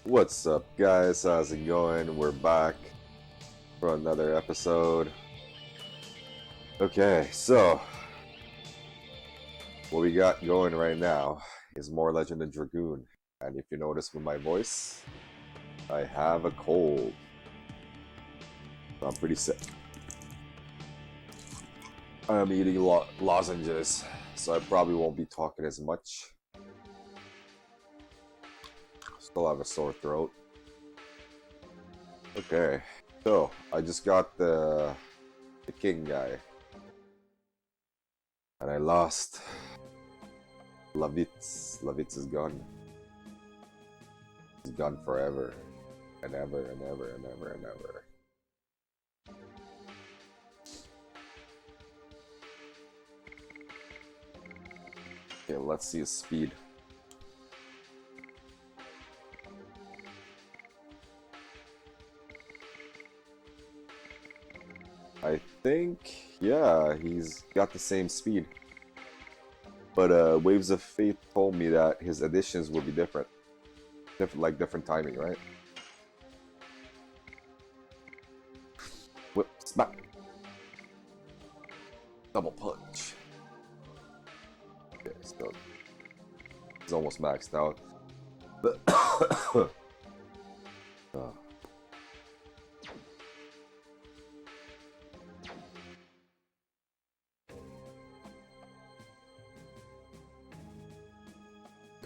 What's up, guys? How's it going? We're back for another episode. Okay, so what we got going right now is more Legend of Dragoon. And if you notice with my voice, I have a cold. I'm pretty sick. I'm eating lozenges, so I probably won't be talking as much. Still have a sore throat. Okay, so I just got the king guy, and I lost. Lavitz is gone. He's gone forever, and ever and ever and ever and ever. Okay, let's see his speed. I think, yeah, he's got the same speed. But Waves of Fate told me that his additions will be different. Different timing, right? Whip, smack. Double punch. Okay, so he's almost maxed out. Oh.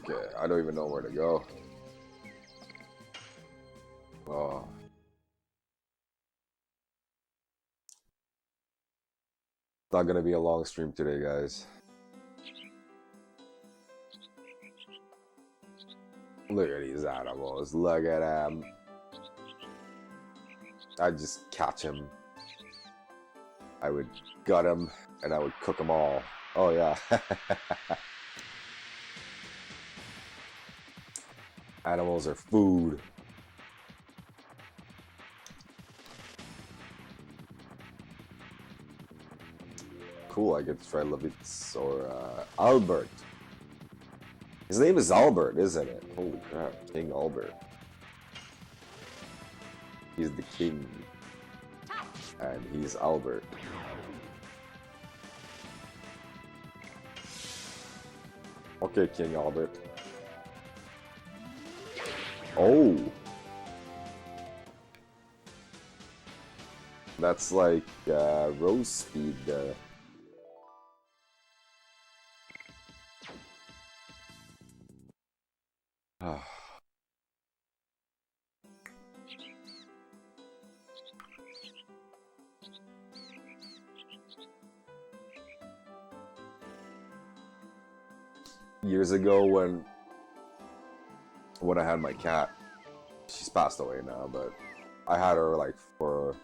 Okay, I don't even know where to go. Oh. It's not gonna be a long stream today, guys. Look at these animals. Look at them. I'd just catch him. I would gut him, and I would cook them all. Oh, yeah. Animals are food. Cool, I get to try Levitz or Albert. His name is Albert, isn't it? Holy crap, King Albert. He's the king. And he's Albert. Okay, King Albert. Oh! That's like Rose speed. Years ago when I had my cat, she's passed away now, but I had her like for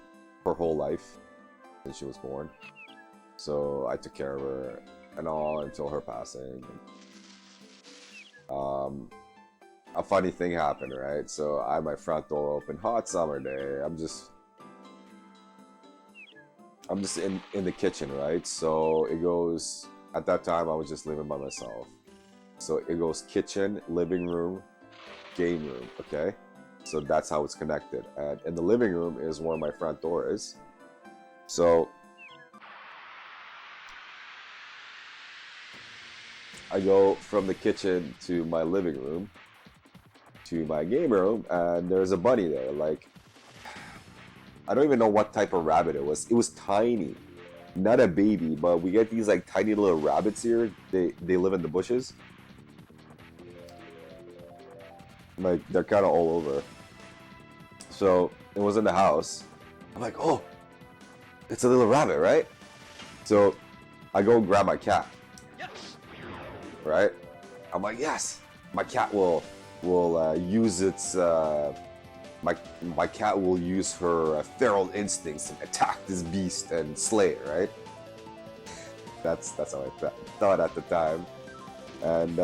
her whole life since she was born. So I took care of her and all until her passing. A funny thing happened, right? So I had my front door open, hot summer day. I'm just in the kitchen, right? So it goes, at that time I was just living by myself. So it goes kitchen, living room, game room, okay? So that's how it's connected. And in the living room is where my front door is. So I go from the kitchen to my living room to my game room, and there's a bunny there. Like, I don't even know what type of rabbit it was. It was tiny, not a baby, but we get these like tiny little rabbits here. They live in the bushes. Like, they're kind of all over. So it was in the house. I'm like, oh, it's a little rabbit, right? So I go grab my cat. Right? I'm like, yes, my cat will use its my cat will use her feral instincts and attack this beast and slay it, right? That's how I thought at the time. And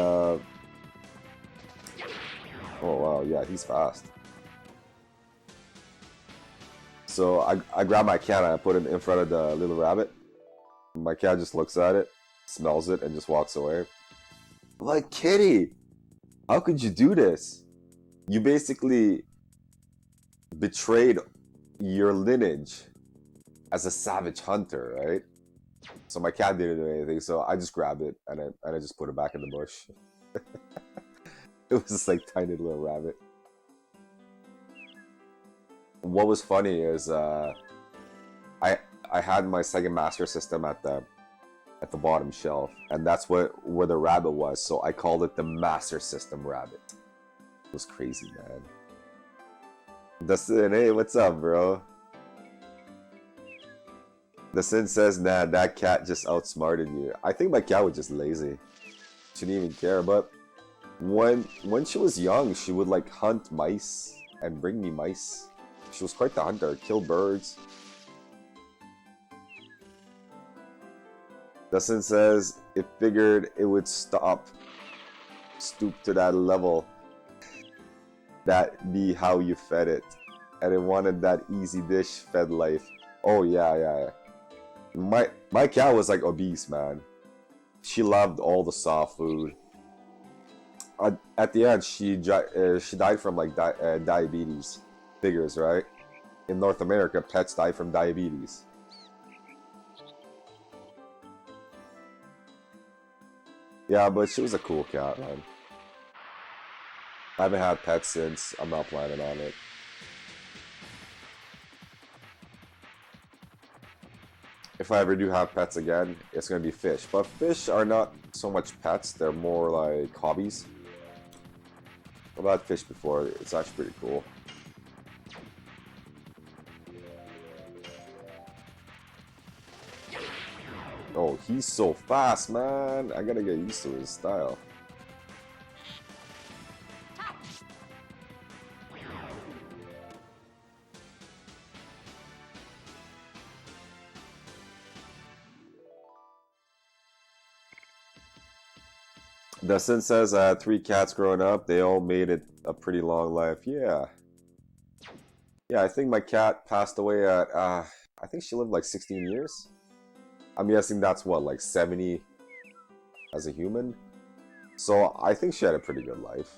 oh wow, yeah, he's fast. So I grab my cat and I put it in front of the little rabbit. My cat just looks at it, smells it, and just walks away. I'm like, kitty, how could you do this? You basically betrayed your lineage as a savage hunter, right? So my cat didn't do anything, so I just grabbed it and I just put it back in the bush. It was just like tiny little rabbit. What was funny is I had my Sega Master System at the bottom shelf, and that's where the rabbit was. So I called it the Master System Rabbit. It was crazy, man. Dustin, hey, what's up, bro? Dustin says, nah, that cat just outsmarted you. I think my cat was just lazy. She didn't even care. But when she was young, she would like hunt mice and bring me mice. She was quite the hunter, kill birds. Dustin says it figured it would stoop to that level. That be how you fed it, and it wanted that easy dish fed life. Oh yeah. My cat was like obese, man. She loved all the soft food. At the end, she died from like diabetes. Figures, right? In North America, pets die from diabetes. Yeah, but she was a cool cat, man. I haven't had pets since. I'm not planning on it. If I ever do have pets again, it's gonna be fish. But fish are not so much pets, they're more like hobbies. I've had fish before, it's actually pretty cool. Oh, he's so fast, man. I gotta get used to his style. Dustin says, 3 cats growing up, they all made it a pretty long life. Yeah. Yeah, I think my cat passed away at, I think she lived like 16 years. I'm guessing that's what, like 70 as a human? So I think she had a pretty good life.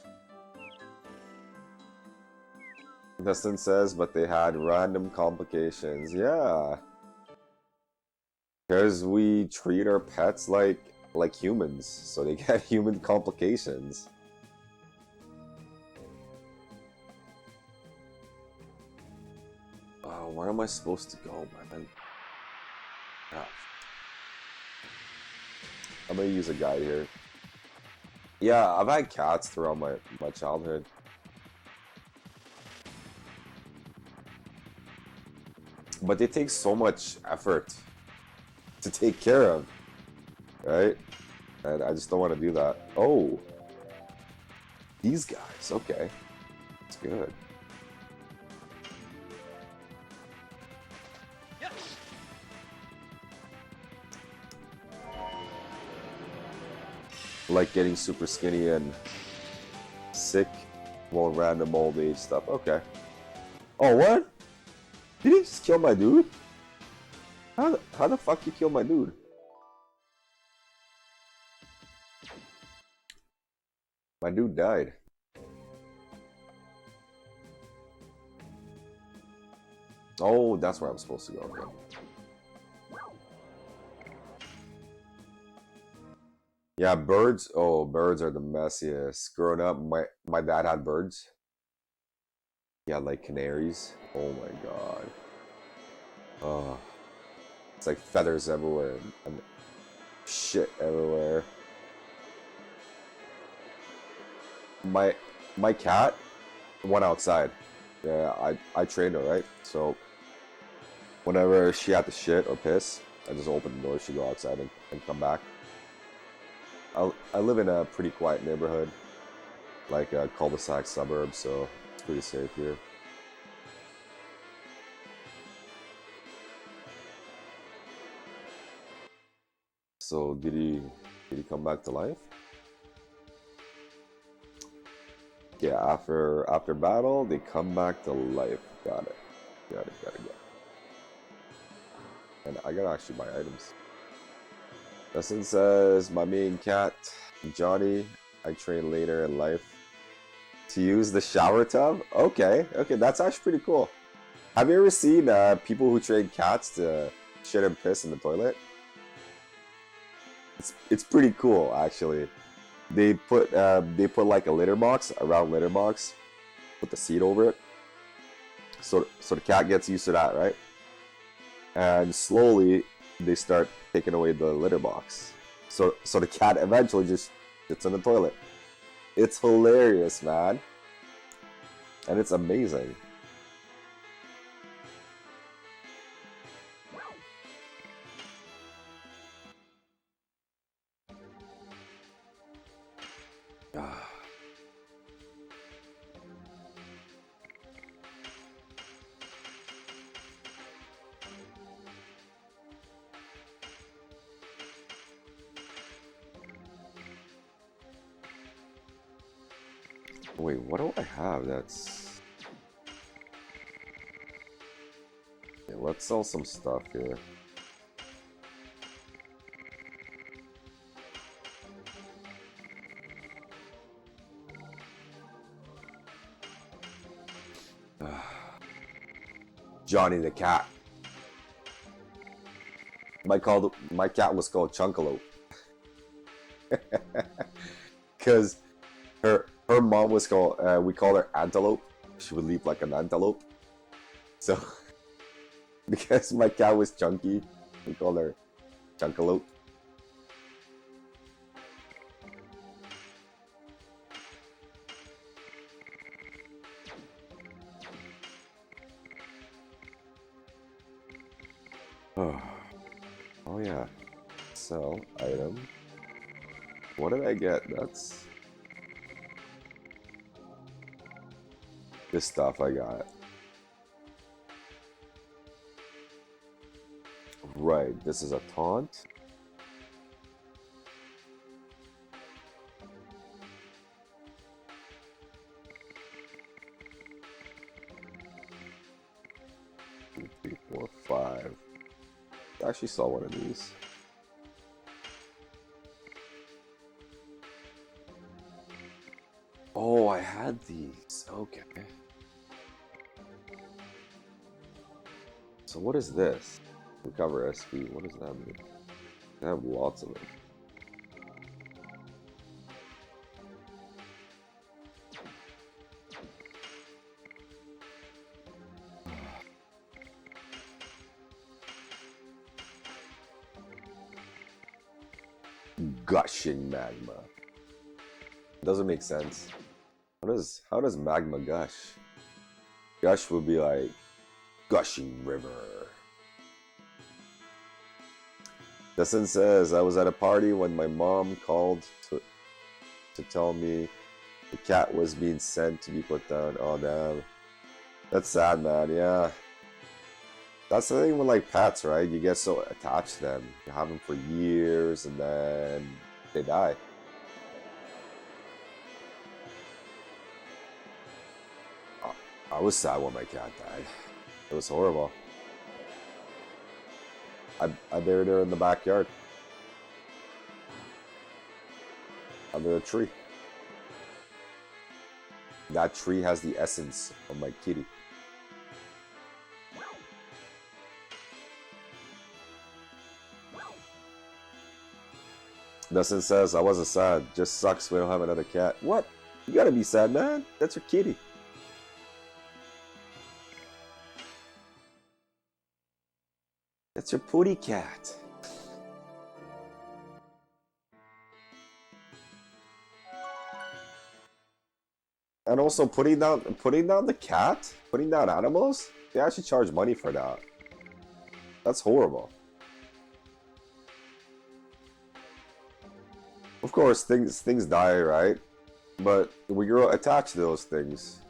Dustin says, but they had random complications. Yeah. Because we treat our pets like humans, so they get human complications. Where am I supposed to go, man? Ah. I'm gonna use a guide here. Yeah, I've had cats throughout my childhood. But they take so much effort to take care of, right? And I just don't want to do that. Oh, these guys, okay, it's good. Like getting super skinny and sick, more random old age stuff. Okay. Oh, what? Did he just kill my dude? How the fuck you kill my dude? My dude died. Oh, that's where I'm supposed to go. Okay. Yeah, birds. Oh, birds are the messiest. Growing up, my dad had birds. Yeah, like canaries. Oh my god. Oh, it's like feathers everywhere and shit everywhere. My cat went outside. Yeah, I trained her, right? So whenever she had to shit or piss, I just open the door. She'd go outside and come back. I live in a pretty quiet neighborhood, like a cul-de-sac suburb, so it's pretty safe here. So did he come back to life? Yeah, after battle, they come back to life. Got it. Got it. And I gotta actually buy items. Dustin says, my main cat, Johnny, I train later in life. To use the shower tub? Okay, okay, that's actually pretty cool. Have you ever seen people who train cats to shit and piss in the toilet? It's pretty cool actually. They put like a litter box, a round litter box, put the seat over it. So the cat gets used to that, right? And slowly they start taking away the litter box. So the cat eventually just sits in the toilet. It's hilarious, man. And it's amazing. Wait, what do I have that's... Okay, let's sell some stuff here. Johnny the cat. My cat was called Chunkalope. Cause her mom was called we call her Antelope. She would leap like an antelope. So because my cat was chunky, we called her Chunkalope. Oh yeah. Sell item. What did I get? That's this stuff I got. Right, this is a taunt. Two, three, four, five. I actually saw one of these. Oh, I had these. Okay. So what is this? Recover SP. What does that mean? I have lots of it. Gushing magma. Doesn't make sense. How does magma gush? Gush would be like gushing river. Dustin says, I was at a party when my mom called to tell me the cat was being sent to be put down. Oh damn. That's sad, man. Yeah. That's the thing with like pets, right? You get so attached to them. You have them for years and then they die. I was sad when my cat died. It was horrible. I buried her in the backyard. Under a tree. That tree has the essence of my kitty. Dustin says, I wasn't sad. Just sucks we don't have another cat. What? You gotta be sad, man. That's your kitty. That's your pooty cat. And also putting down the cat, putting down animals, they actually charge money for that. That's horrible. Of course, things die, right? But when you're attached to those things,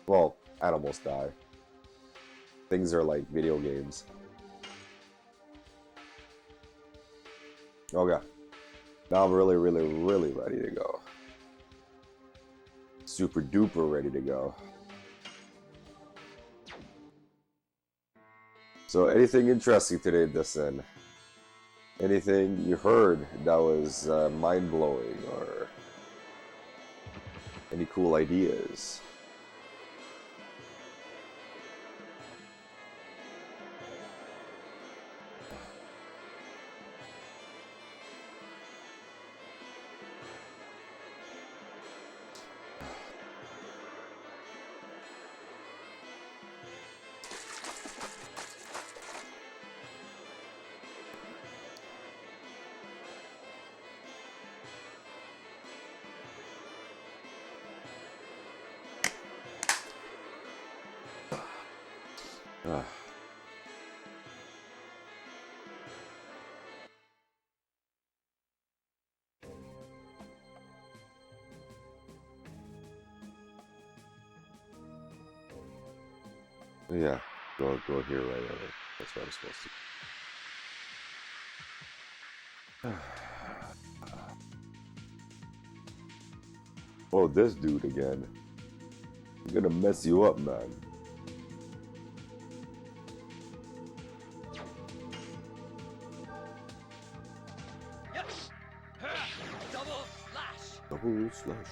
well, animals die. Things are like video games. Okay. Now I'm really, really, really ready to go. Super duper ready to go. So anything interesting today, Dustin? Anything you heard that was mind-blowing or Any cool ideas? Yeah, go here right over. That's what I'm supposed to. Oh, this dude again. I'm gonna mess you up, man. Double slash. Double slash.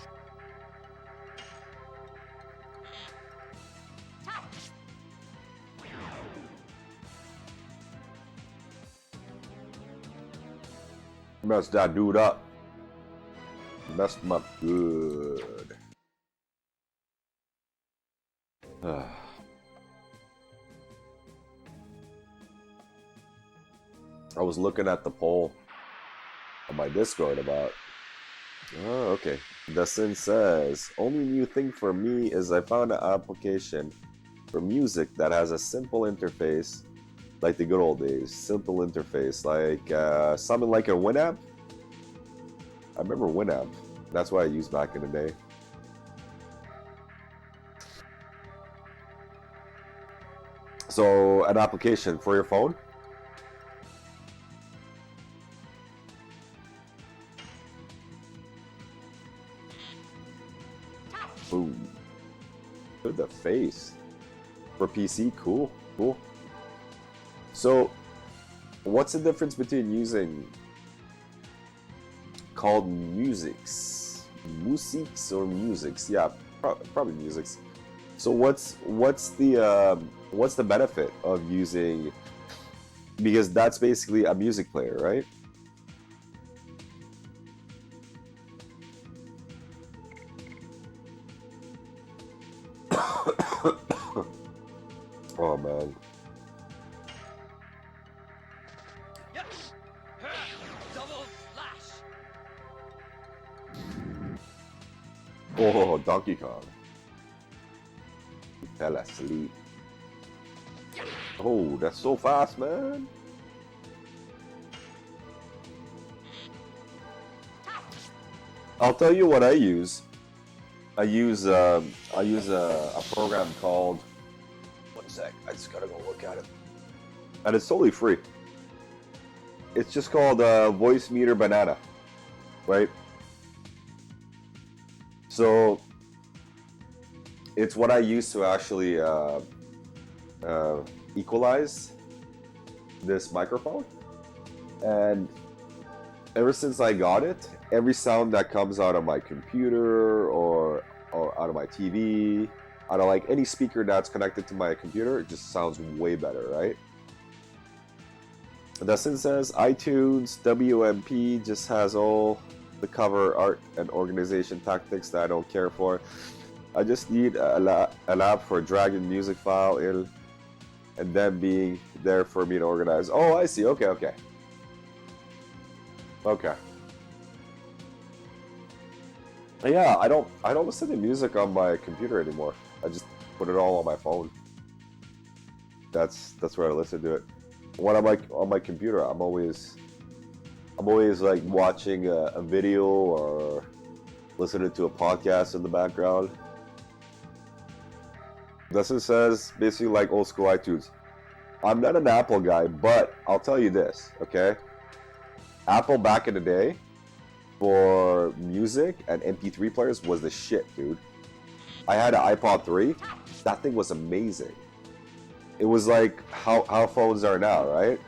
Messed that dude up. Messed him up good. I was looking at the poll on my Discord about. Oh, okay. Dustin says, only new thing for me is I found an application for music that has a simple interface, like the good old days. Simple interface, like something like a Winamp. I remember Winamp. That's what I used back in the day. So, an application for your phone. Boom. Look at the face. For PC, cool, cool. So, what's the difference between using called musics or musics? Yeah, probably musics. So what's the benefit of using? Because that's basically a music player, right? Oh man. Double slash. Oh, Donkey Kong. He fell asleep. Oh, that's so fast, man. I'll tell you what I use. I use a program called. One sec, I just gotta go look at it. And it's totally free. It's just called Voice Meter Banana, right? So it's what I use to actually equalize this microphone. And ever since I got it, every sound that comes out of my computer or out of my TV, out of like any speaker that's connected to my computer, it just sounds way better, right? Dustin says iTunes WMP just has all the cover art and organization tactics that I don't care for. I just need an app for dragging music file in and then being there for me to organize. Oh, I see. Okay. Yeah, I don't listen to music on my computer anymore. I just put it all on my phone. That's where I listen to it. When I'm like on my computer, I'm always like watching a video or listening to a podcast in the background. Dustin says basically like old school iTunes. I'm not an Apple guy, but I'll tell you this, okay? Apple back in the day for music and MP3 players was the shit, dude. I had an iPod 3. That thing was amazing. It was like how phones are now, right?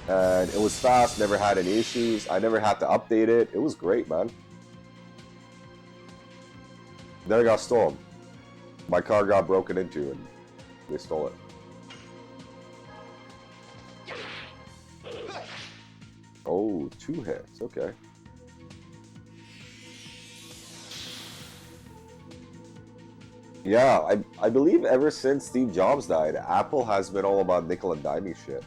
And it was fast, never had any issues. I never had to update it. It was great, man. Then it got stolen. My car got broken into and they stole it. Oh, 2 hits. Okay. Yeah, I believe ever since Steve Jobs died, Apple has been all about nickel and diming shit.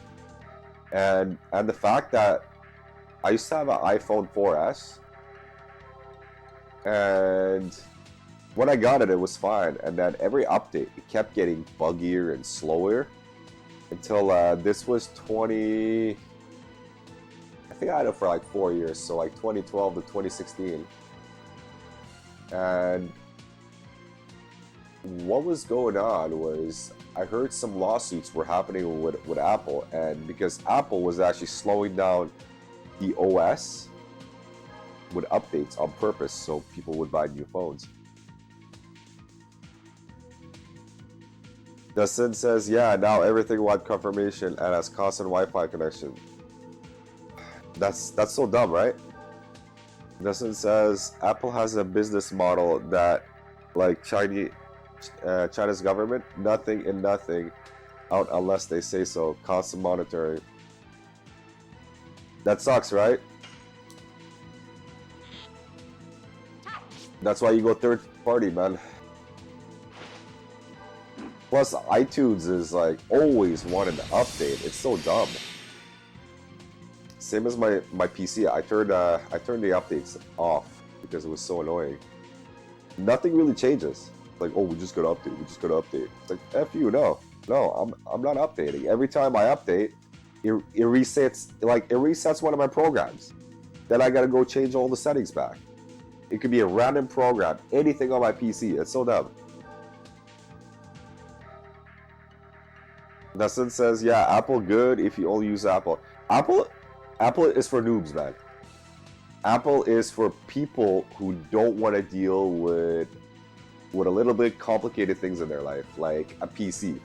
And the fact that I used to have an iPhone 4S, and when I got it, it was fine. And then every update, it kept getting buggier and slower until this was 20. I think I had it for like 4 years, so like 2012 to 2016. And what was going on was I heard some lawsuits were happening with Apple, and because Apple was actually slowing down the OS with updates on purpose so people would buy new phones. Dustin says, yeah, now everything wants confirmation and has constant Wi-Fi connection. That's so dumb, right? Dustin says, Apple has a business model that, like China's government, nothing in nothing out unless they say so. Constant monitoring. That sucks, right? That's why you go third party, man. Plus, iTunes is like always wanting to update. It's so dumb. Same as my PC. I turned the updates off because it was so annoying. Nothing really changes. Like, oh, we just got to update. We just got to update. It's like, F you, no, I'm not updating. Every time I update, it resets one of my programs. Then I gotta go change all the settings back. It could be a random program, anything on my PC. It's so dumb. Dustin says, yeah, Apple good if you only use Apple. Apple is for noobs, man. Apple is for people who don't want to deal with a little bit complicated things in their life, like a PC.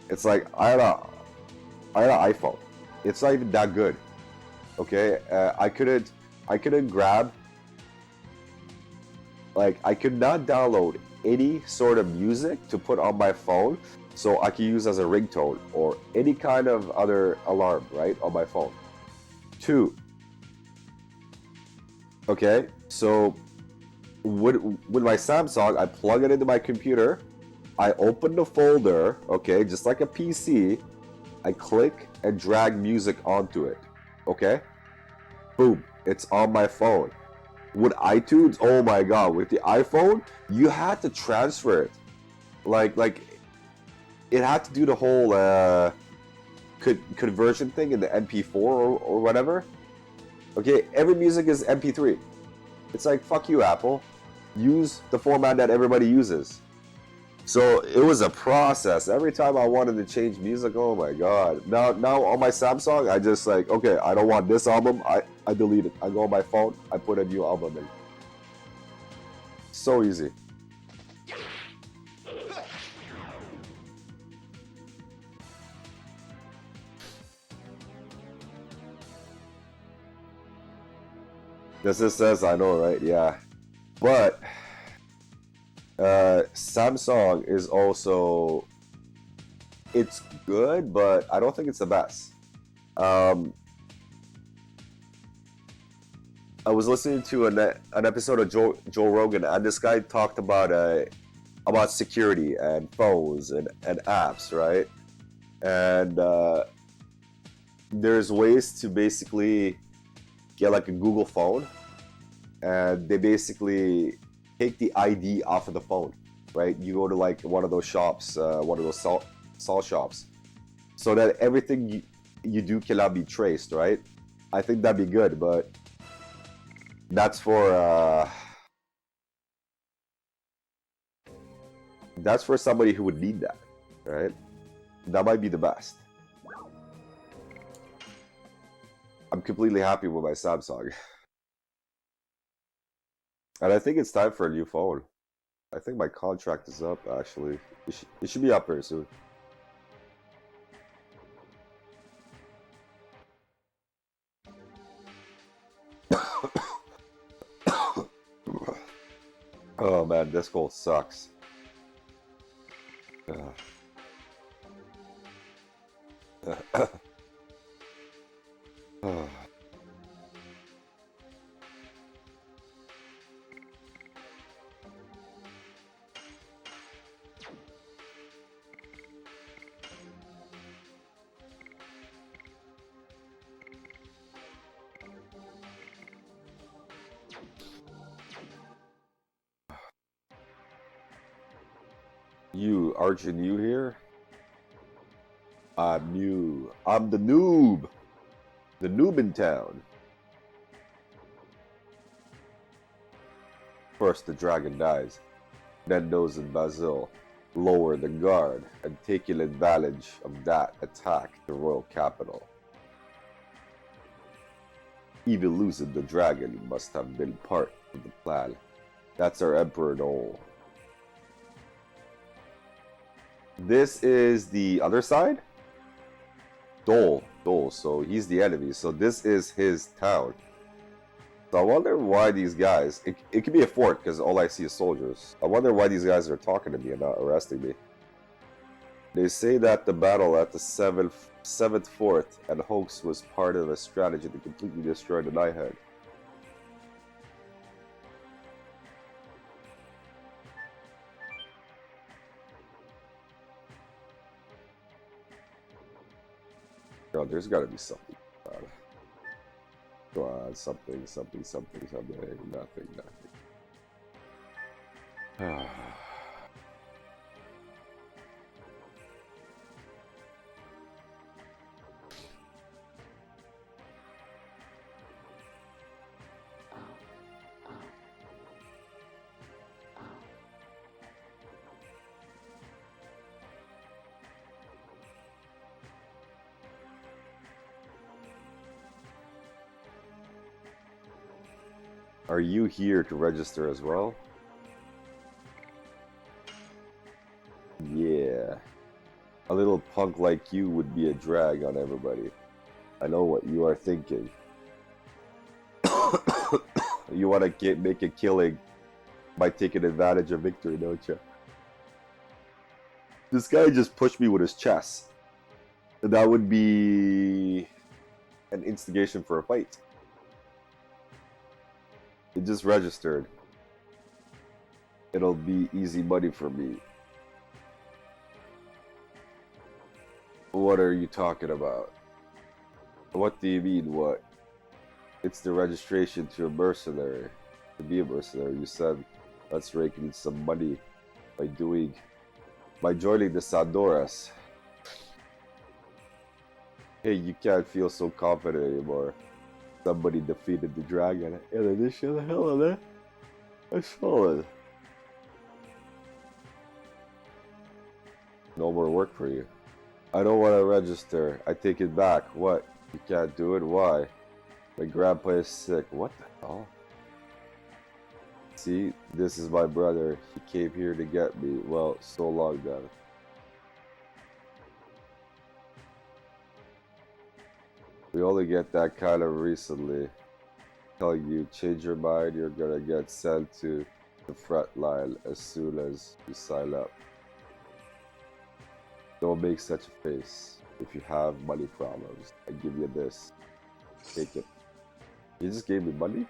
It's like I had an iPhone. It's not even that good. Okay, I couldn't grab. Like, I could not download any sort of music to put on my phone so I could use as a ringtone or any kind of other alarm, right, on my phone. 2. Okay, so with my Samsung, I plug it into my computer, I open the folder, okay, just like a PC, I click and drag music onto it, okay? Boom, it's on my phone. With iTunes, oh my god, with the iPhone, you had to transfer it. Like it had to do the whole conversion thing in the MP4 or whatever. Okay, every music is MP3. It's like, fuck you, Apple. Use the format that everybody uses. So it was a process. Every time I wanted to change music, oh my god. Now on my Samsung, I just like, okay, I don't want this album, I delete it. I go on my phone, I put a new album in. So easy. This is says, I know, right? Yeah. But Samsung is also, it's good, but I don't think it's the best. I was listening to an episode of Joe Rogan, and this guy talked about security and phones and apps, right? And there's ways to basically get like a Google phone, and they basically take the ID off of the phone, right? You go to like one of those shops, one of those salt shops, so that everything you do cannot be traced, right? I think that'd be good, but that's for somebody who would need that, right? That might be the best. I'm completely happy with my Samsung. And I think it's time for a new phone. I think my contract is up, actually. It should be up very soon. Oh man, this goal sucks. You, Arjun, you here? I'm new. I'm the noob. The noob in town. First, the dragon dies. Then those in Basil lower the guard and taking advantage of that attack the royal capital. Even losing the dragon must have been part of the plan. That's our Emperor Dole. This is the other side? Dole. So he's the enemy. So this is his town. So I wonder why these guys... It could be a fort because all I see is soldiers. I wonder why these guys are talking to me and not arresting me. They say that the battle at the 7th Fort and Hoax was part of a strategy to completely destroy the Knighthood. Oh, there's got to be something. Go on, something. Nothing. Are you here to register as well? Yeah. A little punk like you would be a drag on everybody. I know what you are thinking. You want to make a killing by taking advantage of victory, don't you? This guy just pushed me with his chest. That would be an instigation for a fight. It just registered. It'll be easy money for me. What are you talking about? What do you mean, what? It's the registration to a mercenary. To be a mercenary, you said. Let's rake in some money by joining the Sandoras. Hey, you can't feel so confident anymore. Somebody defeated the dragon. And this shit, the hell of it. I saw it. No more work for you. I don't want to register. I take it back. What? You can't do it? Why? My grandpa is sick. What the hell? See, this is my brother. He came here to get me. Well, so long then. We only get that kind of recently. Telling you, change your mind, you're gonna get sent to the front line as soon as you sign up. Don't make such a face. If you have money problems, I give you this. Take it. You just gave me money?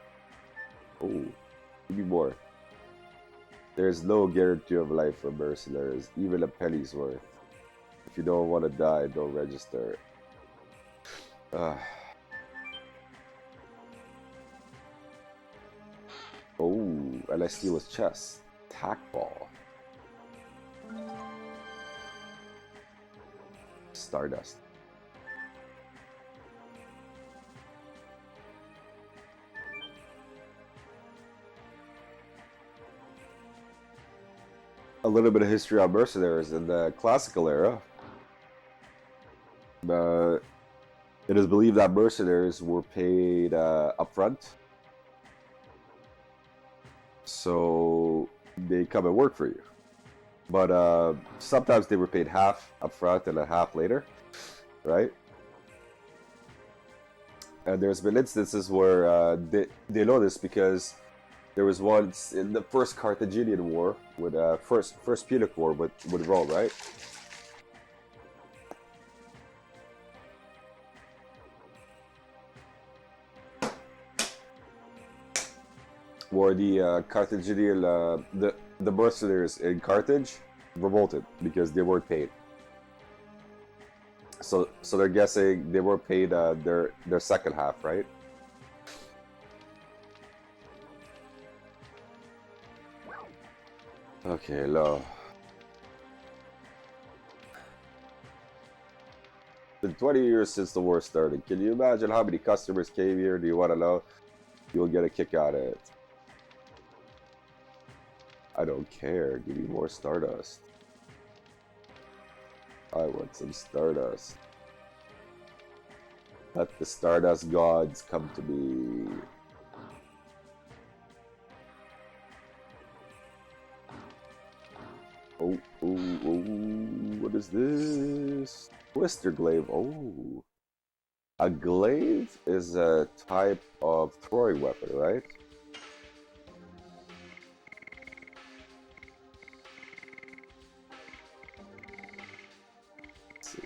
Oh, give me more. There's no guarantee of life for mercenaries, even a penny's worth. If you don't want to die, don't register. Oh, and I steal his chest. Tack ball. Stardust. A little bit of history on mercenaries in the classical era. It is believed that mercenaries were paid upfront, so they come and work for you. But sometimes they were paid half upfront and a half later, right? And there's been instances where they know this because There was once in the first Carthaginian War with first Punic War with Rome, right? Where the Carthaginian the mercenaries in Carthage revolted because they weren't paid. So they're guessing they weren't paid their second half, right? Okay, low. Been 20 years since the war started. Can you imagine how many customers came here? Do you want to know? You'll get a kick out of it. I don't care. Give me more Stardust. I want some Stardust. Let the Stardust gods come to me. Oh, what is this? Twister glaive. Oh. A glaive is a type of throwing weapon, right? Let's see.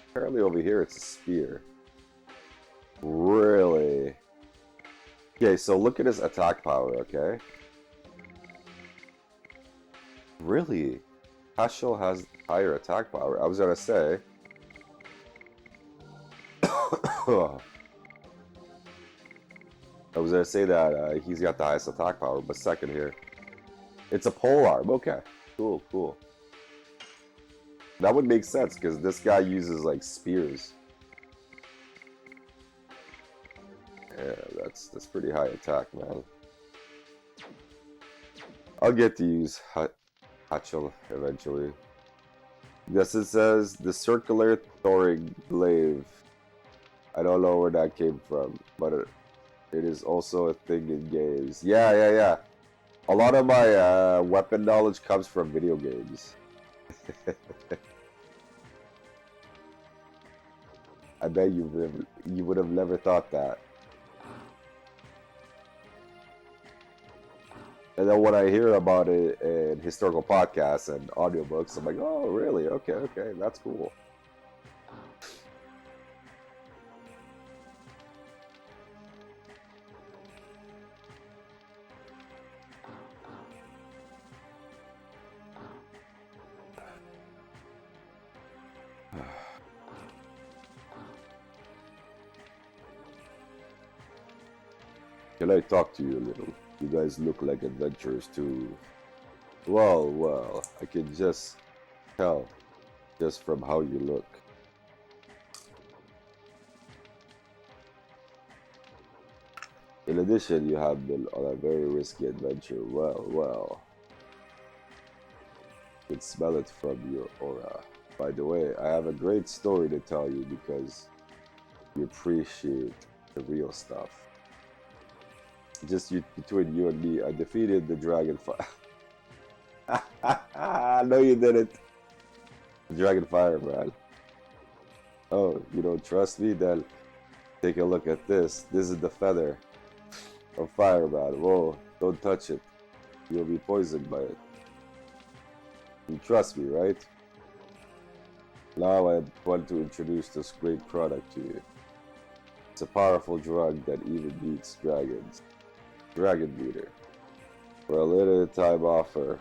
Apparently over here it's a spear. Really? Okay, so look at his attack power, okay? Really? Hashel has higher attack power. I was gonna say. I was gonna say that he's got the highest attack power, but second here. It's a pole arm. Okay, cool. That would make sense because this guy uses like spears. Yeah, that's pretty high attack, man. I'll get to use Hachel eventually. Yes, it says the circular throwing glaive. I don't know where that came from, but it is also a thing in games. Yeah. A lot of my weapon knowledge comes from video games. I bet you would have never thought that. And then when I hear about it in historical podcasts and audiobooks, I'm like, oh, really? Okay, that's cool. Can I talk to you a little? You guys look like adventurers too. Well, I can just tell just from how you look. In addition, you have been on a very risky adventure. Well. I can smell it from your aura. By the way, I have a great story to tell you because you appreciate the real stuff. Just between you and me, I defeated the Dragonfire. No, you didn't. The Dragonfire, man. Oh, you don't trust me? Then take a look at this. This is the feather of fire, man. Whoa, don't touch it. You'll be poisoned by it. You trust me, right? Now I want to introduce this great product to you. It's a powerful drug that even beats dragons. Dragon Beater. For a limited time offer,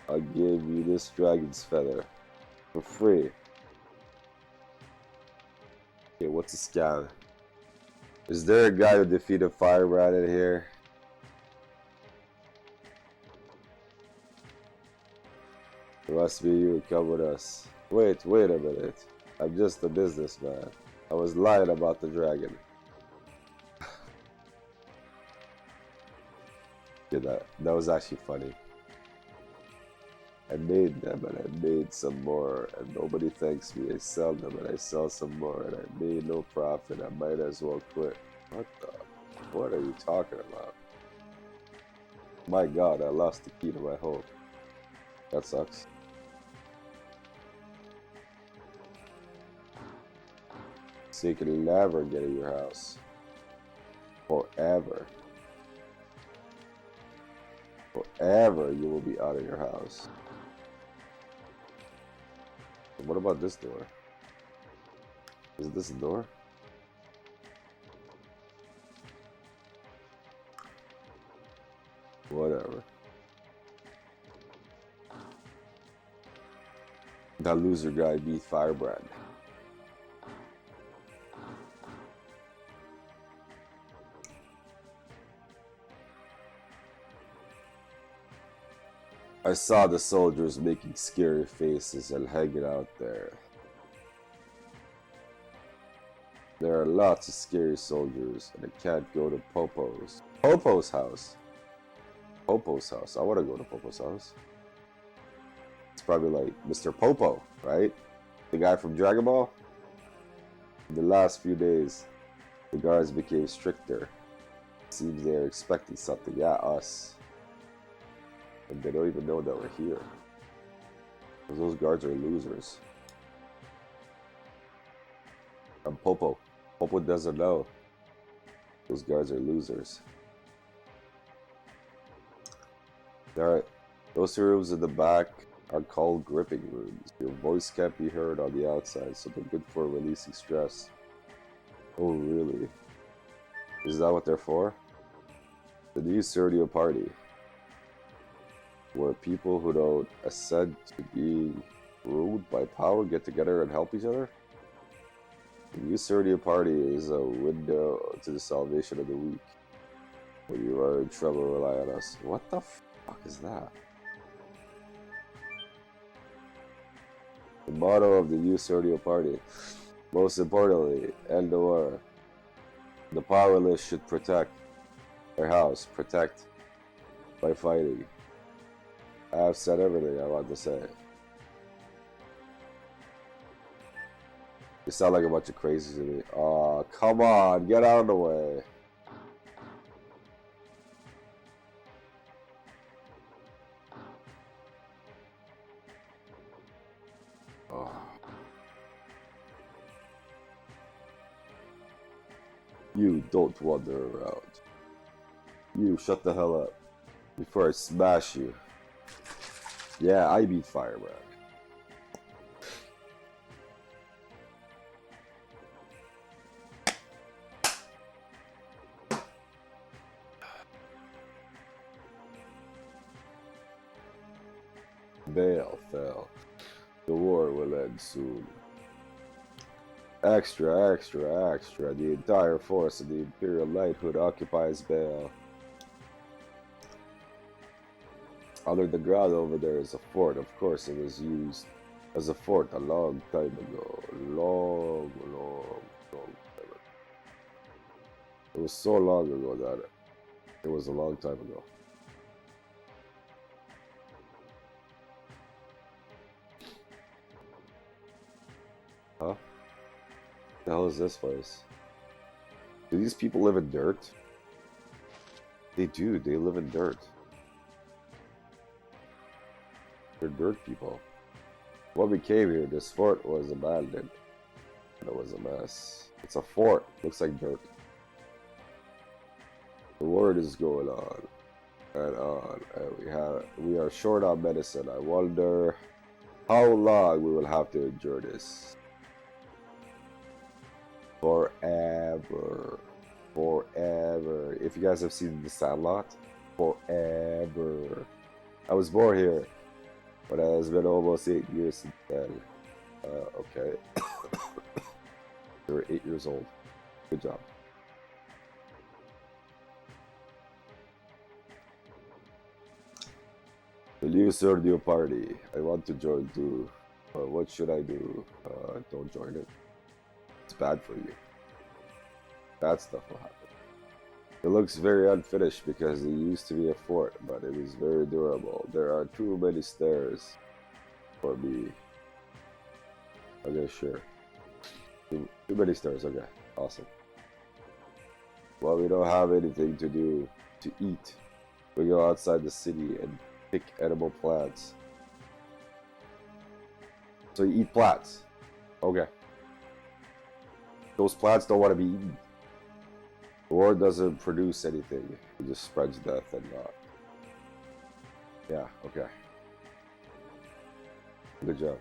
I'll give you this dragon's feather for free. Okay, what's a scam? Is there a guy who defeated Firebrand in here? It must be you. Come with us. Wait a minute. I'm just a businessman. I was lying about the dragon. Yeah, that was actually funny. I made them and I made some more and nobody thanks me. I sell them and I sell some more and I made no profit. I might as well quit. What are you talking about? My God, I lost the key to my home. That sucks. So you can never get in your house. Forever. Forever you will be out of your house. And what about this door? Is this a door? Whatever. That loser guy beat Firebrand. I saw the soldiers making scary faces and hanging out there. There are lots of scary soldiers, and I can't go to Popo's. Popo's house? Popo's house. I want to go to Popo's house. It's probably like Mr. Popo, right? The guy from Dragon Ball? In the last few days, the guards became stricter. It seems they are expecting something at us. And they don't even know that we're here. Because those guards are losers. I'm Popo. Popo doesn't know. Those guards are losers. Alright. Those rooms in the back are called gripping rooms. Your voice can't be heard on the outside, so they're good for releasing stress. Oh, really? Is that what they're for? The new Serdio party, where people who don't assent to being ruled by power get together and help each other? The new Serdio party is a window to the salvation of the weak. When you are in trouble, rely on us. What the fuck is that? The motto of the new Serdio party. Most importantly, end the war. The powerless should protect their house. Protect by fighting. I have said everything I want to say. You sound like a bunch of crazies to me. Aw, come on, get out of the way. Oh. You don't wander around. You shut the hell up before I smash you. Yeah, I beat Firebrand. Baal fell. The war will end soon. Extra, extra, extra. The entire force of the Imperial Knighthood occupies Baal. Under the ground over there is a fort. Of course, it was used as a fort a long time ago. Long time ago. It was so long ago that it was a long time ago. Huh? The hell is this place? Do these people live in dirt? They do. They live in dirt. They're dirt people. When we came here, this fort was abandoned. It was a mess. It's a fort. Looks like dirt. The word is going on and on, and we are short on medicine. I wonder how long we will have to endure this. Forever. Forever. If you guys have seen The Sandlot, forever. I was born here, but it has been almost 8 years since then. Okay. You were 8 years old. Good job. The new Serdio party. I want to join too. What should I do? Don't join it. It's bad for you. Bad stuff will happen. It looks very unfinished because it used to be a fort, but it is very durable. There are too many stairs for me. Okay, sure. Too many stairs, okay. Awesome. Well, we don't have anything to do to eat. We go outside the city and pick edible plants. So you eat plants. Okay. Those plants don't want to be eaten. The war doesn't produce anything. It just spreads death and not. Yeah, okay. Good job.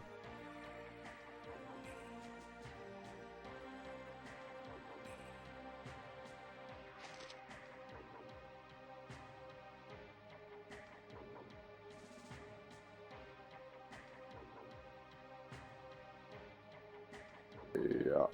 Yeah.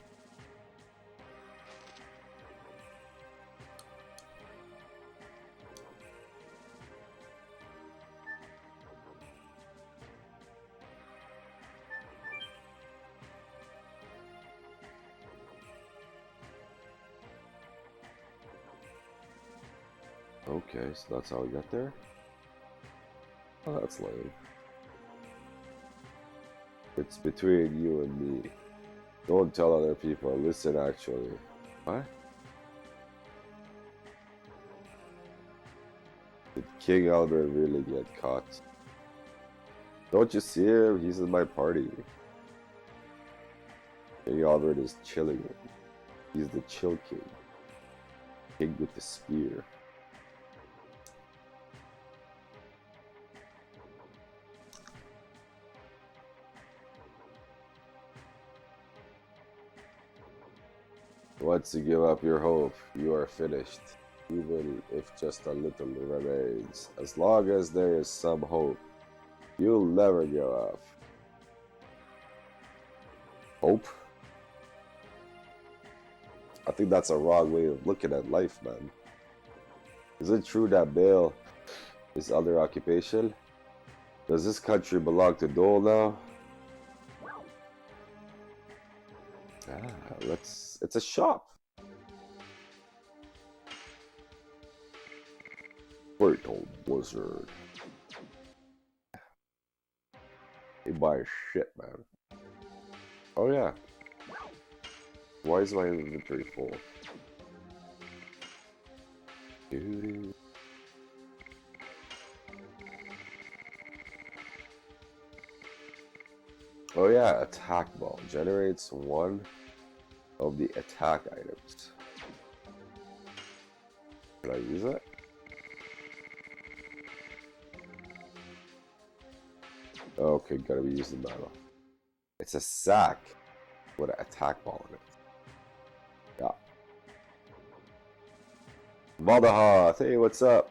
Okay, so that's how we got there. Oh, that's lame. It's between you and me. Don't tell other people. Listen, actually. What? Did King Albert really get caught? Don't you see him? He's in my party. King Albert is chilling. He's the chill king. King with the spear. Once you give up your hope, you are finished, even if just a little remains. As long as there is some hope, you'll never give up. Hope? I think that's a wrong way of looking at life, man. Is it true that bail is other occupation? Does this country belong to Dole now? It's a shop. Great old wizard. They buy shit, man. Oh yeah. Why is my inventory full? Doo-doo. Oh yeah, attack ball generates one of the attack items. Can I use it? Okay, gotta be used in battle. It's a sack with an attack ball in it. Yeah. Valdahoth, hey, what's up?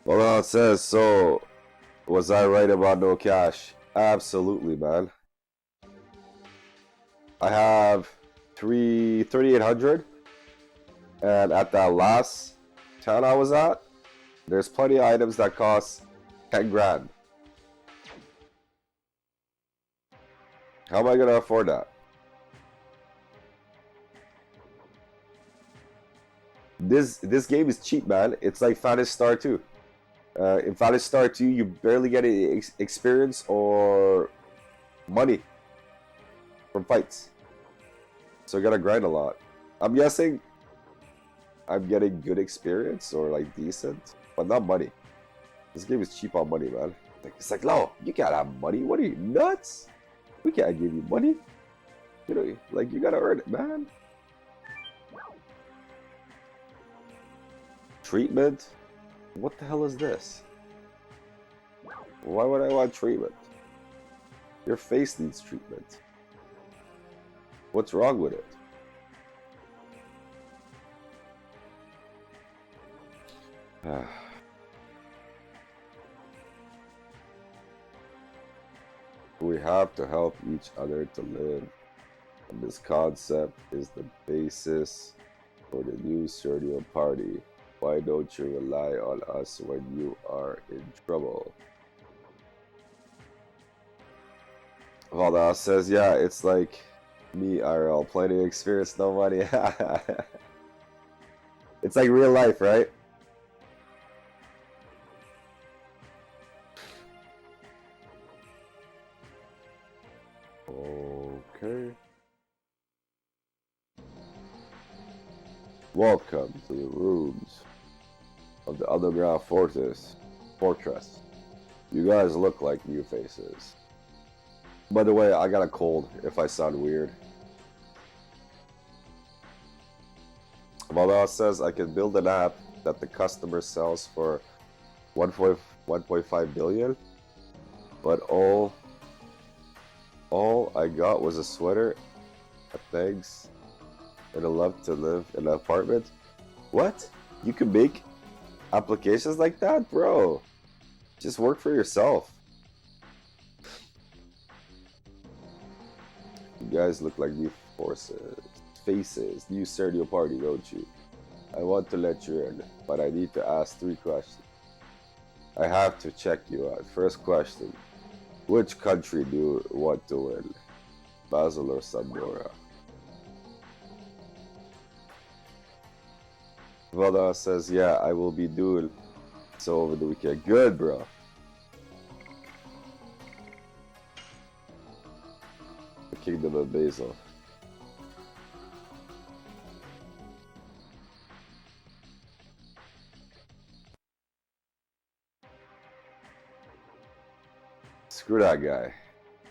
Valdahoth says, so was I right about no cash? Absolutely, man. I have 3,800, and at that last town I was at, there's plenty of items that cost 10 grand. How am I gonna afford that? This game is cheap, man. It's like Phantasy Star 2. In Phantasy Star 2, you barely get any experience or money from fights. So I gotta grind a lot. I'm guessing I'm getting good experience or like decent, but not money. This game is cheap on money, man. It's like, no, you can't have money. What are you, nuts? We can't give you money. You know, like, you gotta earn it, man. Treatment? What the hell is this? Why would I want treatment? Your face needs treatment. What's wrong with it? We have to help each other to live. And this concept is the basis for the new Serdio party. Why don't you rely on us when you are in trouble? Valda says, yeah, it's like me, IRL, plenty of experience, no money. It's like real life, right? Okay. Welcome to the rooms of the underground fortress. You guys look like new faces. By the way, I got a cold if I sound weird. Mala says I can build an app that the customer sells for 1.5 billion, but all I got was a sweater, a thanks, and a love to live in an apartment. What? You can make applications like that, bro? Just work for yourself. You guys look like new faces. You started your party, don't you? I want to let you in, but I need to ask 3 questions. I have to check you out. First question. Which country do you want to win? Basel or Sampdoria? Vada says, yeah, I will be doing so over the weekend. Good, bro. The Kingdom of Basel. Screw that guy.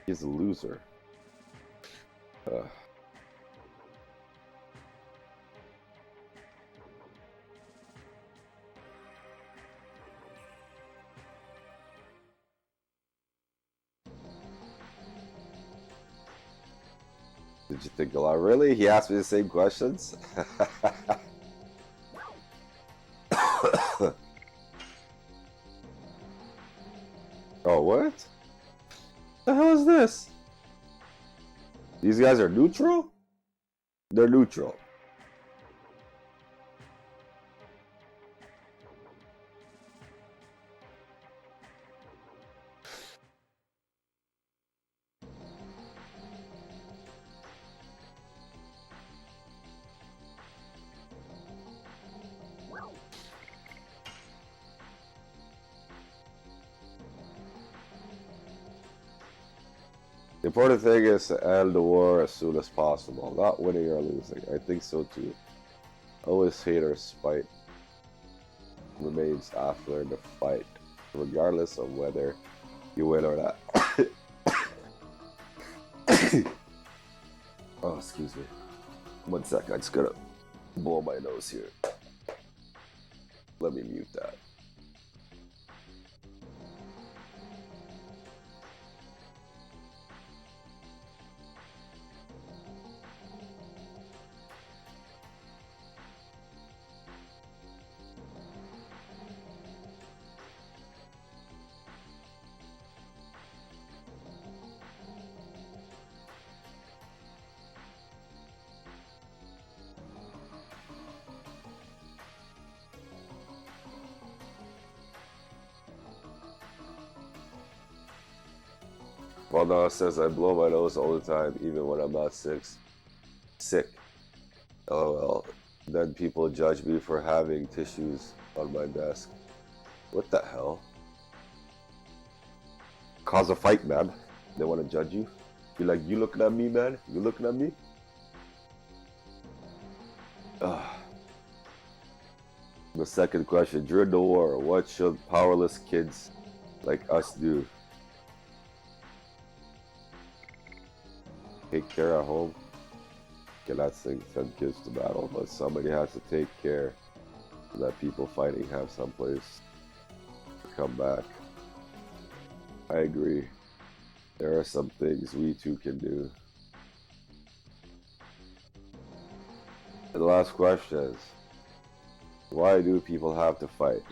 He's a loser. Did you think a lot? Really? He asked me the same questions? Oh, what? The hell is this? These guys are neutral? They're neutral. The important thing is to end the war as soon as possible, not winning or losing. I think so too. Always haters' spite remains after the fight, regardless of whether you win or not. Oh, excuse me. 1 sec, I just gotta blow my nose here. Let me mute that. Waldana says I blow my nose all the time, even when I'm not sick. LOL. Then people judge me for having tissues on my desk. What the hell? Cause a fight, man. They want to judge you. Be like, you looking at me, man? You looking at me? The second question. During the war, what should powerless kids like us do? Take care at home. Cannot send kids to battle, but somebody has to take care so that people fighting have some place to come back. I agree. There are some things we too can do. And the last question is, why do people have to fight?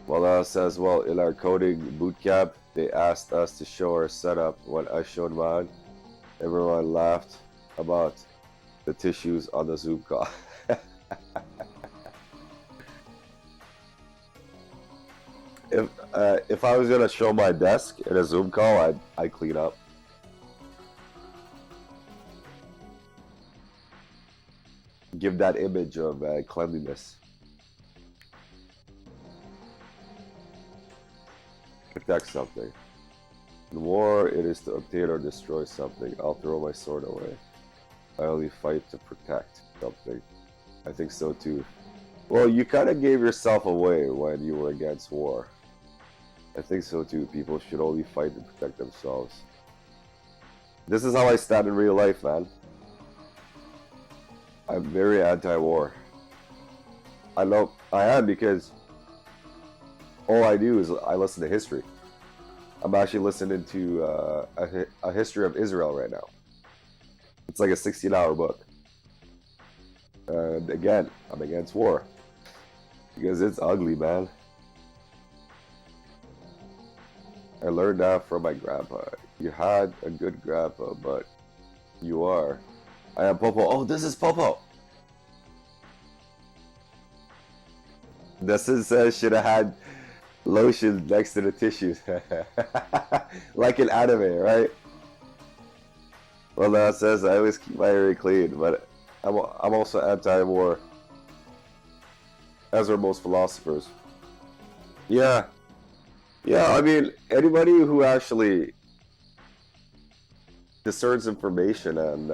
Malala says, well, in our coding bootcamp, they asked us to show our setup. When I showed mine, everyone laughed about the tissues on the Zoom call. If I was gonna show my desk in a Zoom call, I'd clean up. Give that image of cleanliness. Protect something. In war, it is to obtain or destroy something. I'll throw my sword away. I only fight to protect something. I think so too. Well, you kind of gave yourself away when you were against war. I think so too. People should only fight to protect themselves. This is how I stand in real life, man. I'm very anti-war. I know I am because all I do is I listen to history. I'm actually listening to a history of Israel right now. It's like a 16-hour book. And again, I'm against war. Because it's ugly, man. I learned that from my grandpa. You had a good grandpa, but you are. I am Popo. Oh, this is Popo. This says should have had lotion next to the tissues. Like an anime, right? Well, that says I always keep my area clean, but I'm also anti-war. As are most philosophers. Yeah. Yeah, I mean, anybody who actually discerns information and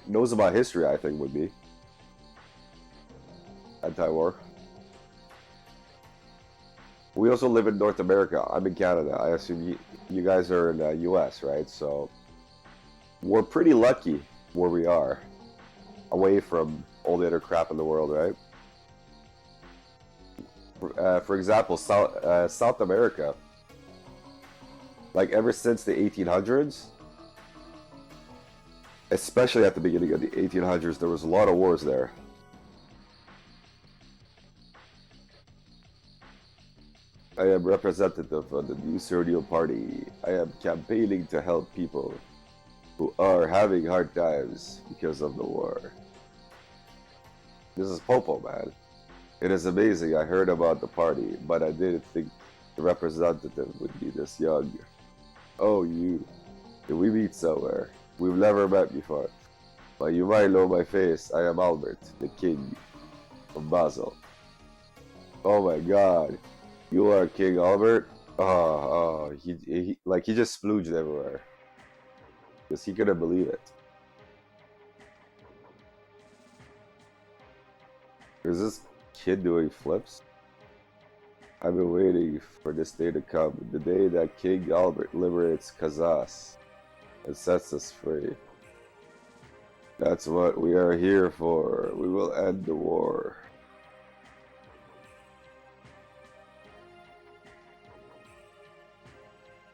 knows about history, I think, would be anti-war. We also live in North America. I'm in Canada. I assume you guys are in the US, right? So we're pretty lucky where we are, away from all the other crap in the world, right? For example, South America, like ever since the 1800s, especially at the beginning of the 1800s, there was a lot of wars there. I am representative of the New Serial Party. I am campaigning to help people who are having hard times because of the war. This is Popo, man. It is amazing. I heard about the party, but I didn't think the representative would be this young. Oh, you. Did we meet somewhere? We've never met before. But you might know my face. I am Albert, the king of Basel. Oh my god. You are King Albert? He just splooged everywhere. Because he couldn't believe it. Is this kid doing flips? I've been waiting for this day to come. The day that King Albert liberates Kazas and sets us free. That's what we are here for. We will end the war.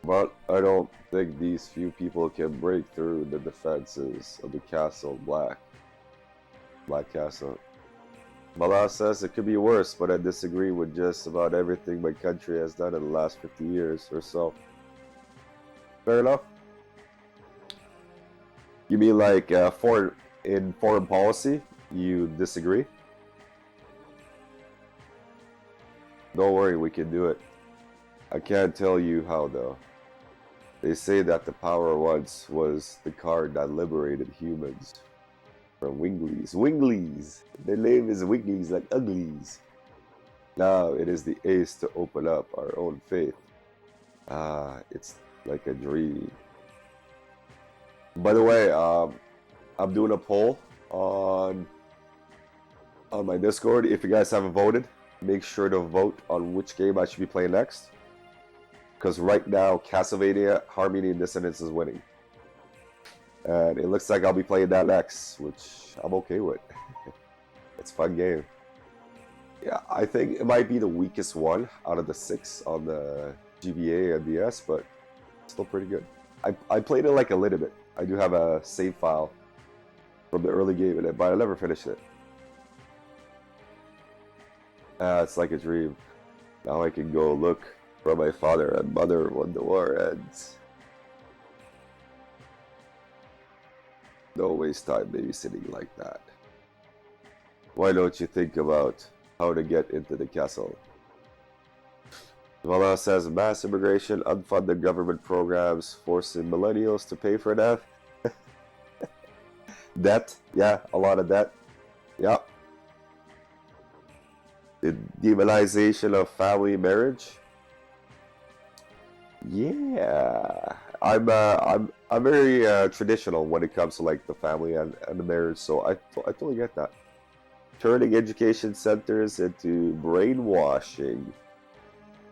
But I don't think these few people can break through the defenses of the Castle Black Castle. Malaz says it could be worse, but I disagree with just about everything my country has done in the last 50 years or so. Fair enough. You mean like in foreign policy, you disagree? Don't worry, we can do it. I can't tell you how though. They say that the power once was the card that liberated humans from Winglies. Winglies! Their name is Winglies like uglies. Now it is the ace to open up our own faith. Ah, it's like a dream. By the way, I'm doing a poll on my Discord. If you guys haven't voted, make sure to vote on which game I should be playing next. Because right now, Castlevania Harmony and Dissonance is winning. And it looks like I'll be playing that next, which I'm okay with. It's a fun game. Yeah, I think it might be the weakest one out of the 6 on the GBA and DS, but still pretty good. I played it like a little bit. I do have a save file from the early game in it, but I never finished it. It's like a dream. Now I can go look for my father and mother when the war ends. Don't waste time babysitting like that. Why don't you think about how to get into the castle? Vala says mass immigration, unfunded government programs, forcing millennials to pay for that. Debt, yeah, a lot of debt. Yeah. The demonization of family marriage. Yeah, I'm very traditional when it comes to like the family and the marriage, so I totally get that. turning education centers into brainwashing.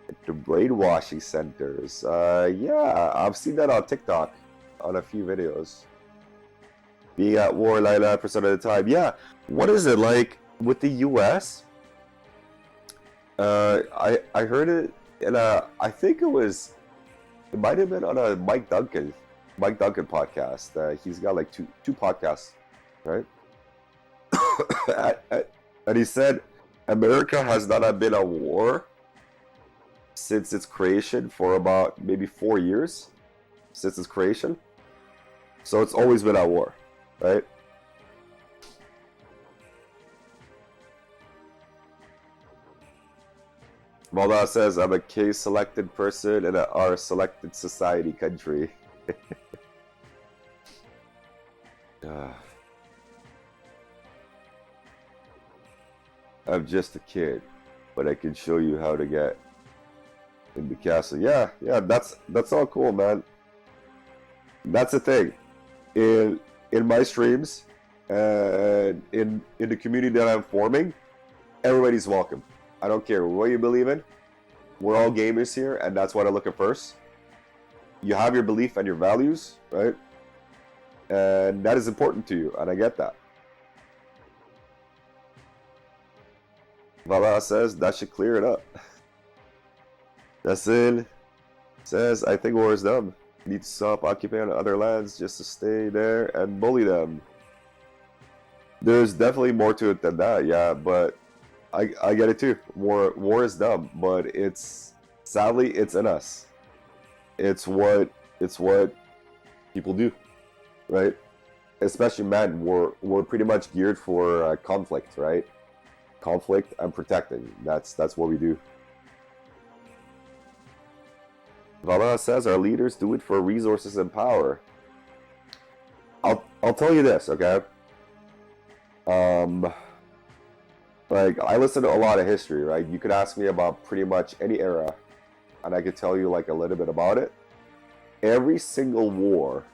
Into brainwashing centers. Yeah, I've seen that on TikTok on a few videos. Being at war 99% of the time. Yeah, what is it like with the U.S.? I heard it in I think it might have been on a Mike Duncan podcast. He's got like two podcasts, right? And he said America has not been at war since its creation for about maybe 4 years since its creation. So it's always been at war, right? Malda says, I'm a K-selected person in a R-selected society country. I'm just a kid, but I can show you how to get in the castle. Yeah, that's all cool, man. That's the thing. In my streams and in the community that I'm forming, everybody's welcome. I don't care what you believe in. We're all gamers here, and that's what I look at first. You have your belief and your values, right? And that is important to you, and I get that. Vala says that should clear it up. Nassin says, I think war is dumb. Need to stop occupying other lands just to stay there and bully them. There's definitely more to it than that, yeah, but I get it too. War is dumb, but sadly it's in us. It's what people do, right? Especially men, we're pretty much geared for conflict, right? Conflict and protecting. That's what we do. Vala says our leaders do it for resources and power. I'll tell you this, okay? Like, I listen to a lot of history, right? You could ask me about pretty much any era, and I could tell you like a little bit about it. Every single war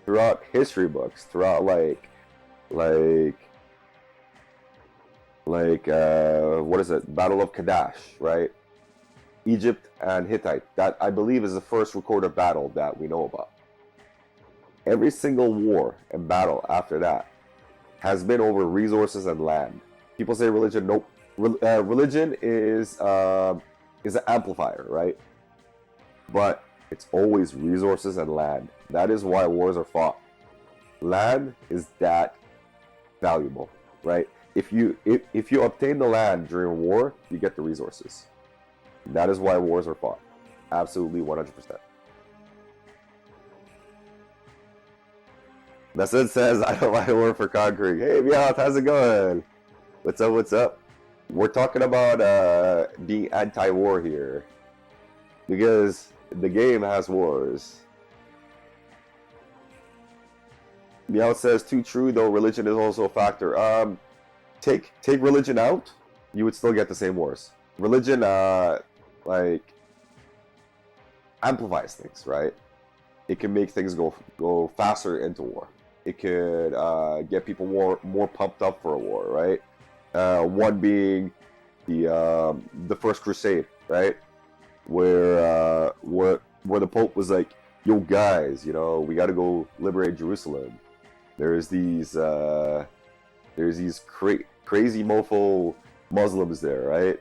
throughout history books, throughout what is it? Battle of Kadash, right? Egypt and Hittite. That, I believe, is the first recorded battle that we know about. Every single war and battle after that has been over resources and land. People say religion. Nope. Religion is an amplifier, right? But it's always resources and land. That is why wars are fought. Land is that valuable, right? If you obtain the land during war, you get the resources. That is why wars are fought. Absolutely 100%. Nassim says, I don't like war for conquering. Hey, Meowth, how's it going? What's up? We're talking about being anti-war here. Because the game has wars. Meowth says, too true, though religion is also a factor. Take religion out, you would still get the same wars. Religion, amplifies things, right? It can make things go faster into war. It could get people more pumped up for a war, right? One being the First Crusade, right? Where the Pope was like, "Yo, guys, we got to go liberate Jerusalem." There's these crazy mofo Muslims there, right?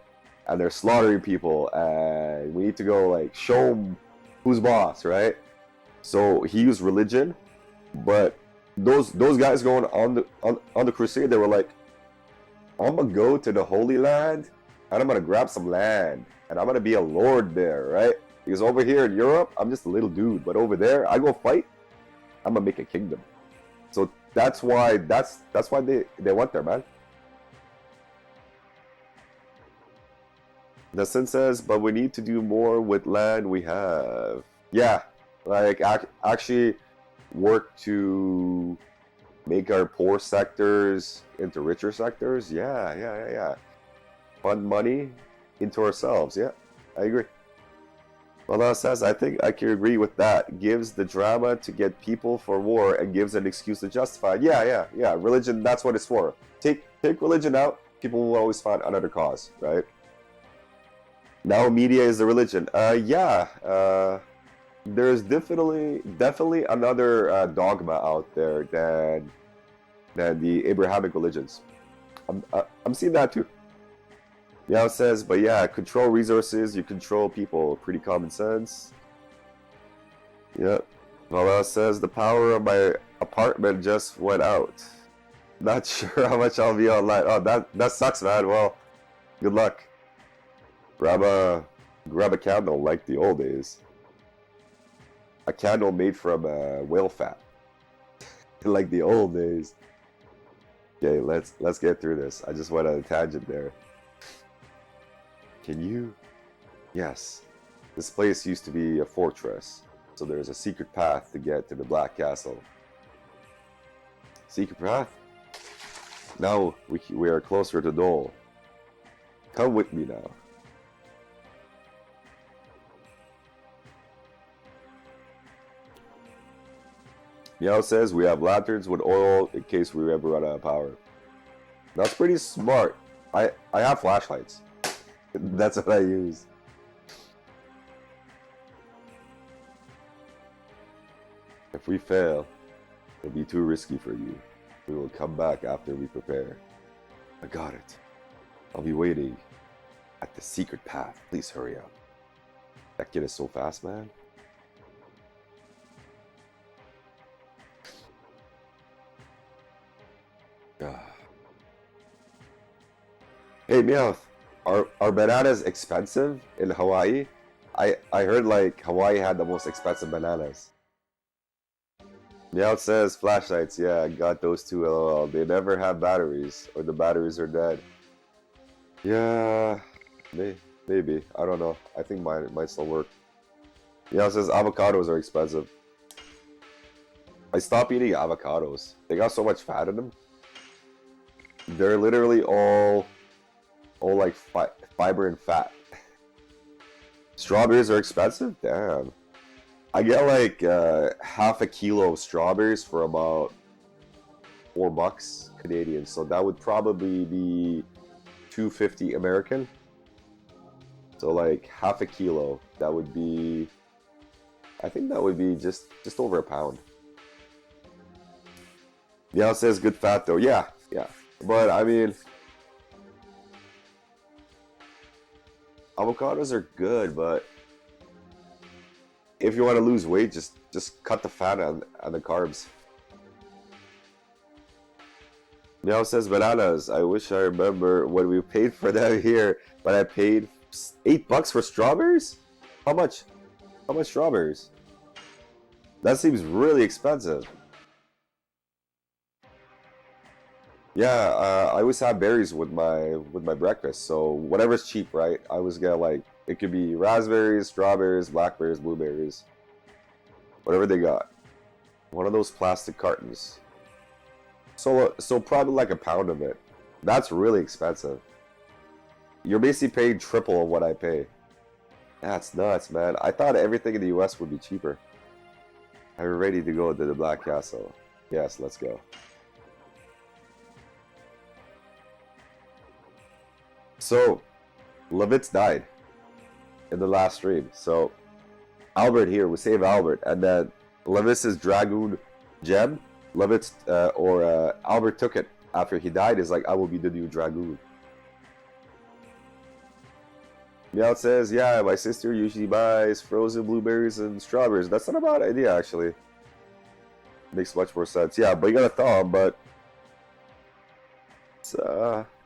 And they're slaughtering people, and we need to go show them who's boss, right? So he used religion, but those guys going on the crusade, they were like, I'm gonna go to the Holy Land, and I'm gonna grab some land, and I'm gonna be a lord there, right? Because over here in Europe, I'm just a little dude, but over there, I go fight, I'm gonna make a kingdom. So that's why they went there, man. Nassim says, but we need to do more with land we have. Yeah, actually work to make our poor sectors into richer sectors. Yeah. Fund money into ourselves. Yeah, I agree. Well, that says, I think I can agree with that. Gives the drama to get people for war and gives an excuse to justify it. Yeah. Religion, that's what it's for. Take religion out, people will always find another cause, right? Now media is the religion. There's definitely another dogma out there than the Abrahamic religions. I'm seeing that too. Yeah, it says, but yeah, control resources, you control people. Pretty common sense. Yep. Well, it says the power of my apartment just went out. Not sure how much I'll be online. Oh, that sucks, man. Well, good luck. Grab a candle like the old days. A candle made from whale fat, like the old days. Okay, let's get through this. I just went on a tangent there. Can you? Yes. This place used to be a fortress, so there's a secret path to get to the Black Castle. Secret path? Now we are closer to Dole. Come with me now. Meow says we have lanterns with oil in case we ever run out of power. That's pretty smart. I have flashlights. That's what I use. If we fail, it'll be too risky for you. We will come back after we prepare. I got it. I'll be waiting at the secret path. Please hurry up. That kid is so fast, man. Hey, Meowth. Are bananas expensive in Hawaii? I heard like Hawaii had the most expensive bananas. Meowth says flashlights. Yeah, I got those too. LOL. They never have batteries, or the batteries are dead. Yeah, maybe. I don't know. I think mine might still work. Meowth says avocados are expensive. I stopped eating avocados. They got so much fat in them. They're literally all like fiber and fat. Strawberries are expensive? Damn. I get like half a kilo of strawberries for about $4 Canadian, so that would probably be $2.50 American. So like half a kilo, that would be, I think that would be just over a pound. Yeah, it says good fat though. Yeah. But I mean, avocados are good, but if you want to lose weight, just cut the fat and the carbs. Meow says bananas. I wish I remember what we paid for them here, but I paid $8 for strawberries? How much? How much strawberries? That seems really expensive. Yeah, I always have berries with my breakfast. So whatever's cheap, right? I always get like, it could be raspberries, strawberries, blackberries, blueberries, whatever they got. One of those plastic cartons. So probably like a pound of it. That's really expensive. You're basically paying triple of what I pay. That's nuts, man. I thought everything in the US would be cheaper. I'm ready to go to the Black Castle. Yes, let's go. So, Levitz died in the last stream. So, Albert here, we save Albert, and then Levitz's Dragoon gem, Levitz Albert took it after he died. Is like, I will be the new Dragoon. Meow says, yeah, my sister usually buys frozen blueberries and strawberries. That's not a bad idea, actually. Makes much more sense. Yeah, but you gotta thaw them, but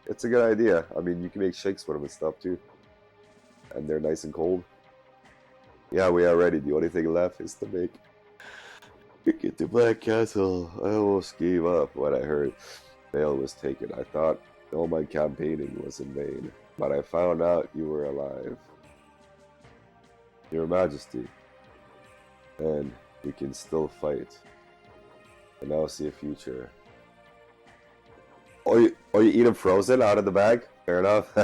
it's a good idea. I mean, you can make shakes with them and stuff too. And they're nice and cold. Yeah, we are ready. The only thing left is to make get to Black Castle. I almost gave up when I heard Vale was taken. I thought all my campaigning was in vain. But I found out you were alive. Your Majesty. And we can still fight. And I'll see a future. Oh, you eat them frozen out of the bag? Fair enough.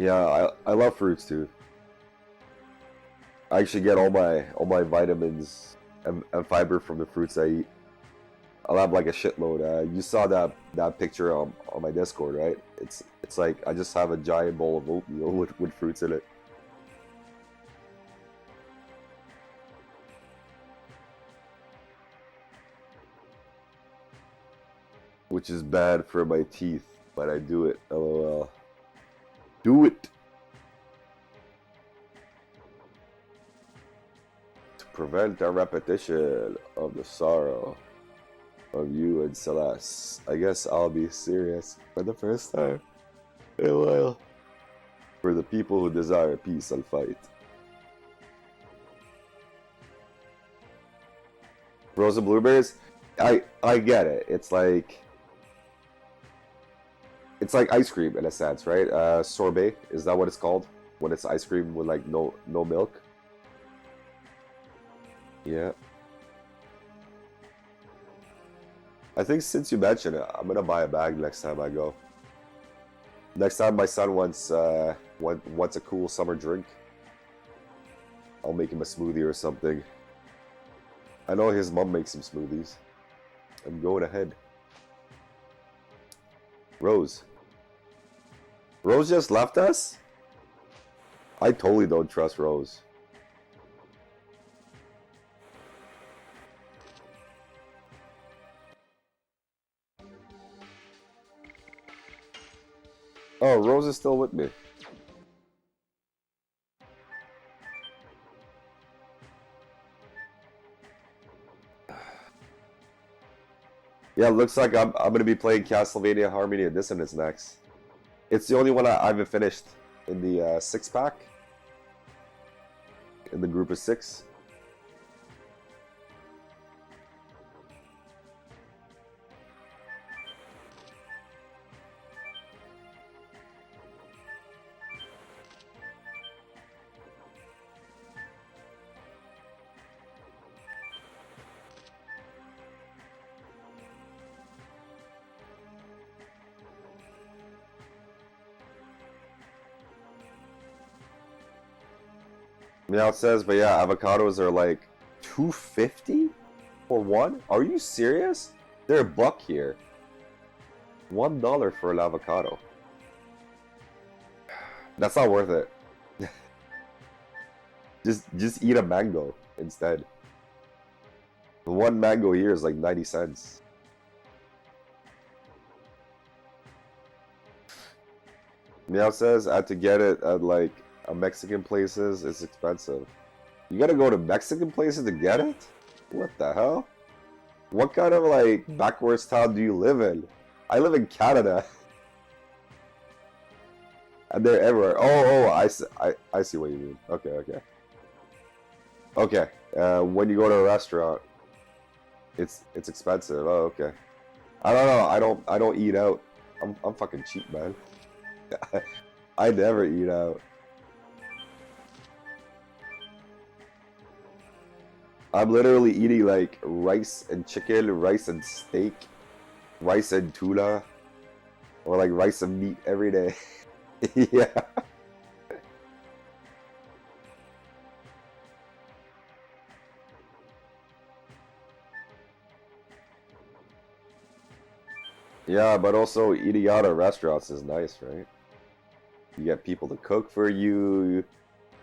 Yeah, I love fruits too. I actually get all my vitamins and fiber from the fruits I eat. I'll have like a shitload. You saw that picture on my Discord, right? It's like I just have a giant bowl of oatmeal with fruits in it. Which is bad for my teeth, but I do it. LOL. Do it to prevent a repetition of the sorrow of you and Celeste. I guess I'll be serious for the first time in a while. For the people who desire peace, I'll fight. Frozen blueberries? I get it. It's like ice cream in a sense, right? Sorbet, is that what it's called? When it's ice cream with like no milk? Yeah. I think since you mentioned it, I'm gonna buy a bag next time I go. Next time my son wants a cool summer drink, I'll make him a smoothie or something. I know his mom makes him smoothies. I'm going ahead. Rose. Rose just left us? I totally don't trust Rose. Oh, Rose is still with me. Yeah, looks like I'm gonna be playing Castlevania Harmony of Dissonance next. It's the only one I haven't finished in the 6-pack. In the group of 6. Yeah, it says, but yeah, avocados are like $2.50 for one? Are you serious? They're $1 here. $1 for an avocado. That's not worth it. Just eat a mango instead. One mango here is like 90 cents. Yeah, it says I had to get it at like Mexican places. It's expensive. You gotta go to Mexican places to get it? What the hell? What kind of like backwards town do you live in? I live in Canada. And they're everywhere. I see what you mean. Okay. When you go to a restaurant, it's expensive. Oh, okay. I don't know. I don't eat out. I'm fucking cheap, man. I never eat out. I'm literally eating like rice and chicken, rice and steak, rice and tuna, or like rice and meat every day. Yeah. Yeah, but also eating out at restaurants is nice, right? You get people to cook for you.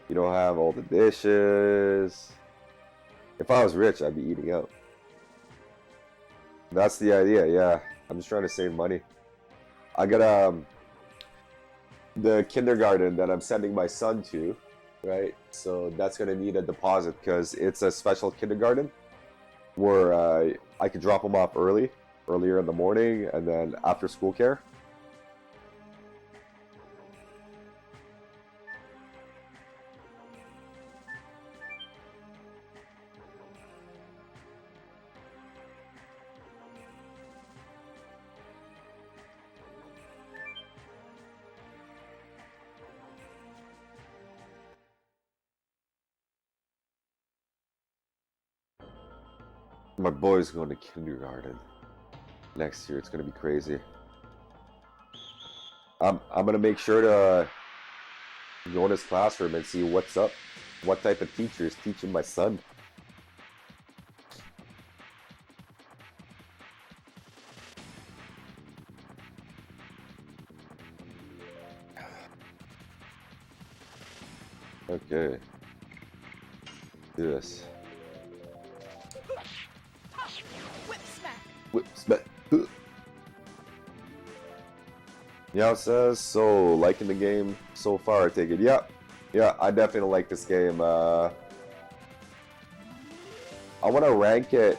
You don't have all the dishes. If I was rich, I'd be eating out. That's the idea, yeah. I'm just trying to save money. I got the kindergarten that I'm sending my son to, right? So that's gonna need a deposit because it's a special kindergarten where I could drop him off earlier in the morning, and then after school care. My boy's going to kindergarten next year. It's gonna be crazy. I'm gonna make sure to go in his classroom and see what's up. What type of teacher is teaching my son? Okay. Do this. Whip smack. Whip smack. Yeah, it says, so liking the game so far, I take it. Yeah, I definitely like this game. I want to rank it.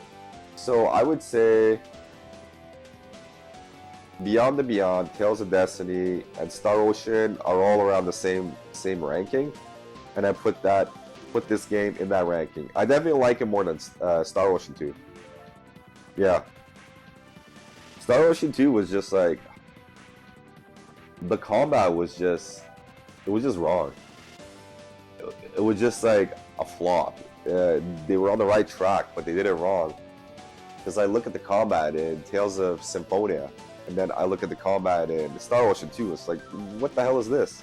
So I would say Beyond the Beyond, Tales of Destiny, and Star Ocean are all around the same ranking, and I put this game in that ranking. I definitely like it more than Star Ocean 2. Yeah, Star Ocean 2 was just like, the combat was just, it was just wrong. It was just like a flop. They were on the right track, but they did it wrong. Because I look at the combat in Tales of Symphonia, and then I look at the combat in Star Ocean 2. It's like, what the hell is this?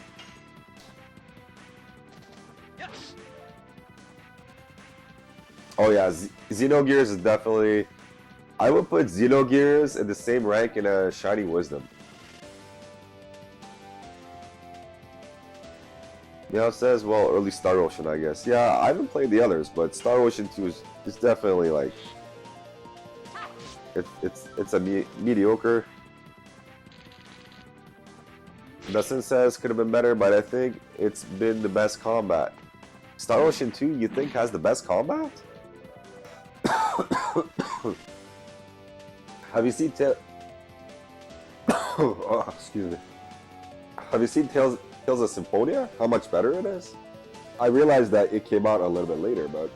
Oh yeah, Xenogears is definitely... I would put Xenogears in the same rank in a Shiny Wisdom. Yeah, it says, well, early Star Ocean, I guess. Yeah, I haven't played the others, but Star Ocean 2 is definitely like... It's a mediocre. Dustin says could have been better, but I think it's been the best combat. Star Ocean 2, you think has the best combat? Have you seen oh, excuse me. Have you seen Tales of Symphonia? How much better it is? I realized that it came out a little bit later, but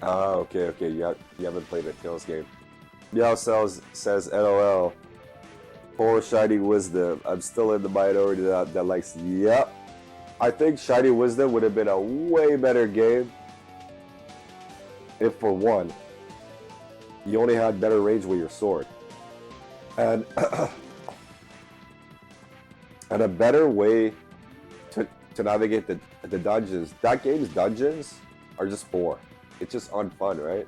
okay. You haven't played a Tales game. Meow says LOL. Poor Shiny Wisdom. I'm still in the minority that likes. Yep. I think Shiny Wisdom would have been a way better game if, for one, you only had better range with your sword. And and a better way to navigate the dungeons. That game's dungeons are just poor. It's just unfun, right?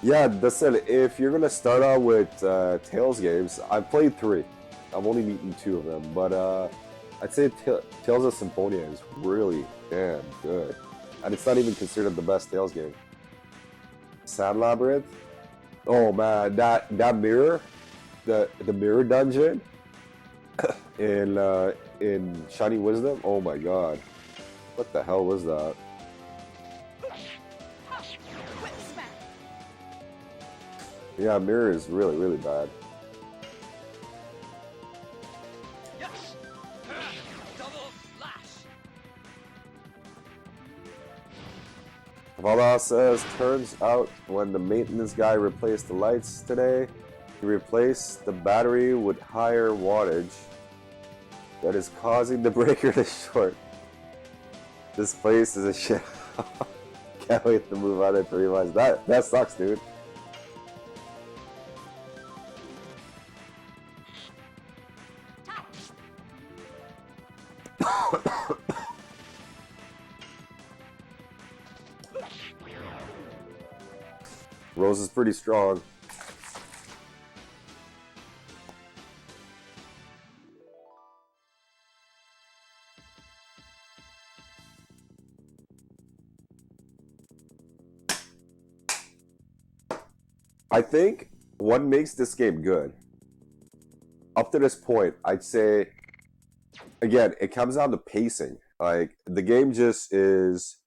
Yeah, that's it. If you're gonna start out with Tales games, I've played 3. I've only beaten 2 of them, but I'd say Tales of Symphonia is really damn good, and it's not even considered the best Tales game. Sand Labyrinth. Oh man, that mirror, the mirror dungeon in Shiny Wisdom. Oh my god, what the hell was that? Yeah, mirror is really bad. Vala says, turns out when the maintenance guy replaced the lights today, he replaced the battery with higher wattage that is causing the breaker to short. This place is a shit. Can't wait to move out of 3 months. That sucks, dude. Rose is pretty strong. I think what makes this game good, up to this point, I'd say, again, it comes down to pacing. Like, the game just gets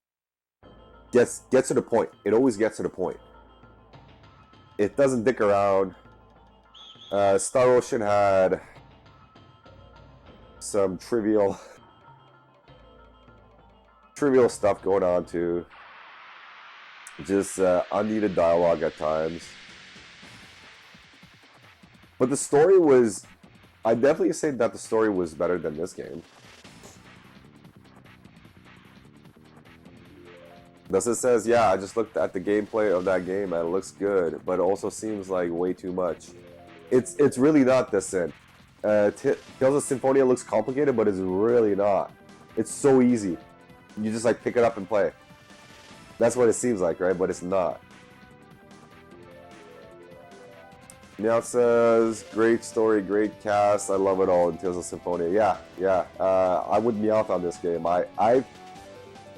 to the point. It always gets to the point. It doesn't dick around. Star Ocean had some trivial stuff going on too. Just unneeded dialogue at times. But the story was... I'd definitely say that the story was better than this game. Thus it says, yeah, I just looked at the gameplay of that game and it looks good, but it also seems like way too much. It's really not this in. Tales of Symphonia looks complicated, but it's really not. It's so easy. You just like pick it up and play. That's what it seems like, right? But it's not. Now it says, great story, great cast. I love it all in Tales of Symphonia. Yeah. I'm with Meowth on this game.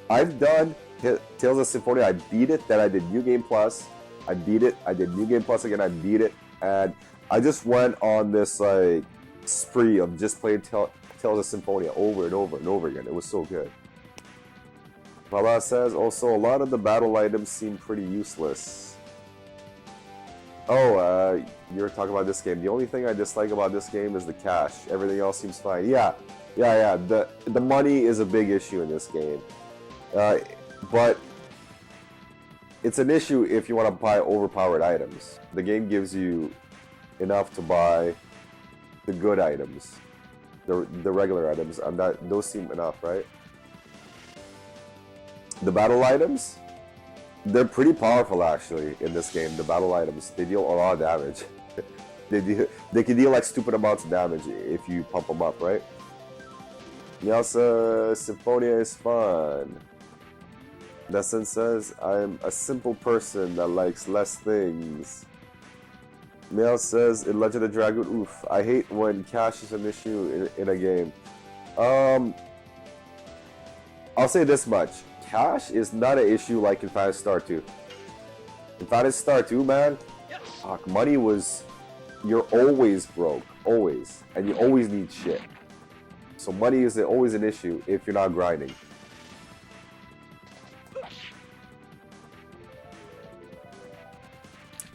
I've done Tales of Symphonia. I beat it. Then I did New Game Plus. I beat it. I did New Game Plus again. I beat it, and I just went on this like spree of just playing Tales of Symphonia over and over and over again. It was so good. Vala says, also, a lot of the battle items seem pretty useless. Oh, you were talking about this game. The only thing I dislike about this game is the cash. Everything else seems fine. Yeah. The money is a big issue in this game. But it's an issue if you want to buy overpowered items. The game gives you enough to buy the good items, the regular items, and those seem enough, right? The battle items, they're pretty powerful actually in this game. The battle items, they deal a lot of damage. They can deal like stupid amounts of damage if you pump them up, right? Nyasa, Symphonia is fun. Destin says, I'm a simple person that likes less things. Mel says, in Legend of Dragoon, oof, I hate when cash is an issue in a game. I'll say this much. Cash is not an issue like in Phantasy Star 2. In Phantasy Star 2, man, money was... You're always broke. Always. And you always need shit. So money is always an issue if you're not grinding.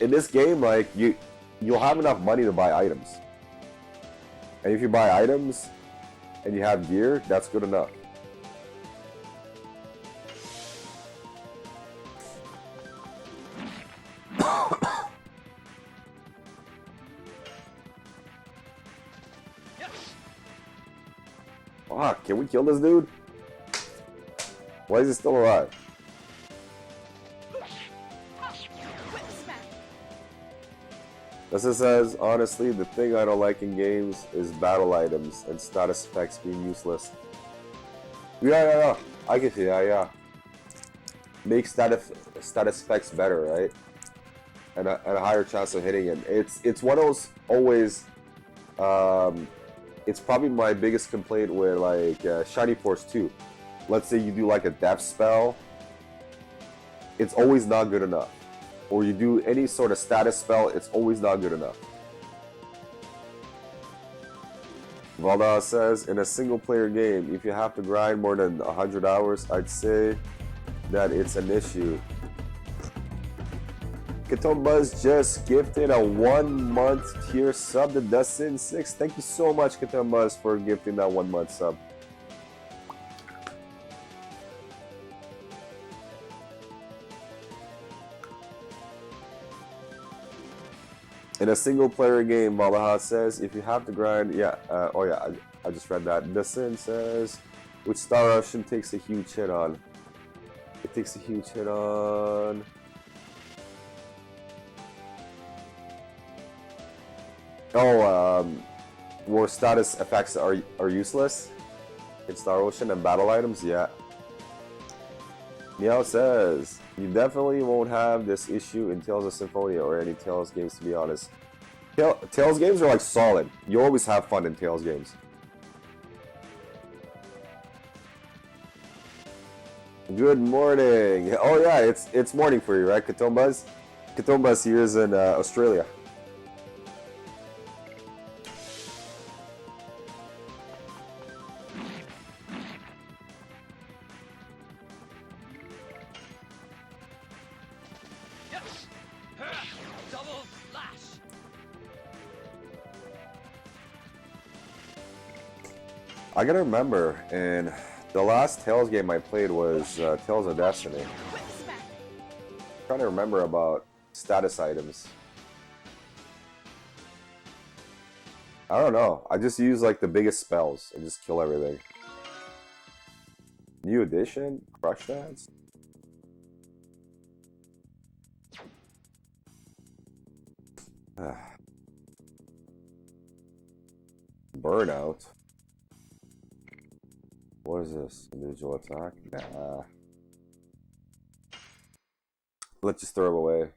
In this game, like, you'll have enough money to buy items. And if you buy items and you have gear, that's good enough. Fuck, can we kill this dude? Why is he still alive? As it says, honestly, the thing I don't like in games is battle items and status effects being useless. Yeah. I get you, yeah. Make status effects better, right? And a higher chance of hitting it. It's one of those always... it's probably my biggest complaint with like Shiny Force 2. Let's say you do like a death spell. It's always not good enough. Or you do any sort of status spell, it's always not good enough. Valda says, in a single player game, if you have to grind more than 100 hours, I'd say that it's an issue. Katombuzz just gifted a 1-month tier sub to Dustin6. Thank you so much, Katombuzz, for gifting that 1-month sub. In a single player game, Valaha says, if you have to grind, I just read that. Dustin says, which Star Russian takes a huge hit on? It takes a huge hit on... where status effects are useless in Star Ocean and battle items, yeah. Meow says, you definitely won't have this issue in Tales of Symphonia or any Tales games, to be honest. Tales games are like solid. You always have fun in Tales games. Good morning. Oh yeah, it's morning for you, right, Katombuzz? Katombuzz here is in Australia. I gotta remember, and the last Tales game I played was Tales of Destiny. I'm trying to remember about status items. I don't know. I just use like the biggest spells and just kill everything. New edition? Crush Dance? Burnout. What is this? Individual attack? Nah. Let's just throw it away.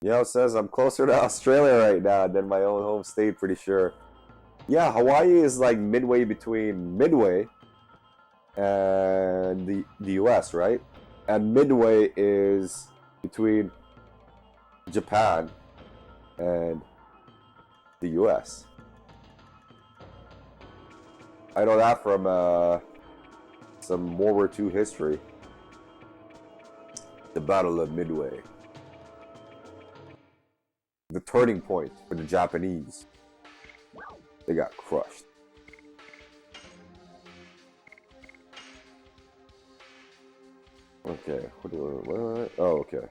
It says I'm closer to Australia right now than my own home state, pretty sure. Yeah, Hawaii is like midway between Midway and the US, right? And Midway is between Japan and the US. I know that from some World War II history. The Battle of Midway. The turning point for the Japanese. They got crushed. Okay, what? Oh, okay.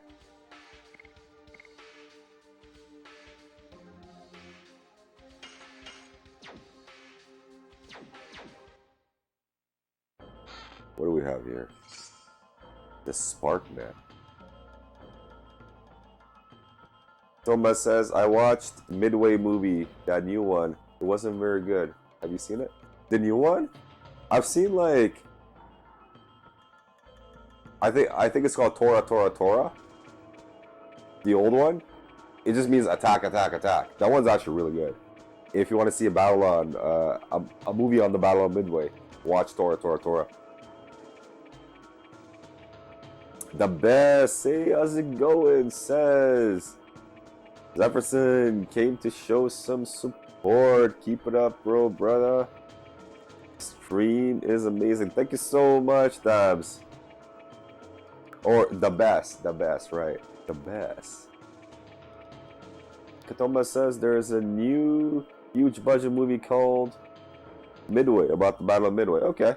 What do we have here? The Sparkman. Thomas says, I watched Midway movie, that new one. It wasn't very good. Have you seen it? The new one? I've seen like I think it's called Tora Tora Tora. The old one. It just means attack, attack, attack. That one's actually really good. If you want to see a battle on a movie on the Battle of Midway, watch Tora Tora Tora. The best. Hey, how's it going? Says Jefferson came to show some support. Keep it up, bro, brother. Stream is amazing. Thank you so much, Dabs. Or the best, right? The best. Katoma says there's a new huge budget movie called Midway, about the Battle of Midway. Okay.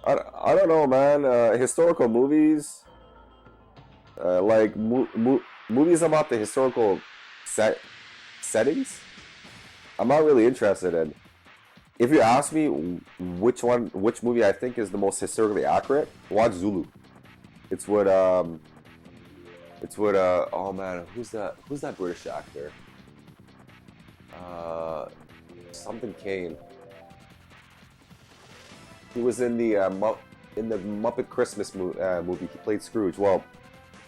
I don't know, man. Historical movies, like movies about the historical settings, I'm not really interested in. If you ask me which movie I think is the most historically accurate, watch Zulu. It's what oh man, who's that British actor? Something Kane. He was in the Muppet Christmas movie. He played Scrooge. Well,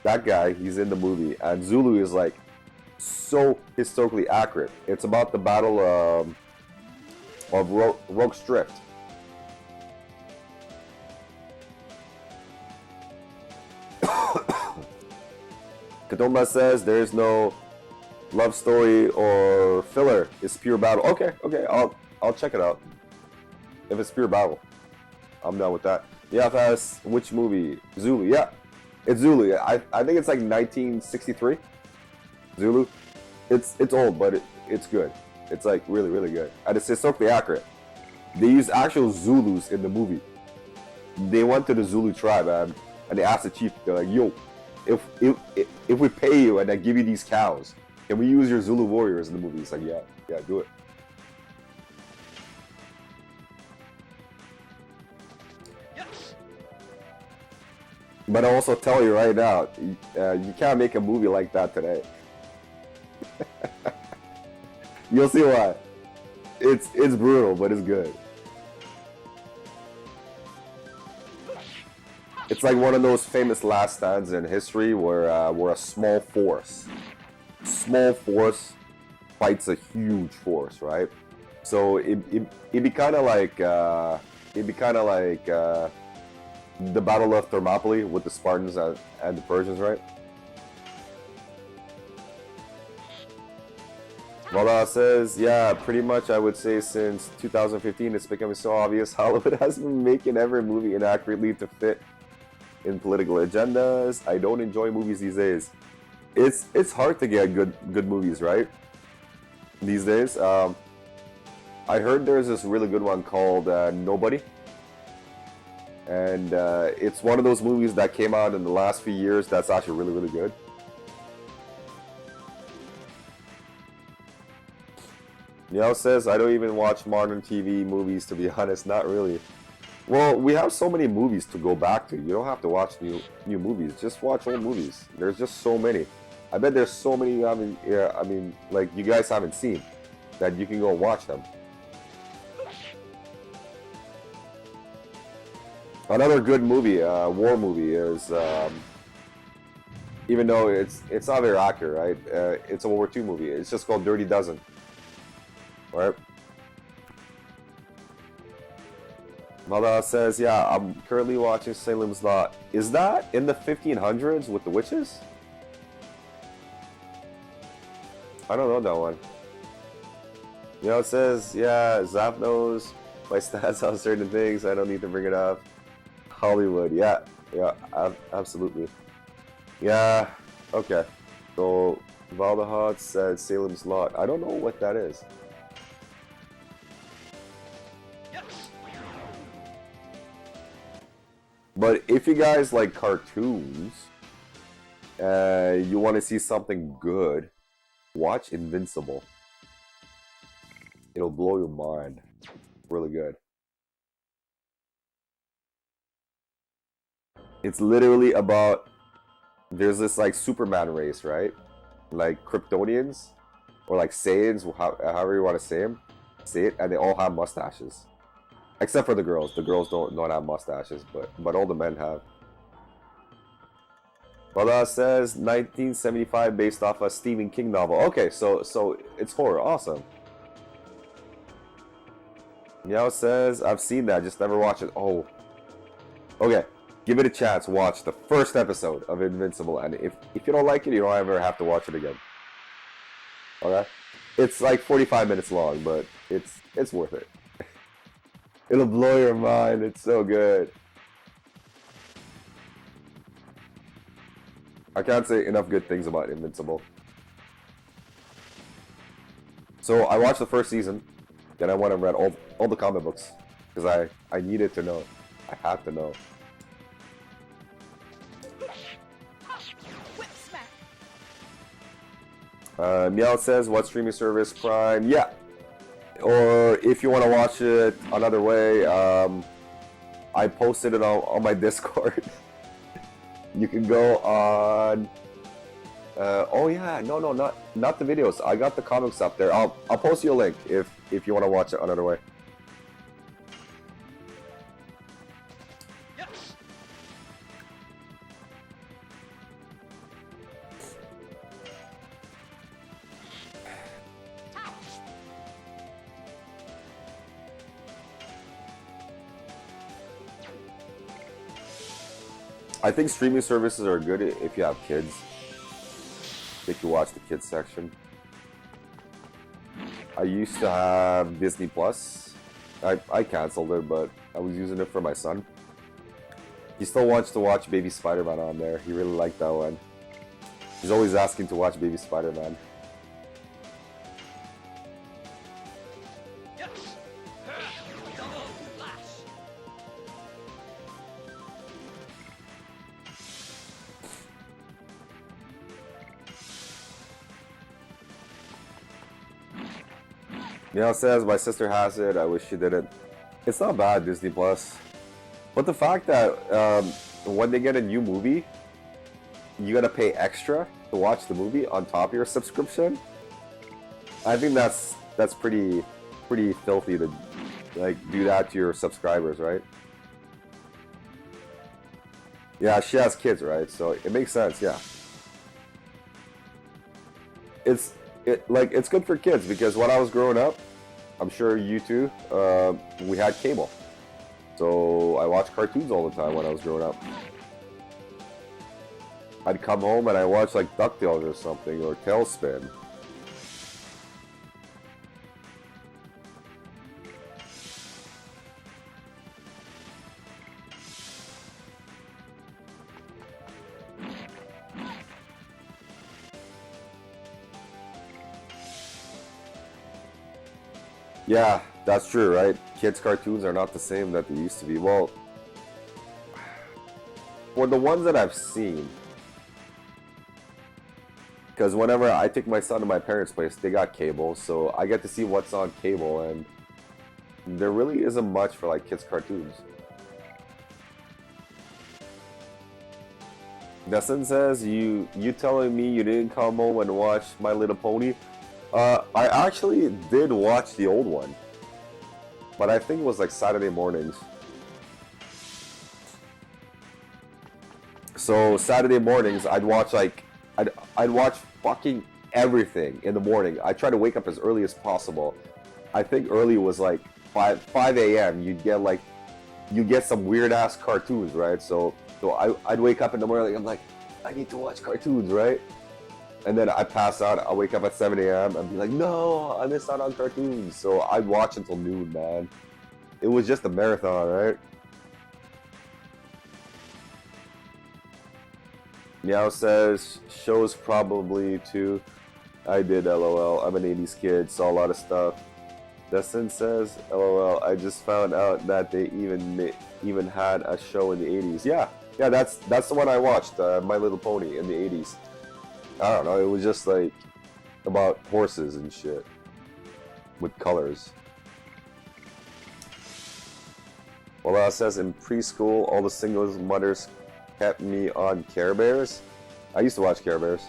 that guy, he's in the movie, and Zulu is like so historically accurate. It's about the Battle of Rogue's Drift. Kadoma says there's no love story or filler. It's pure battle. Okay, I'll check it out. If it's pure battle, I'm done with that. Yeah, fast. Which movie? Zulu. Yeah, it's Zulu. I think it's like 1963. Zulu. It's old, but it's good. It's like really, really good, and it's historically accurate. They use actual Zulus in the movie. They went to the Zulu tribe and they asked the chief. They're like, "Yo, if we pay you and I give you these cows, can we use your Zulu warriors in the movie?" He's like, "Yeah, do it." Yes. But I also tell you right now, you can't make a movie like that today. You'll see why. It's brutal, but it's good. It's like one of those famous last stands in history where a small force fights a huge force, right? So it'd be kind of like the Battle of Thermopylae with the Spartans and the Persians, right? Vala says, yeah, pretty much I would say since 2015 it's becoming so obvious Hollywood has been making every movie inaccurately to fit in political agendas. I don't enjoy movies these days. It's hard to get good movies, right? These days. I heard there's this really good one called Nobody. And it's one of those movies that came out in the last few years that's actually really, really good. Yao says, I don't even watch modern TV movies, to be honest. Not really. Well, we have so many movies to go back to. You don't have to watch new movies. Just watch old movies. There's just so many. I bet there's so many you haven't, yeah, I mean, like you guys haven't seen that you can go watch them. Another good movie, war movie is, even though it's not very accurate, right? It's a World War II movie. It's just called Dirty Dozen, right? Mother says, yeah, I'm currently watching Salem's Lot. Is that in the 1500s with the witches? I don't know that one. You know, it says, yeah, Zap knows my stats on certain things. I don't need to bring it up. Hollywood, yeah, absolutely. Yeah, okay. So, Valdahat said Salem's Lot. I don't know what that is. But if you guys like cartoons, you want to see something good, watch Invincible. It'll blow your mind. Really good. It's literally about, there's this like Superman race, right? Like Kryptonians, or like Saiyans, however you want to say it, and they all have mustaches. Except for the girls. The girls don't have mustaches, but all the men have. Well, says 1975 based off a Stephen King novel. Okay, so it's horror. Awesome. Meow says, I've seen that, just never watched it. Oh. Okay. Give it a chance. Watch the first episode of Invincible, and if you don't like it, you don't ever have to watch it again. Okay? It's like 45 minutes long, but it's worth it. It'll blow your mind. It's so good. I can't say enough good things about Invincible. So I watched the first season, then I went and read all the comic books because I needed to know. I had to know. Meow says, what streaming service? Prime? Yeah. Or if you want to watch it another way, I posted it on my Discord. You can go on. Oh yeah, no, not the videos. I got the comics up there. I'll post you a link if you want to watch it another way. I think streaming services are good if you have kids. They can watch the kids section. I used to have Disney Plus. I canceled it, but I was using it for my son. He still wants to watch Baby Spider-Man on there. He really liked that one. He's always asking to watch Baby Spider-Man. Meow says, my sister has it, I wish she didn't. It's not bad, Disney Plus. But the fact that when they get a new movie, you gotta pay extra to watch the movie on top of your subscription, I think that's pretty filthy to like do that to your subscribers, right? Yeah, she has kids, right? So it makes sense, yeah. It's good for kids because when I was growing up, I'm sure you too, we had cable. So I watched cartoons all the time when I was growing up. I'd come home and I watched like DuckTales or something, or Tailspin. Yeah, that's true, right? Kids' cartoons are not the same that they used to be. Well, for the ones that I've seen, because whenever I take my son to my parents' place, they got cable, so I get to see what's on cable, and there really isn't much for like kids' cartoons. Dustin says, you telling me you didn't come home and watch My Little Pony? I actually did watch the old one, but I think it was like Saturday mornings. So Saturday mornings, I'd watch I'd watch fucking everything in the morning. I try to wake up as early as possible. I think early was like 5 a.m. You'd get some weird ass cartoons, right? So I'd wake up in the morning, I'm like, I need to watch cartoons, right? And then I pass out, I wake up at 7 a.m. and be like, no, I missed out on cartoons. So I'd watch until noon, man. It was just a marathon, right? Meow says, shows probably too. I did, lol. I'm an 80s kid, saw a lot of stuff. Dustin says, lol, I just found out that they even had a show in the 80s. Yeah, that's the one I watched, My Little Pony in the 80s. I don't know, it was just like about horses and shit with colors. Well, says in preschool, all the single mothers kept me on Care Bears. I used to watch Care Bears.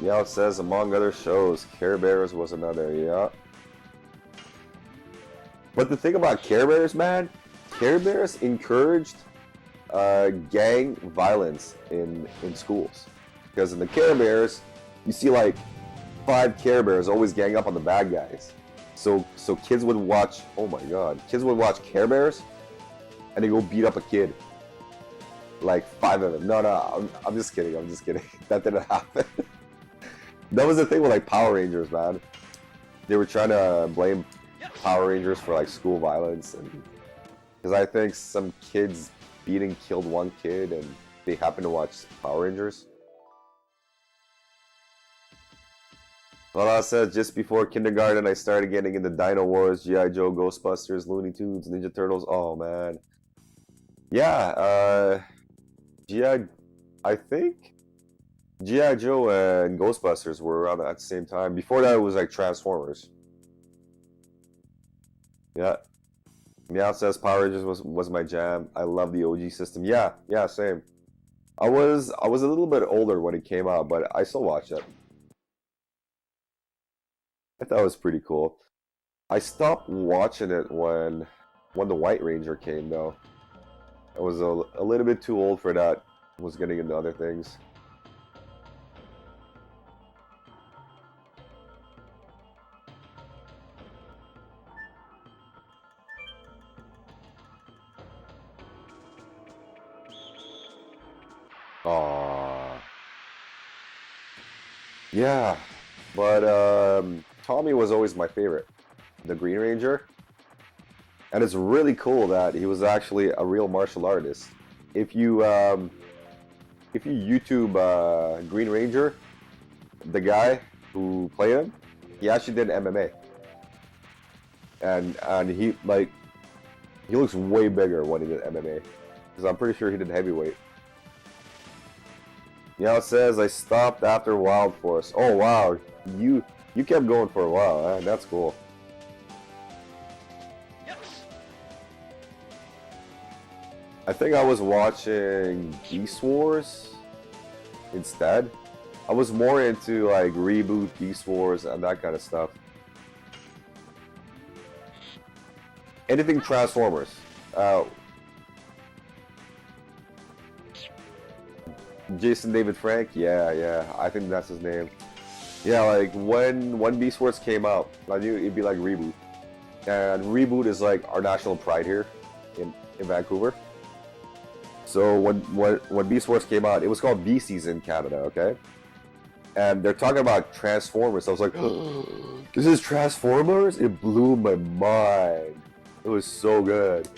Yeah, it says among other shows, Care Bears was another, yeah. But the thing about Care Bears, man, Care Bears encouraged gang violence in schools. Because in the Care Bears, you see like 5 Care Bears always gang up on the bad guys. So kids would watch, oh my god, kids would watch Care Bears and they go beat up a kid. Like 5 of them. No, I'm just kidding, That didn't happen. That was the thing with like Power Rangers, man. They were trying to blame Power Rangers for like school violence, and because I think some kids beat and killed one kid and they happened to watch Power Rangers. Lala says, just before kindergarten, I started getting into Dino Wars, G.I. Joe, Ghostbusters, Looney Tunes, Ninja Turtles. Oh, man. Yeah, I think G.I. Joe and Ghostbusters were around at the same time. Before that, it was like Transformers. Yeah. Meow says Power Rangers was my jam. I love the OG system. Yeah, same. I was a little bit older when it came out, but I still watched it. I thought it was pretty cool. I stopped watching it when the White Ranger came, though. I was a little bit too old for that. I was getting into other things. Aww. Yeah, but Tommy was always my favorite, the Green Ranger. And it's really cool that he was actually a real martial artist. If you YouTube Green Ranger, the guy who played him, he actually did MMA. And he looks way bigger when he did MMA, because I'm pretty sure he did heavyweight. Yeah, it says I stopped after Wild Force. Oh wow, you kept going for a while. Huh? That's cool. I think I was watching Beast Wars instead. I was more into like Reboot, Beast Wars, and that kind of stuff. Anything Transformers. Jason David Frank, yeah, I think that's his name. Yeah, like when Beast Wars came out, I knew it'd be like Reboot. And Reboot is like our national pride here in Vancouver. So when Beast Wars came out, it was called Beasties in Canada, okay? And they're talking about Transformers. So I was like, oh, this is Transformers? It blew my mind. It was so good.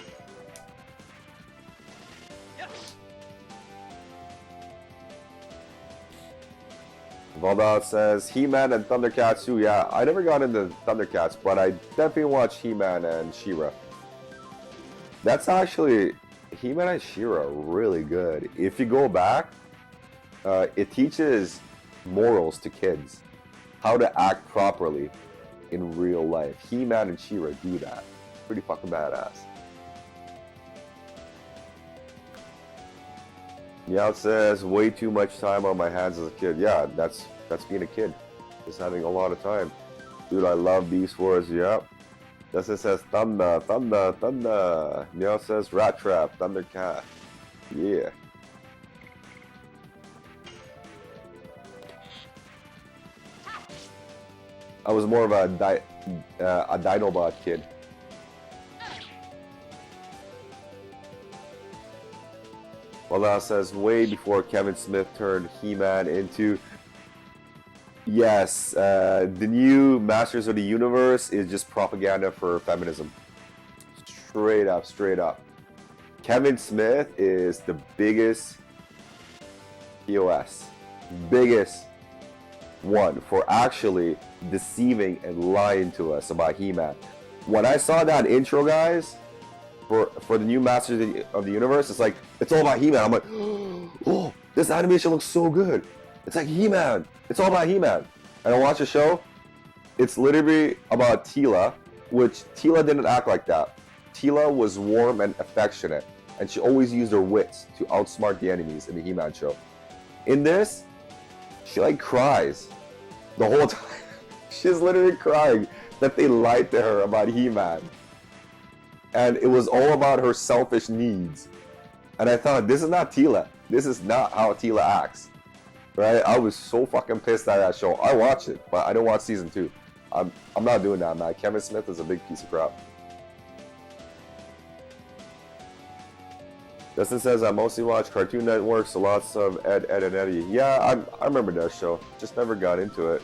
Valdal says, He-Man and Thundercats too. Yeah, I never got into Thundercats, but I definitely watched He-Man and She-Ra. That's actually, He-Man and She-Ra are really good. If you go back, it teaches morals to kids. How to act properly. in real life. He-Man and She-Ra do that. Pretty fucking badass. Yeah, it says way too much time on my hands as a kid. Yeah, that's being a kid. Just having a lot of time. Dude, I love Beast Wars. Yep. This it says Thunder, Thunder, Thunder. Neil says Rat Trap, Thundercat. Yeah. I was more of a Dinobot kid. Well, that says way before Kevin Smith turned He-Man into... Yes, the new Masters of the Universe is just propaganda for feminism. Straight up, straight up. Kevin Smith is the biggest POS. Biggest one for actually deceiving and lying to us about He-Man. When I saw that intro, guys, for the new Masters of the Universe, it's like, it's all about He-Man. I'm like, oh, this animation looks so good. It's like He-Man. It's all about He-Man. And I watch the show. It's literally about Teela, which Teela didn't act like that. Teela was warm and affectionate, and she always used her wits to outsmart the enemies in the He-Man show. In this, she like cries the whole time. She's literally crying that they lied to her about He-Man. And it was all about her selfish needs. And I thought, this is not Teela. This is not how Teela acts. Right? I was so fucking pissed at that show. I watched it, but I didn't watch season 2. I'm not doing that, man. Kevin Smith is a big piece of crap. Justin says, I mostly watch Cartoon Network, so lots of Ed, and Eddie. Yeah, I remember that show. Just never got into it.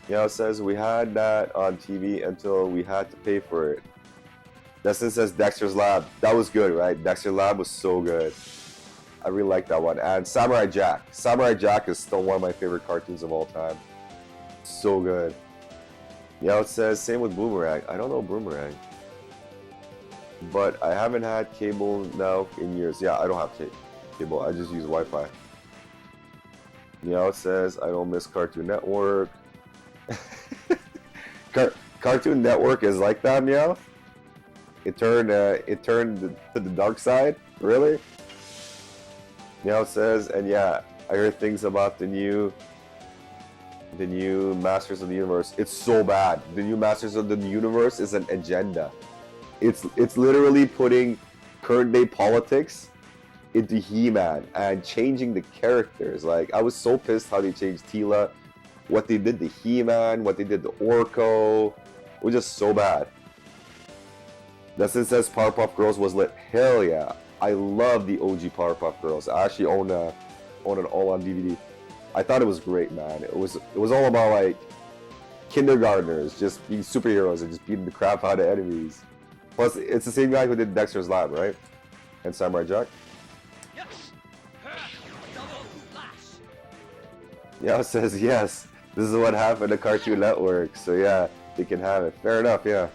Yeah, it says, we had that on TV until we had to pay for it. Justin says, Dexter's Lab. That was good, right? Dexter's Lab was so good. I really like that one. And Samurai Jack. Samurai Jack is still one of my favorite cartoons of all time. So good. Yeah, it says, same with Boomerang. I don't know Boomerang. But I haven't had cable now in years. Yeah, I don't have cable. I just use Wi-Fi. Yeah, it says, I don't miss Cartoon Network. Cartoon Network is like that, Meow? It turned to the dark side? Really? Meow says, and yeah, I heard things about the new Masters of the Universe. It's so bad. The new Masters of the Universe is an agenda. It's literally putting current day politics into He-Man and changing the characters. Like, I was so pissed how they changed Teela, what they did to He-Man, what they did to Orko. It was just so bad. Dustin says Powerpuff Girls was lit. Hell yeah. I love the OG Powerpuff Girls. I actually own it all on DVD. I thought it was great, man. It was all about like kindergartners just being superheroes and just beating the crap out of enemies. Plus, it's the same guy who did Dexter's Lab, right? And Samurai Jack. Yeah, it says yes. This is what happened to Cartoon Network. So yeah, they can have it. Fair enough, yeah.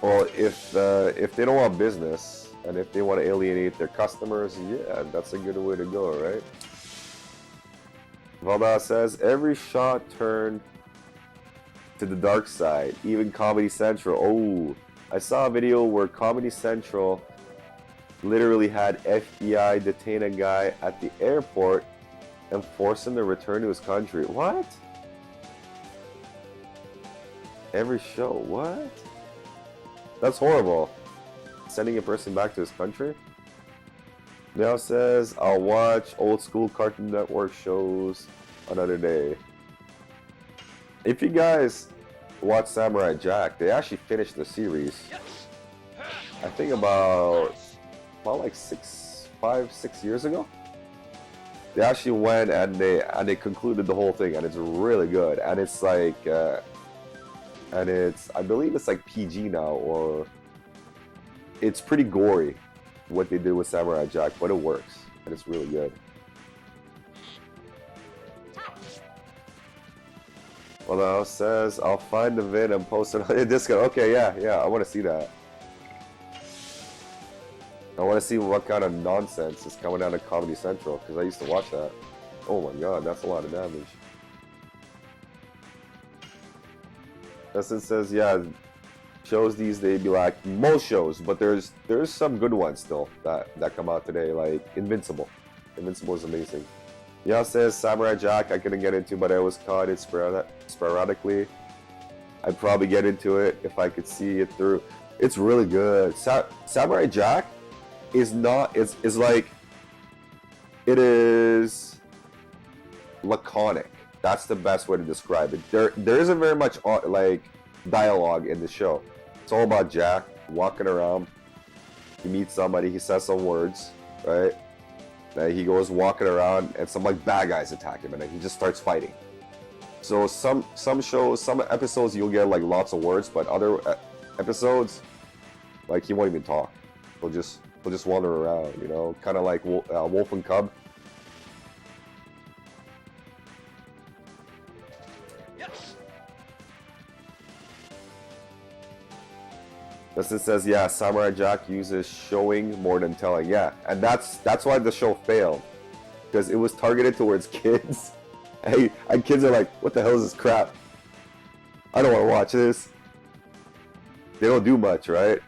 Well, if they don't want business and if they want to alienate their customers, yeah, that's a good way to go, right? Valda says every shot turned to the dark side, even Comedy Central. Oh, I saw a video where Comedy Central literally had FBI detain a guy at the airport and force him to return to his country. What? Every show, what? That's horrible. Sending a person back to his country? Now says, I'll watch old school Cartoon Network shows another day. If you guys watch Samurai Jack, they actually finished the series. I think about like 5-6 years ago. They actually went and they concluded the whole thing, and it's really good. And it's like, I believe it's like PG now, or it's pretty gory what they did with Samurai Jack, but it works and it's really good. Well, now says I'll find the vid and post it on the Discord. Okay, yeah, I want to see that. I want to see what kind of nonsense is coming out of Comedy Central, because I used to watch that. Oh my god, that's a lot of damage. Justin says, yeah, shows these days be like most shows, but there's some good ones still that come out today, like Invincible. Invincible is amazing. Yeah, says Samurai Jack I couldn't get into, but I was caught it sporadically. I'd probably get into it if I could see it through. It's really good. Samurai Jack is not. It's like it is laconic. That's the best way to describe it. There isn't very much like dialogue in the show. It's all about Jack walking around. He meets somebody. He says some words, right? Then he goes walking around, and some like bad guys attack him, and then he just starts fighting. So some shows, some episodes, you'll get like lots of words, but other episodes, like he won't even talk. He'll just wander around, you know, kind of like Wolf and Cub. Justin says, yeah, Samurai Jack uses showing more than telling. Yeah, and that's why the show failed, because it was targeted towards kids. And kids are like, what the hell is this crap? I don't want to watch this. They don't do much, right?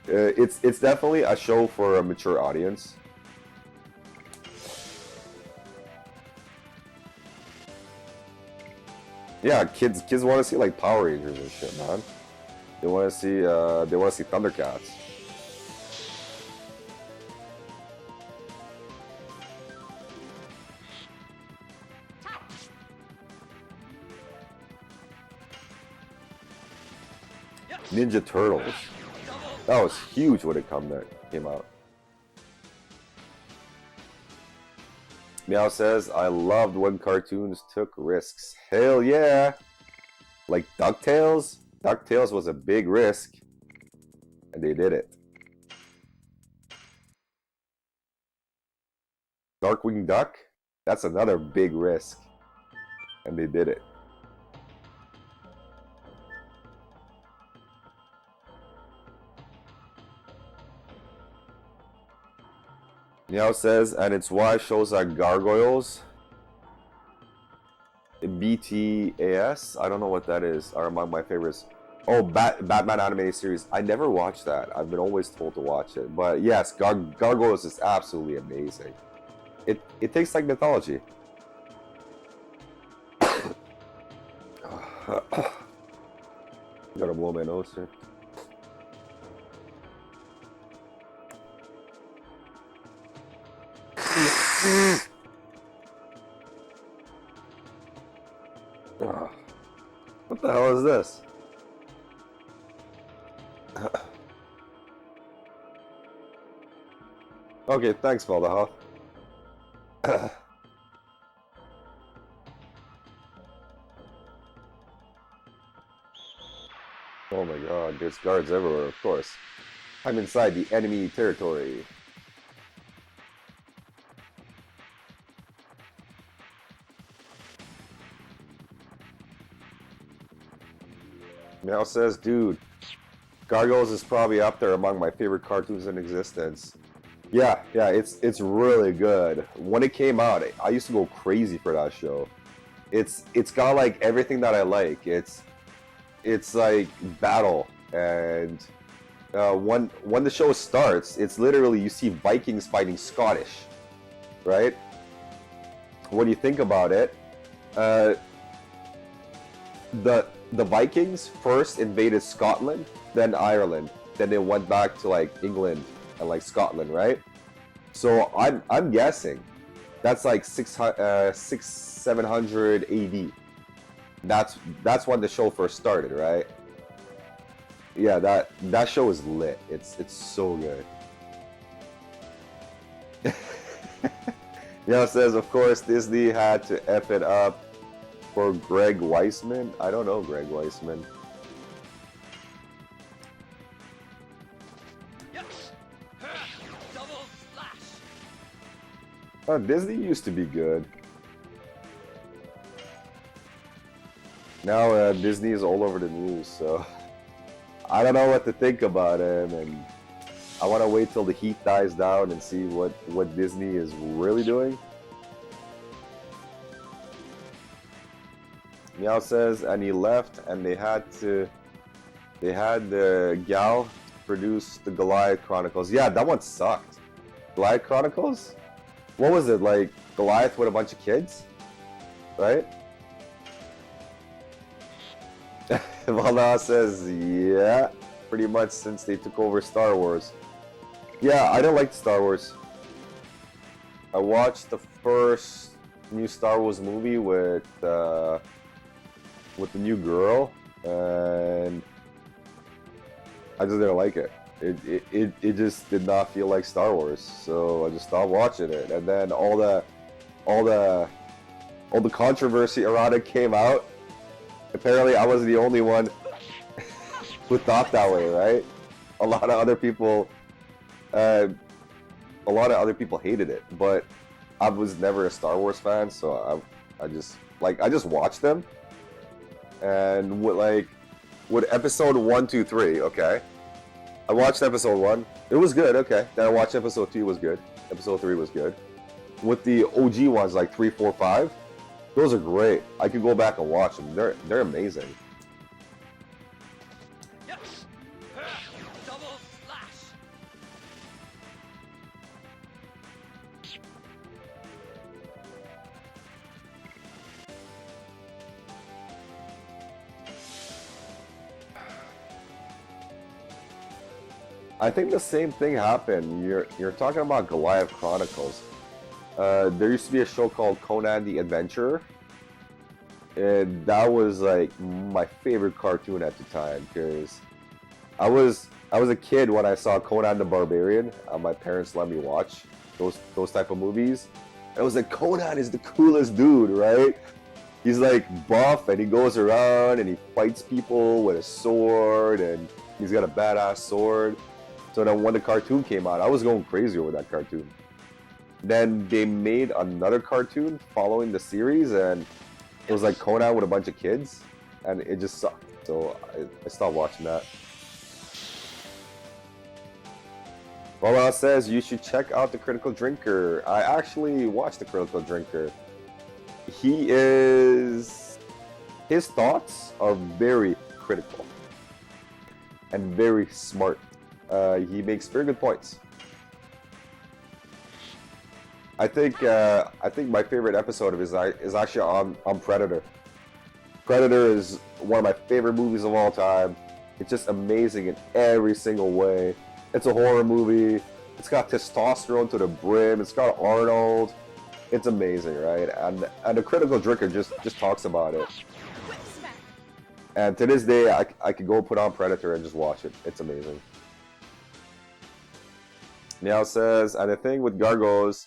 It's definitely a show for a mature audience. Yeah, kids want to see like Power Rangers and shit, man. They want to see Thundercats. Ninja Turtles. That was huge when it came out. Meow says, I loved when cartoons took risks. Hell yeah! Like DuckTales? DuckTales was a big risk. And they did it. Darkwing Duck? That's another big risk. And they did it. Meow says, and it's why shows like Gargoyles, BTAS, I don't know what that is, are among my favorites. Oh, Batman animated series. I never watched that. I've been always told to watch it. But yes, Gargoyles is absolutely amazing. It takes like mythology. Gotta blow my nose here. What the hell is this? Okay, thanks, Valdahoff. Oh my god, there's guards everywhere, of course. I'm inside the enemy territory. Now says, dude, Gargoyles is probably up there among my favorite cartoons in existence. Yeah, it's really good. When it came out, I used to go crazy for that show. It's got like everything that I like. It's like battle, and when the show starts, it's literally you see Vikings fighting Scottish, right? When you think about it, the Vikings first invaded Scotland, then Ireland, then they went back to like England and like Scotland, right? So I'm guessing that's like 700 AD. That's when the show first started, right? Yeah, that show is lit. It's so good. Yeah, it says, of course Disney had to F it up for Greg Weisman. I don't know Greg Weisman. Double slash. Oh, Disney used to be good. Now Disney is all over the news, so I don't know what to think about him, and I want to wait till the heat dies down and see what Disney is really doing. Meow says, and he left, and they had the gal produce the Goliath Chronicles. Yeah, that one sucked. Goliath Chronicles? What was it, like Goliath with a bunch of kids? Right? Valna says, yeah, pretty much since they took over Star Wars. Yeah, I don't like Star Wars. I watched the first new Star Wars movie with the new girl, and I just didn't like it. It just did not feel like Star Wars, so I just stopped watching it. And then all the controversy around it came out. Apparently, I was the only one who thought that way, right? A lot of other people hated it, but I was never a Star Wars fan, so I just watched them. And with episode 1, 2, 3, okay. I watched episode 1. It was good, okay. Then I watched episode 2, was good. Episode 3 was good. With the OG ones, like 3, 4, 5, those are great. I could go back and watch them. They're amazing. Double slash. I think the same thing happened. You're talking about Goliath Chronicles. There used to be a show called Conan the Adventurer, and that was like my favorite cartoon at the time because I was a kid when I saw Conan the Barbarian. My parents let me watch those type of movies. I was like, Conan is the coolest dude, right? He's like buff and he goes around and he fights people with a sword and he's got a badass sword. So then when the cartoon came out, I was going crazy over that cartoon. Then they made another cartoon following the series, and it was like Conan with a bunch of kids, and it just sucked. So I stopped watching that. Well, says you should check out The Critical Drinker. I actually watched The Critical Drinker. His thoughts are very critical and very smart. He makes very good points. I think my favorite episode of his is actually on Predator. Predator is one of my favorite movies of all time. It's just amazing in every single way. It's a horror movie. It's got testosterone to the brim. It's got Arnold. It's amazing, right? And The Critical Drinker just talks about it. And to this day, I could go put on Predator and just watch it. It's amazing. Meow says, and the thing with Gargoyles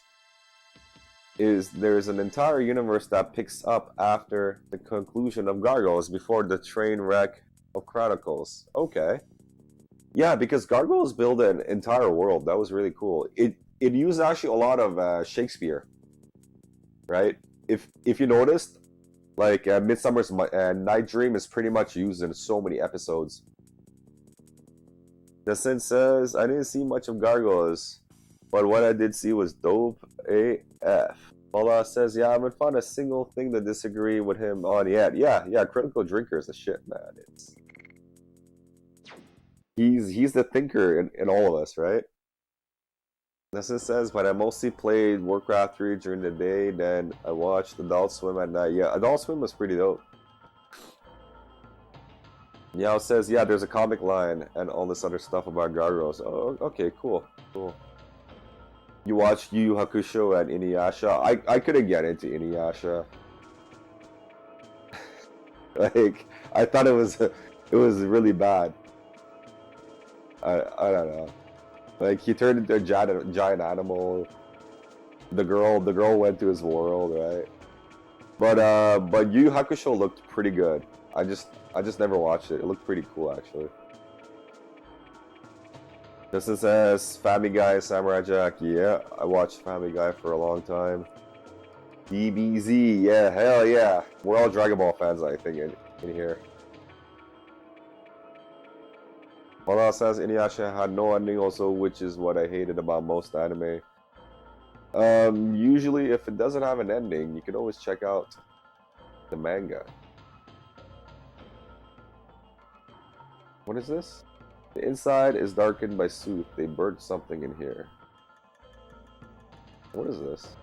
is there's an entire universe that picks up after the conclusion of Gargoyles before the train wreck of Chronicles. Okay. Yeah, because Gargoyles built an entire world. That was really cool. It used actually a lot of Shakespeare, right? If you noticed, like Midsummer's Night Dream is pretty much used in so many episodes. Justin says, I didn't see much of Gargoyles, but what I did see was dope AF. Paula says, yeah, I haven't found a single thing to disagree with him on yet. Yeah, Critical Drinker is the shit, man. He's the thinker in all of us, right? Justin says, but I mostly played Warcraft 3 during the day, then I watched Adult Swim at night. Yeah, Adult Swim was pretty dope. Meow says, yeah, there's a comic line and all this other stuff about Gargoyles. Oh, okay, cool. You watched Yu Yu Hakusho and Inuyasha. I couldn't get into Inuyasha. Like, I thought it was really bad. I don't know. Like, he turned into a giant animal. The girl went to his world, right? But Yu Yu Hakusho looked pretty good. I just never watched it. It looked pretty cool, actually. Justin says, Family Guy, Samurai Jack. Yeah, I watched Family Guy for a long time. DBZ, yeah, hell yeah. We're all Dragon Ball fans, I think, in here. Paula says, Inuyasha had no ending also, which is what I hated about most anime. Usually, if it doesn't have an ending, you can always check out the manga. What is this? The inside is darkened by soot. They burnt something in here. What is this?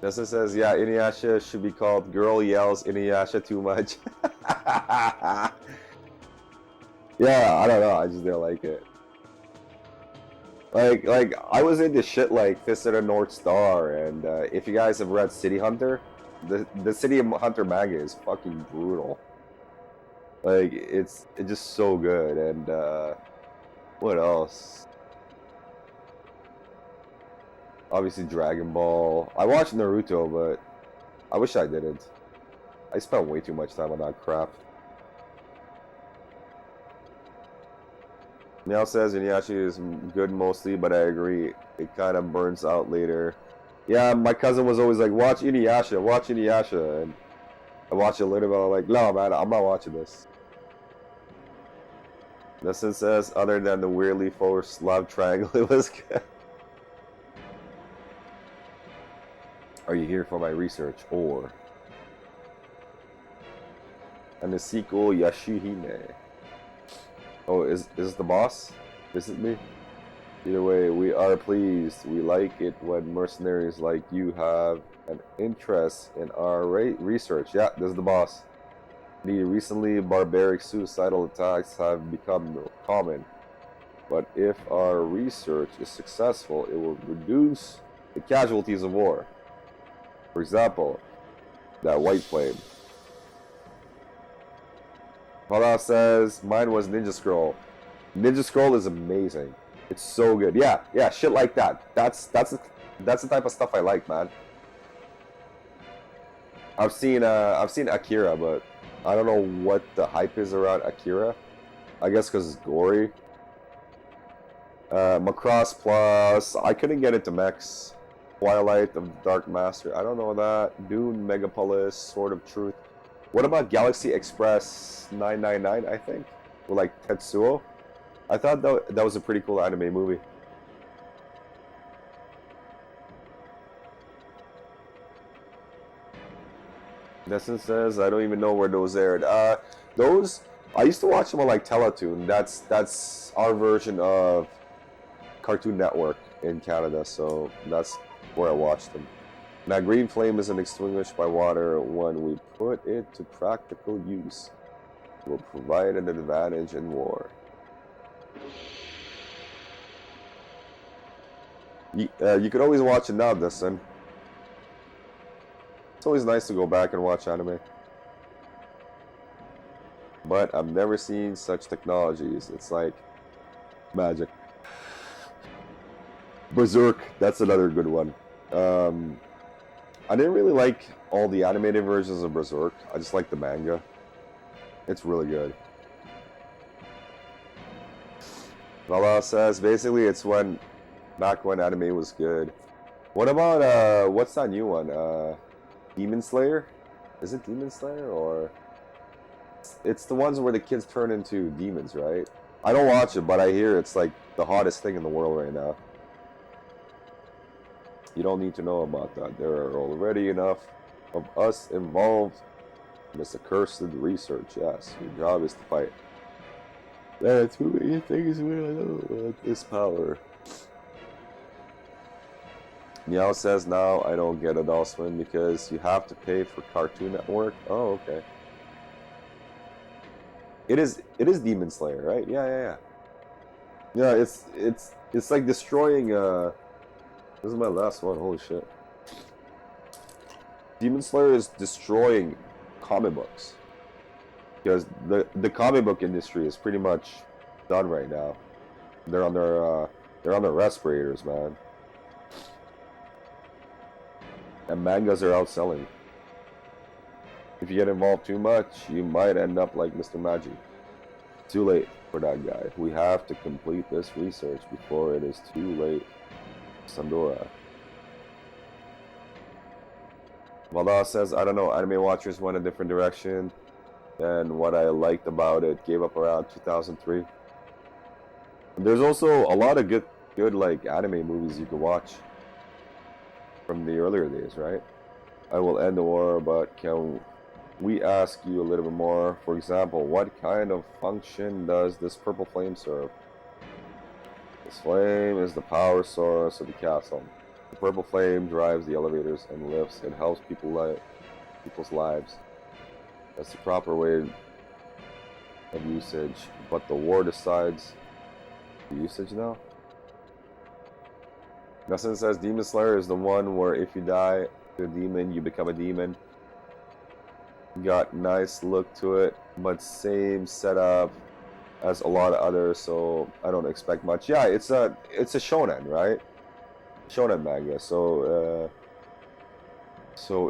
This says, yeah, Inuyasha should be called Girl Yells Inuyasha Too Much. Yeah, I don't know. I just didn't like it. Like I was into shit like Fist of the North Star, and if you guys have read City Hunter, the City Hunter manga is fucking brutal. Like it's just so good. And what else? Obviously Dragon Ball. I watched Naruto, but I wish I didn't. I spent way too much time on that crap. Now says Inuyasha is good mostly, but I agree. It kind of burns out later. Yeah, my cousin was always like, watch Inuyasha, watch Inuyasha. And I watched it a little bit, I'm like, no man, I'm not watching this. Dustin says, other than the weirdly forced love triangle, it was good. Are you here for my research, or? And the sequel, Yashihime. Oh, is this the boss? Visit me? Either way, we are pleased. We like it when mercenaries like you have an interest in our research. Yeah, this is the boss. The recently barbaric suicidal attacks have become common. But if our research is successful, it will reduce the casualties of war. For example, that white flame. Hala says, mine was Ninja Scroll. Ninja Scroll is amazing. It's so good. Yeah, shit like that. That's the type of stuff I like, man. I've seen Akira, but I don't know what the hype is around Akira. I guess because it's gory. Macross Plus. I couldn't get into mechs. Twilight of the Dark Master. I don't know that. Dune, Megapolis, Sword of Truth. What about Galaxy Express 999, I think? With like Tetsuo? I thought that was a pretty cool anime movie. Destin says, I don't even know where those aired. Those, I used to watch them on like Teletoon. That's our version of Cartoon Network in Canada, so that's where I watched them. Now, green flame isn't extinguished by water. When we put it to practical use, it will provide an advantage in war. You could always watch it now, Dustin. It's always nice to go back and watch anime. But I've never seen such technologies. It's like magic. Berserk, that's another good one. I didn't really like all the animated versions of Berserk. I just like the manga. It's really good. Vala says, basically it's back when anime was good. What about, what's that new one? Demon Slayer? Is it Demon Slayer, or? It's the ones where the kids turn into demons, right? I don't watch it, but I hear it's like the hottest thing in the world right now. You don't need to know about that. There are already enough of us involved in this accursed research. Yes, your job is to fight. There are too many things we don't know about this power. Meow says, now I don't get Adult Swim because you have to pay for Cartoon Network. Oh, okay. It is Demon Slayer, right? Yeah. Yeah, it's like destroying this is my last one, holy shit. Demon Slayer is destroying comic books. Because the comic book industry is pretty much done right now. They're on their respirators, man. And mangas are outselling. If you get involved too much, you might end up like Mr. Magi. Too late for that guy. We have to complete this research before it is too late. Sandora. Valda says, I don't know, anime watchers went a different direction than what I liked about it. Gave up around 2003. There's also a lot of good like anime movies you can watch from the earlier days, right? I will end the war, but can we ask you a little bit more. For example, what kind of function does this purple flame serve? This flame is the power source of the castle. The purple flame drives the elevators and lifts. It helps people's lives. That's the proper way of usage. But the war decides the usage now. Nothing says Demon Slayer is the one where if you die to a demon, you become a demon. Got nice look to it, but same setup as a lot of others, so I don't expect much. Yeah, it's a shonen, right? Shonen manga, so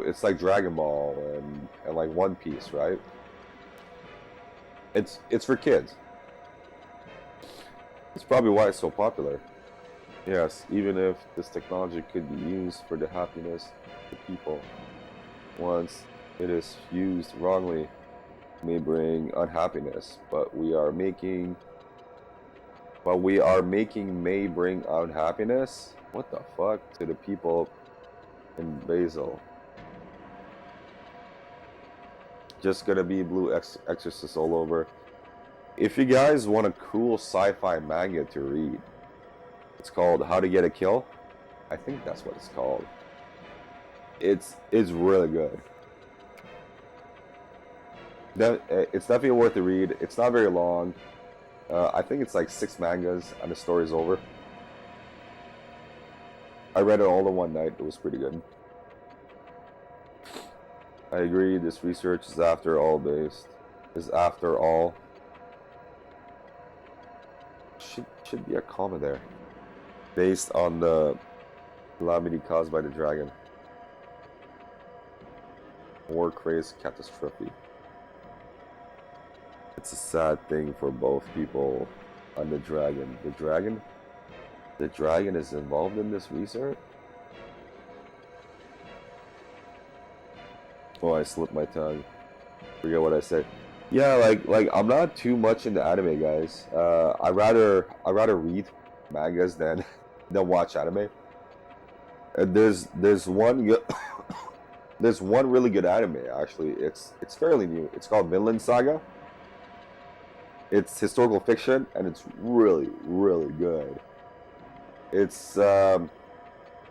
it's like Dragon Ball and like One Piece, right? It's for kids. It's probably why it's so popular. Yes, even if this technology could be used for the happiness of people, once it is used wrongly, it may bring unhappiness. But we are making may bring unhappiness. What the fuck to the people in Basel? Just gonna be Blue Exorcist all over. If you guys want a cool sci-fi manga to read, it's called How to Get a Kill. I think that's what it's called. It's really good. It's definitely worth the read. It's not very long. I think it's like 6 mangas and the story's over. I read it all in one night. It was pretty good. I agree. This research is after all based. Is after all. Should be a comma there. Based on the calamity caused by the dragon. War craze catastrophe. It's a sad thing for both people and the dragon. The dragon is involved in this research? Oh, I slipped my tongue. Forget what I said. Yeah, like I'm not too much into anime, guys. I rather read mangas than watch anime. There's one good there's one really good anime actually. It's fairly new. It's called Midland Saga. It's historical fiction and it's really good. It's not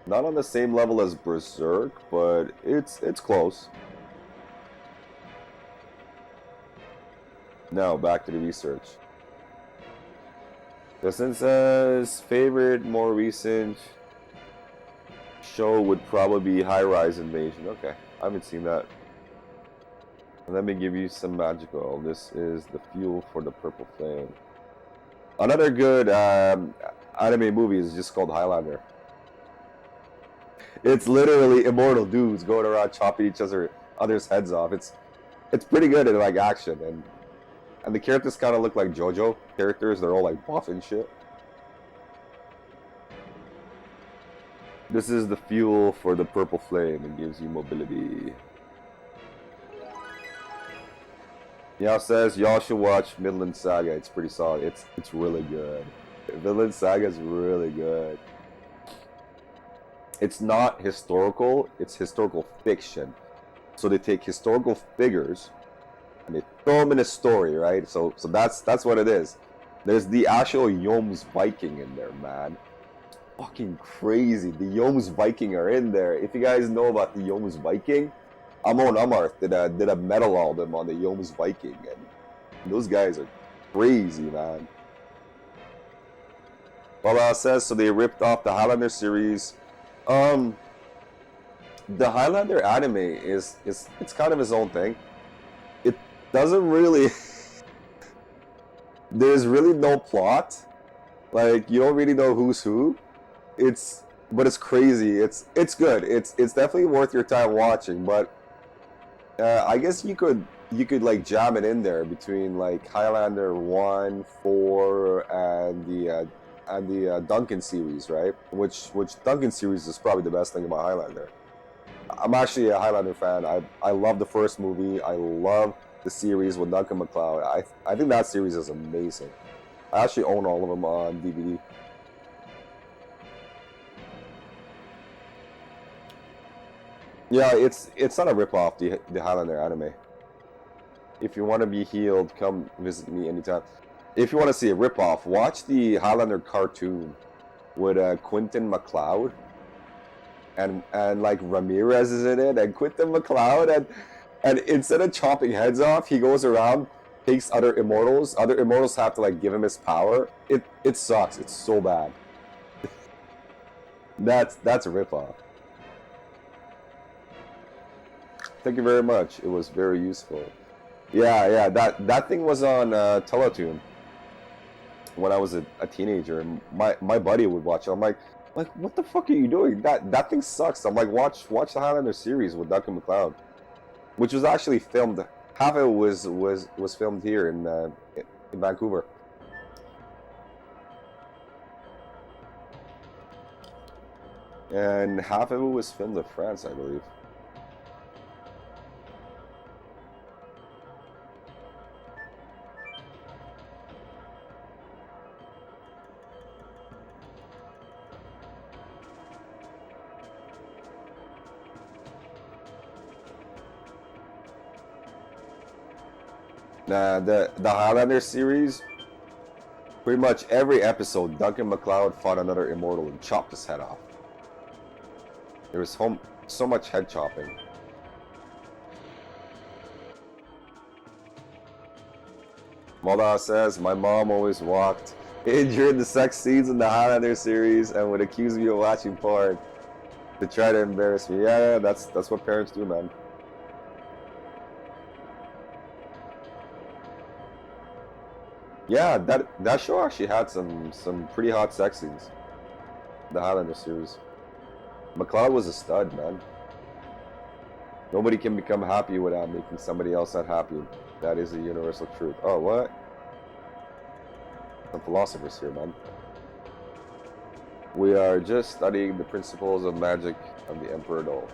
on the same level as Berserk, but it's close. Now back to the research. Justin says favorite more recent show would probably be High Rise Invasion. Okay, I haven't seen that. Let me give you some magical. This is the fuel for the purple flame. Another good anime movie is just called Highlander. It's literally immortal dudes going around chopping each other's heads off. It's pretty good in like action and the characters kind of look like JoJo characters. They're all like buff and shit. This is the fuel for the purple flame. It gives you mobility. Y'all says y'all should watch Midland Saga. It's pretty solid. It's really good. Midland Saga is really good. It's not historical. It's historical fiction. So they take historical figures and they throw them in a story, right? So that's what it is. There's the actual Joms Viking in there, man. Fucking crazy. The Joms Viking are in there. If you guys know about the Joms Viking, Amon Amarth did a metal album on the Joms Viking, and those guys are crazy, man. Baba says so they ripped off the Highlander series. The Highlander anime is it's kind of his own thing. It doesn't really there's really no plot. Like you don't really know who's who. But it's crazy. It's good. It's definitely worth your time watching, but I guess you could like jam it in there between like Highlander 1, 4, and the Duncan series, right? Which Duncan series is probably the best thing about Highlander. I'm actually a Highlander fan. I love the first movie. I love the series with Duncan MacLeod. I think that series is amazing. I actually own all of them on DVD. Yeah, it's not a rip-off, the Highlander anime. if you want to be healed, come visit me anytime. If you want to see a ripoff, watch the Highlander cartoon with Quentin MacLeod and like Ramirez is in it, and Quentin MacLeod, and instead of chopping heads off, he goes around, takes other immortals. Other immortals have to like give him his power. It sucks. It's so bad. That's a ripoff. Thank you very much. It was very useful. Yeah. That thing was on Teletoon when I was a teenager, and my buddy would watch it. I'm like, what the fuck are you doing? That thing sucks. I'm like, watch the Highlander series with Duncan MacLeod, which was actually filmed. Half of it was filmed here in Vancouver. And half of it was filmed in France, I believe. Nah, the Highlander series, pretty much every episode, Duncan MacLeod fought another immortal and chopped his head off. There was so much head chopping. Malda says, my mom always walked in during the sex scenes in the Highlander series and would accuse me of watching porn to try to embarrass me. Yeah, that's what parents do, man. Yeah, that show actually had some pretty hot sex scenes. The Highlander series. MacLeod was a stud, man. Nobody can become happy without making somebody else unhappy. That is a universal truth. Oh, what? Some philosophers here, man. We are just studying the principles of magic of the Emperor Dole.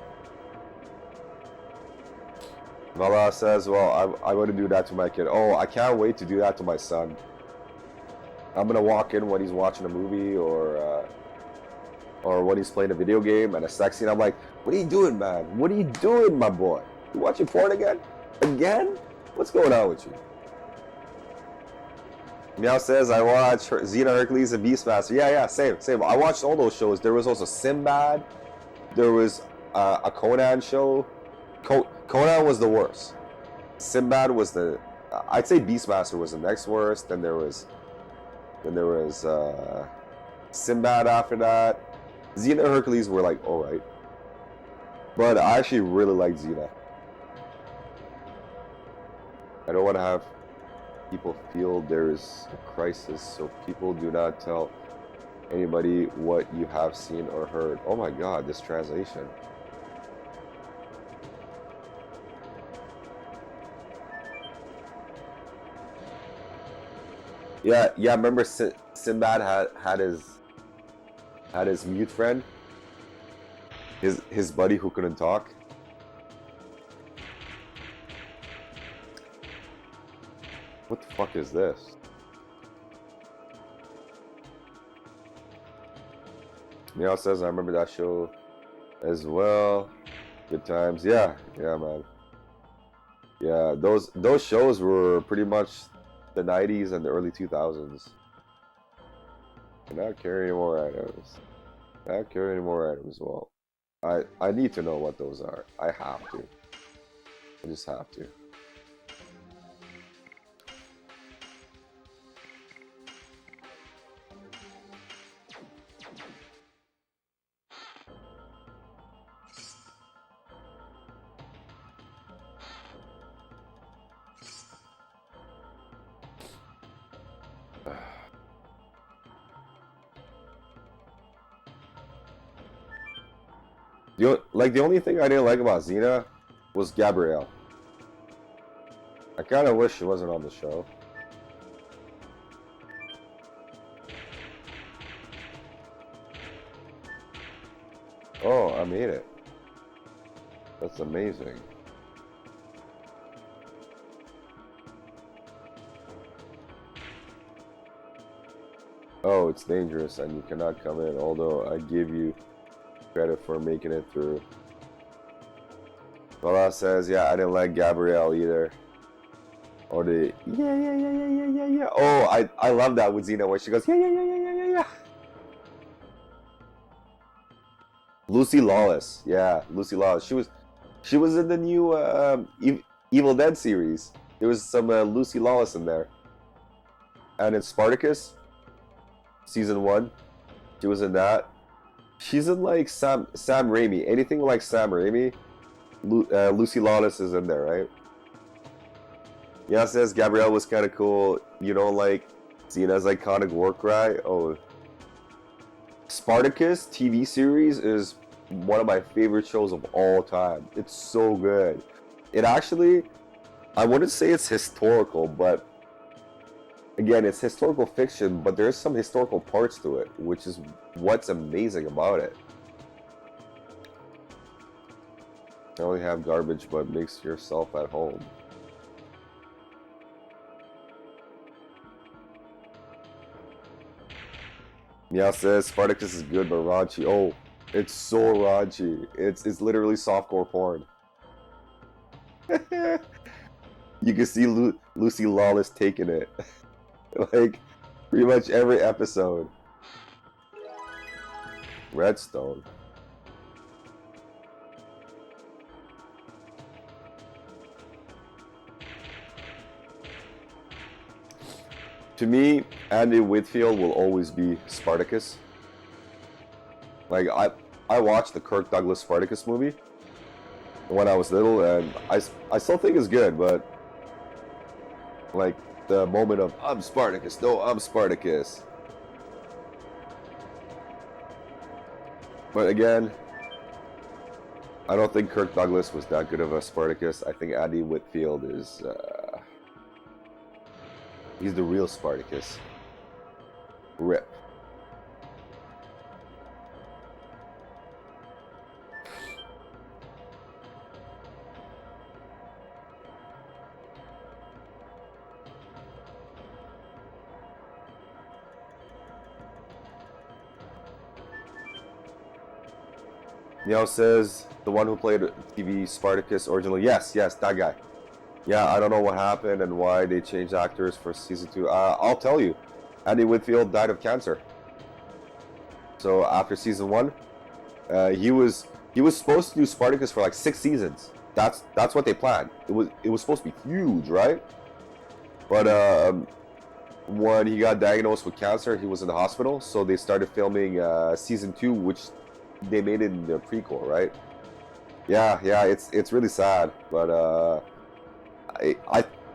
Vala says, well, I want to do that to my kid. Oh, I can't wait to do that to my son. I'm going to walk in when he's watching a movie or when he's playing a video game and a sex scene. I'm like, what are you doing, man? What are you doing, my boy? You watching porn again? Again? What's going on with you? Meow says, I watch Xena, Hercules, and Beastmaster. Yeah, same. I watched all those shows. There was also Sinbad. There was a Conan show. Conan was the worst. Sinbad was I'd say Beastmaster was the next worst. Then there was Sinbad after that. Xena and Hercules were like alright. But I actually really liked Xena. I don't want to have people feel there is a crisis, so people do not tell anybody what you have seen or heard. Oh my god, this translation. Yeah, remember Sinbad had his mute friend? His buddy who couldn't talk? What the fuck is this? Meow says, I remember that show as well. Good times. Yeah, man. Yeah, those shows were pretty much the 90s and the early 2000s. Cannot carry any more items. Cannot carry any more items. Well, I need to know what those are. I have to. I just have to. The only thing I didn't like about Xena was Gabrielle. I kind of wish she wasn't on the show. Oh, I made it. That's amazing. Oh, it's dangerous and you cannot come in, although I give you credit for making it through. Vala says, yeah, I didn't like Gabrielle either. Or the yeah. Oh, I love that with Xena where she goes yeah. Lucy Lawless, yeah, Lucy Lawless. She was in the new Evil Dead series. There was some Lucy Lawless in there, and in Spartacus, season 1, she was in that. She's in like Sam Raimi. Anything like Sam Raimi, Lucy Lawless is in there, right? Yeah, says Gabrielle was kind of cool. You know, like Xena's iconic war cry. Oh, Spartacus TV series is one of my favorite shows of all time. It's so good. It actually, I wouldn't say it's historical, but again, it's historical fiction, but there's some historical parts to it, which is what's amazing about it. I only have garbage, but makes yourself at home. Yeah, says Spartacus is good, but raunchy. Oh, it's so raunchy. It's literally softcore porn. You can see Lucy Lawless taking it. Like, pretty much every episode. Redstone. To me, Andy Whitfield will always be Spartacus. Like, I watched the Kirk Douglas Spartacus movie when I was little, and I still think it's good, but like the moment of I'm Spartacus, no, I'm Spartacus. But again, I don't think Kirk Douglas was that good of a Spartacus. I think Andy Whitfield is he's the real Spartacus. Rip. Neo says the one who played TV Spartacus originally. Yes, that guy. Yeah, I don't know what happened and why they changed actors for season 2. I'll tell you, Andy Whitfield died of cancer. So after season 1, he was supposed to do Spartacus for like 6 seasons. That's what they planned. It was supposed to be huge, right? But when he got diagnosed with cancer, he was in the hospital. So they started filming season 2, which they made it in the prequel, right? Yeah, it's really sad, but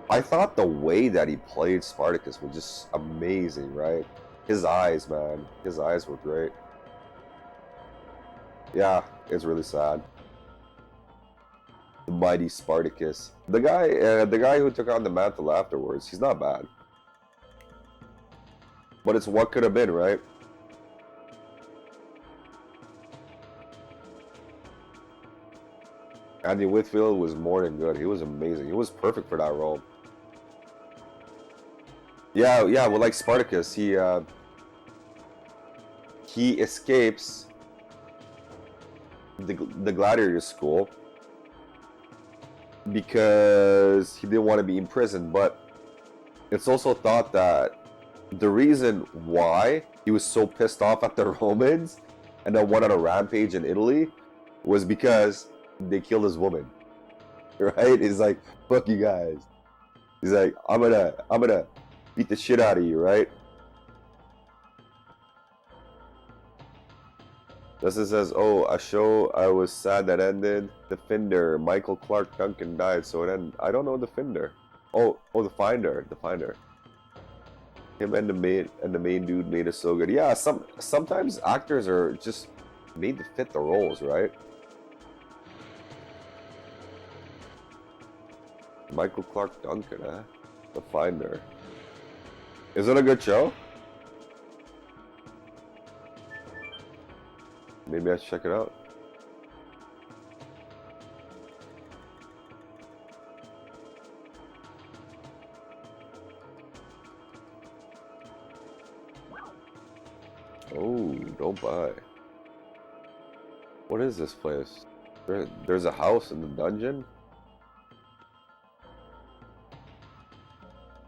I thought the way that he played Spartacus was just amazing, right? His eyes, man, his eyes were great. Yeah, it's really sad. The mighty Spartacus, the guy who took on the mantle afterwards, he's not bad, but it's what could have been, right? Andy Whitfield was more than good. He was amazing. He was perfect for that role. Yeah. Well, like Spartacus, he escapes the gladiator school because he didn't want to be in prison. But it's also thought that the reason why he was so pissed off at the Romans and then went on a rampage in Italy was because they killed his woman, right? He's like, fuck you guys. He's like, I'm gonna beat the shit out of you, right? Justin says, oh, a show I was sad that ended. The Finder, Michael Clark Duncan died, so it ended. I don't know the Finder. Oh, the Finder. Him and the main dude made it so good. Yeah, sometimes actors are just made to fit the roles, right? Michael Clark Duncan, huh? The Finder. Is it a good show? Maybe I should check it out. Oh, don't buy. What is this place? There's a house in the dungeon?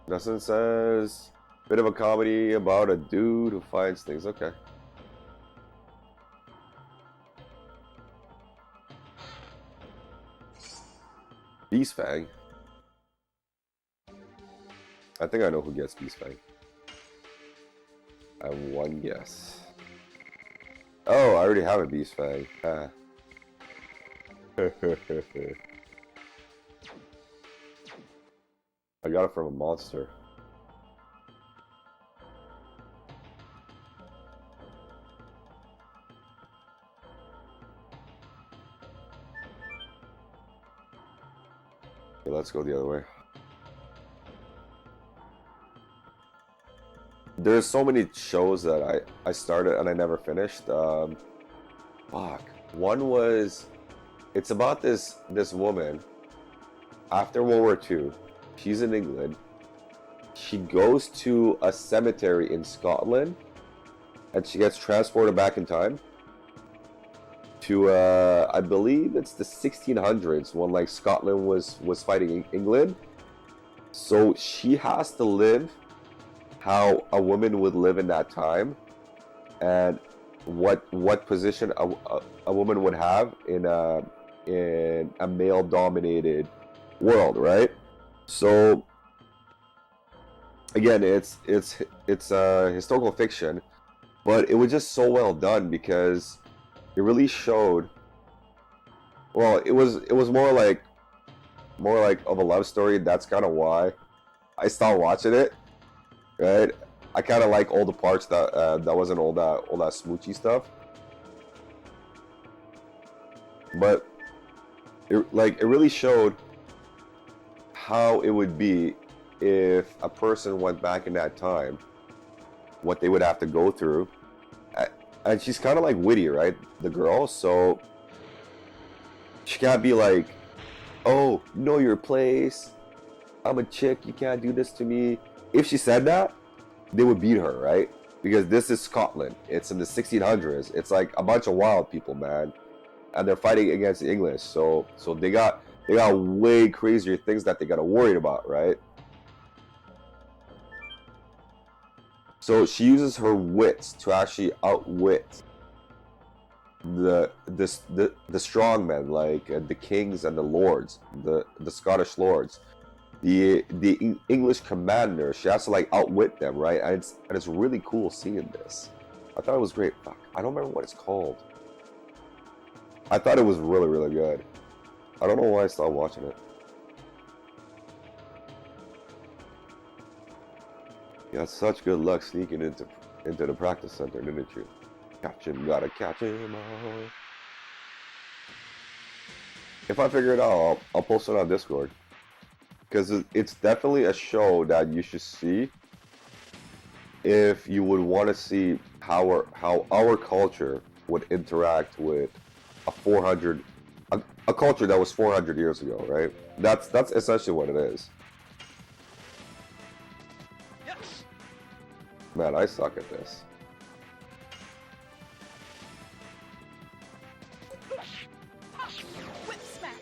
Justin says, bit of a comedy about a dude who finds things. Okay. Beast Fang. I think I know who gets Beast Fang. I have one guess. Oh, I already have a Beast Fang. Ah. I got it from a monster. Okay, let's go the other way. There's so many shows that I started and I never finished. Fuck. One was, it's about this woman after World War II. She's in England. She goes to a cemetery in Scotland, and she gets transported back in time to I believe it's the 1600s when like Scotland was fighting England. So she has to live how a woman would live in that time, and what position a woman would have in a male dominated world, right? So again, it's historical fiction, but it was just so well done because it really showed. Well, it was more like of a love story. That's kind of why I stopped watching it. Right, I kind of like all the parts that wasn't all that smoochy stuff, but it really showed how it would be if a person went back in that time, what they would have to go through. And she's kind of like witty, right, the girl, so she can't be like, oh, know your place, I'm a chick, you can't do this to me. If she said that, they would beat her, right? Because this is Scotland. It's in the 1600s. It's like a bunch of wild people, man, and they're fighting against the English. So they got way crazier things that they got to worry about, right? So she uses her wits to actually outwit the strong men, like the kings and the lords, the Scottish lords. The English commander, she has to like outwit them, right? And it's really cool seeing this. I thought it was great. Fuck, I don't remember what it's called. I thought it was really, really good. I don't know why I stopped watching it. You had such good luck sneaking into the practice center, didn't you? Catch him, gotta catch him all. If I figure it out, I'll post it on Discord. Because it's definitely a show that you should see if you would want to see how our culture would interact with a culture that was 400 years ago, right? That's essentially what it is. Yes. Man, I suck at this. Whip smack.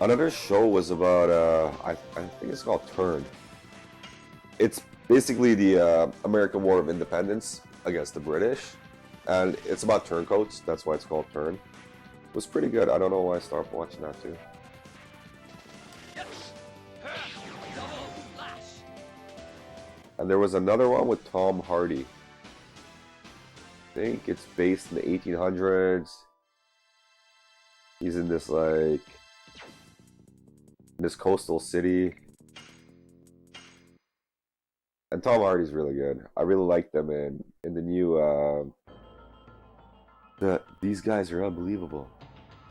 Another show was about I think it's called Turn. It's basically the American War of Independence against the British, and it's about turncoats. That's why it's called Turn. It was pretty good. I don't know why I stopped watching that too. Yes. Double flash. And there was another one with Tom Hardy. I think it's based in the 1800s. He's in this like this coastal city. And Tom Hardy's really good. I really like them in the new these guys are unbelievable.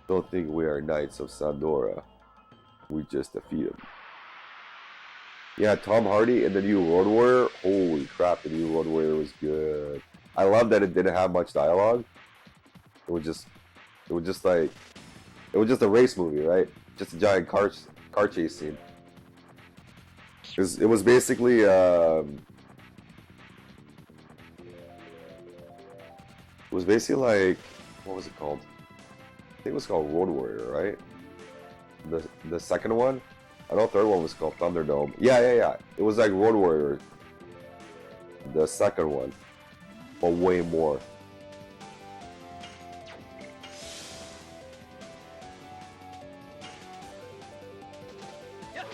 Don't think we are knights of Sandora. We just defeat them. Yeah, Tom Hardy in the new Road Warrior. Holy crap, the new Road Warrior was good. I love that it didn't have much dialogue. It was just a race movie, right? Just a giant car chase scene. It was basically was basically like, what was it called? I think it was called Road Warrior, right? The second one? I know the third one was called Thunderdome. Yeah. It was like Road Warrior. The second one. But way more. Yes.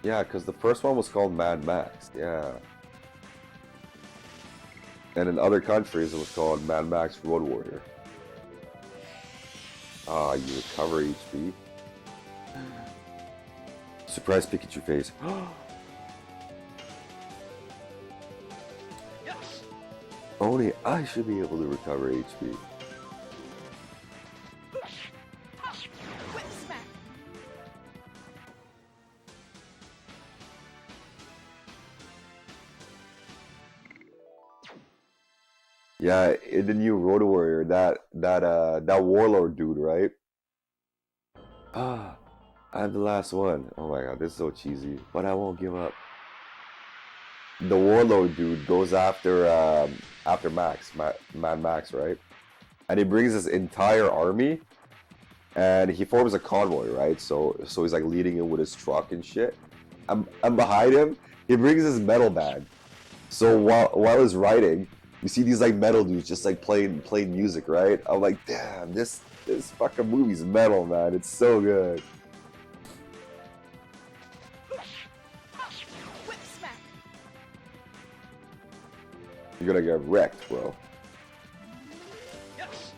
Yeah, because the first one was called Mad Max. Yeah. And in other countries, it was called Mad Max Road Warrior. Ah, you recover HP. Surprise Pikachu face. Yes. Only I should be able to recover HP. Quick smack. Yeah, in the new Road Warrior, that warlord dude, right? Ah, I'm the last one. Oh my god, this is so cheesy, but I won't give up. The warlord dude goes after Mad Max, right? And he brings his entire army, and he forms a convoy, right? So he's like leading it with his truck and shit. I'm behind him. He brings his metal band. So while he's riding, you see these like metal dudes just like playing music, right? I'm like, damn, this fucking movie's metal, man. It's so good. Quick smack. You're gonna get wrecked, bro. Yes.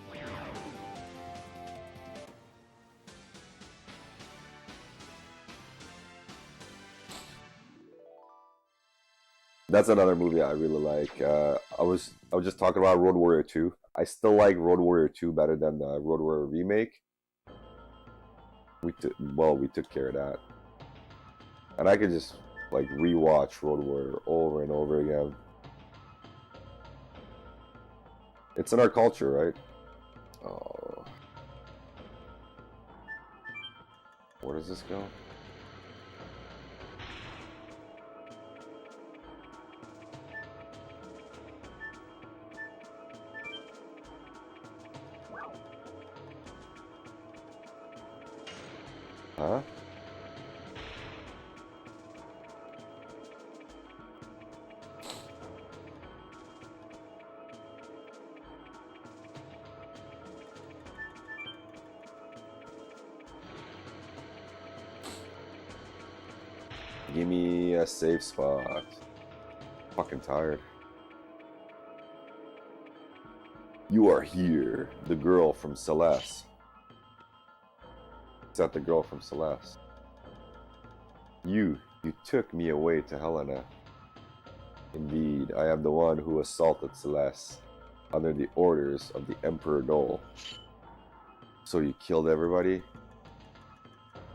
That's another movie I really like. I was just talking about Road Warrior 2. I still like Road Warrior 2 better than the Road Warrior remake. We took care of that. And I could just like rewatch Road Warrior over and over again. It's in our culture, right? Oh. Where does this go? Huh? Give me a safe spot. Fucking tired. You are here, the girl from Celeste. Is that the girl from Celeste? You took me away to Helena. Indeed, I am the one who assaulted Celeste under the orders of the Emperor Dole. So you killed everybody?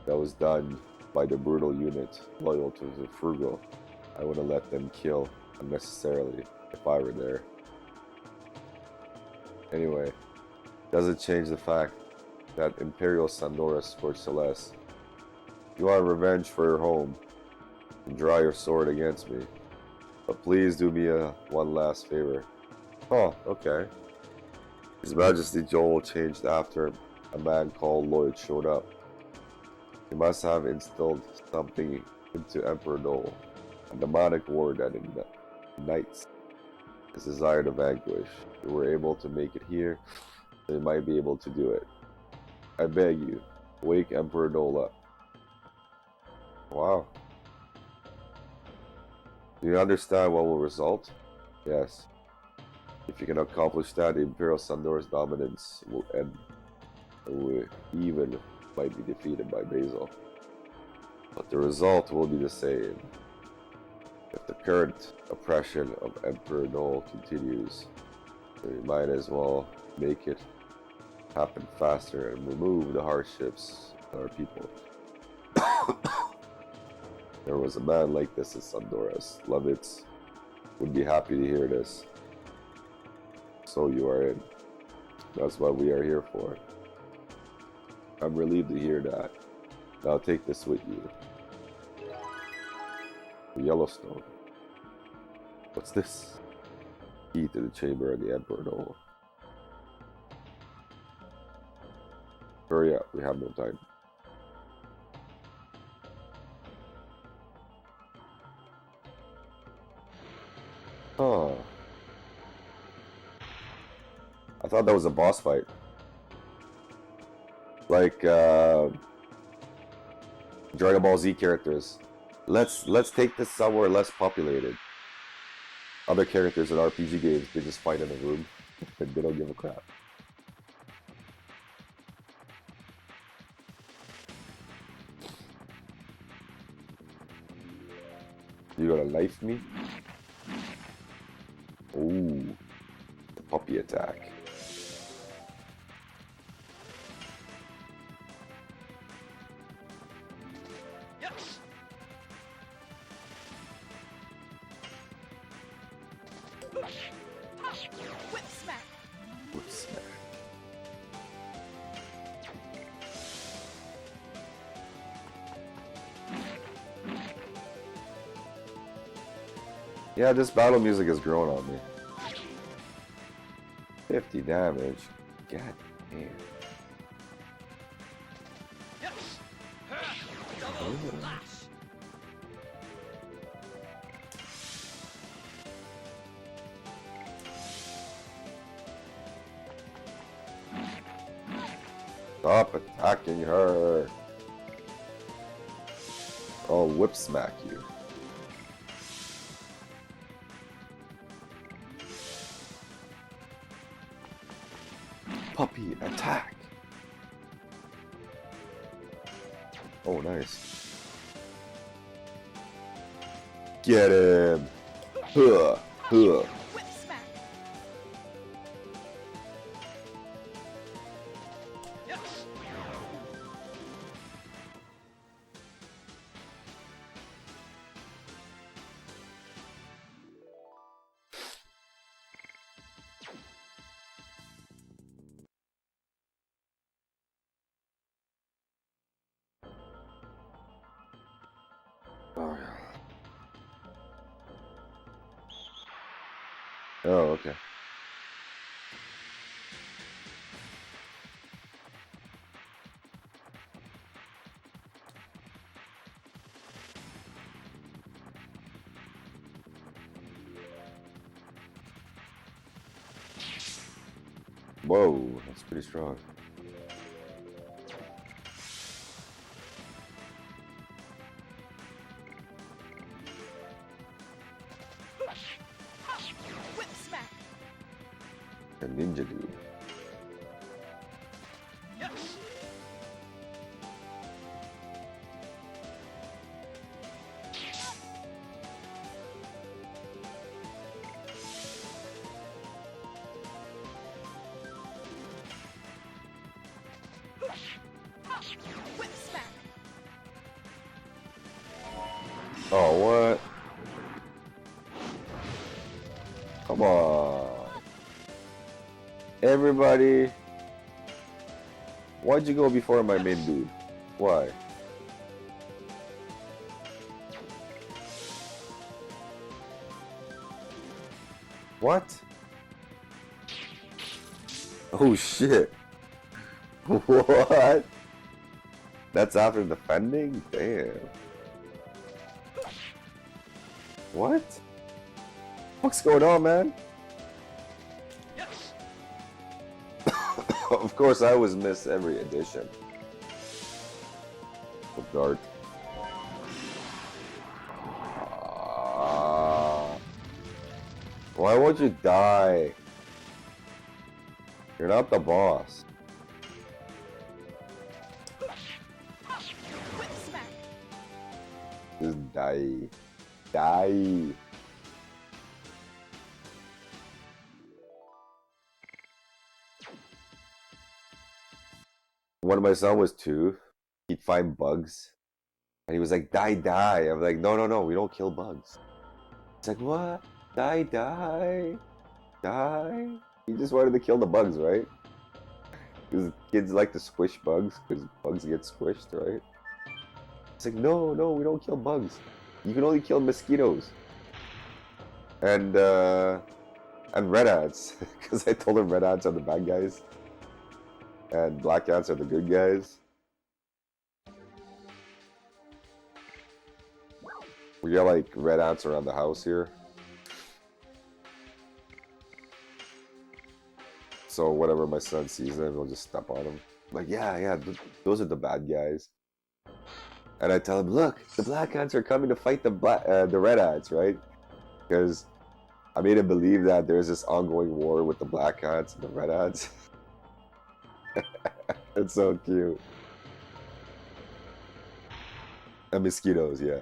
That was done by the brutal unit loyal to the Frugal. I wouldn't let them kill unnecessarily if I were there. Anyway, doesn't change the fact that Imperial Sandoras for Celeste. You want revenge for your home, and draw your sword against me. But please do me one last favor. Oh, okay. His Majesty Joel changed after a man called Lloyd showed up. He must have instilled something into Emperor Dole, a demonic ward that ignites his desire to vanquish. If we were able to make it here, then we might be able to do it. I beg you, wake Emperor Dole up. Wow. Do you understand what will result? Yes. If you can accomplish that, the Imperial Sandor's dominance will end. And we even might be defeated by Basil. But the result will be the same. If the current oppression of Emperor Dole continues, then we might as well make it happen faster and remove the hardships on our people. There was a man like this in Sandoras. Lovitz would be happy to hear this. So you are in. That's what we are here for. I'm relieved to hear that. Now take this with you. Yellowstone. What's this? Key to the chamber of the Emperor. No. Hurry up, we have no time. Huh. I thought that was a boss fight. Like Dragon Ball Z characters. Let's take this somewhere less populated. Other characters in RPG games, they just fight in a room and they don't give a crap. You gonna knife me? Ooh, the puppy attack. Yes. Whip smack. Whip smack. Yeah, this battle music has grown on me. 50 damage. God damn. Yes. Double flash. Stop attacking her. I'll whip smack you. Puppy attack. Oh, nice. Get him. Huh. Huh. Whip smack. Yes. Oh, yeah. Oh, okay. Whoa, that's pretty strong. Whip smack. A ninja dude. Yes. Whip smack. Oh, what? Come on. Everybody. Why'd you go before my main dude? Why? What? Oh shit. What? That's after defending? Damn. What? What's going on, man? Yes. Of course, I always miss every edition. Of Dart. Why won't you die? You're not the boss. Whip smack. Just die. Die. When my son was 2, he'd find bugs. And he was like, die, die. I'm like, no, no, no, we don't kill bugs. It's like, what? Die, die. Die. He just wanted to kill the bugs, right? Because kids like to squish bugs, because bugs get squished, right? It's like, no, no, we don't kill bugs. You can only kill mosquitoes and red ants, because I told him red ants are the bad guys and black ants are the good guys. We got like red ants around the house here. So whenever my son sees them, he'll just step on them. Like, yeah, those are the bad guys. And I tell him, look, the black ants are coming to fight the red ants, right? Because I made him believe that there's this ongoing war with the black ants and the red ants. It's so cute. And mosquitoes, yeah.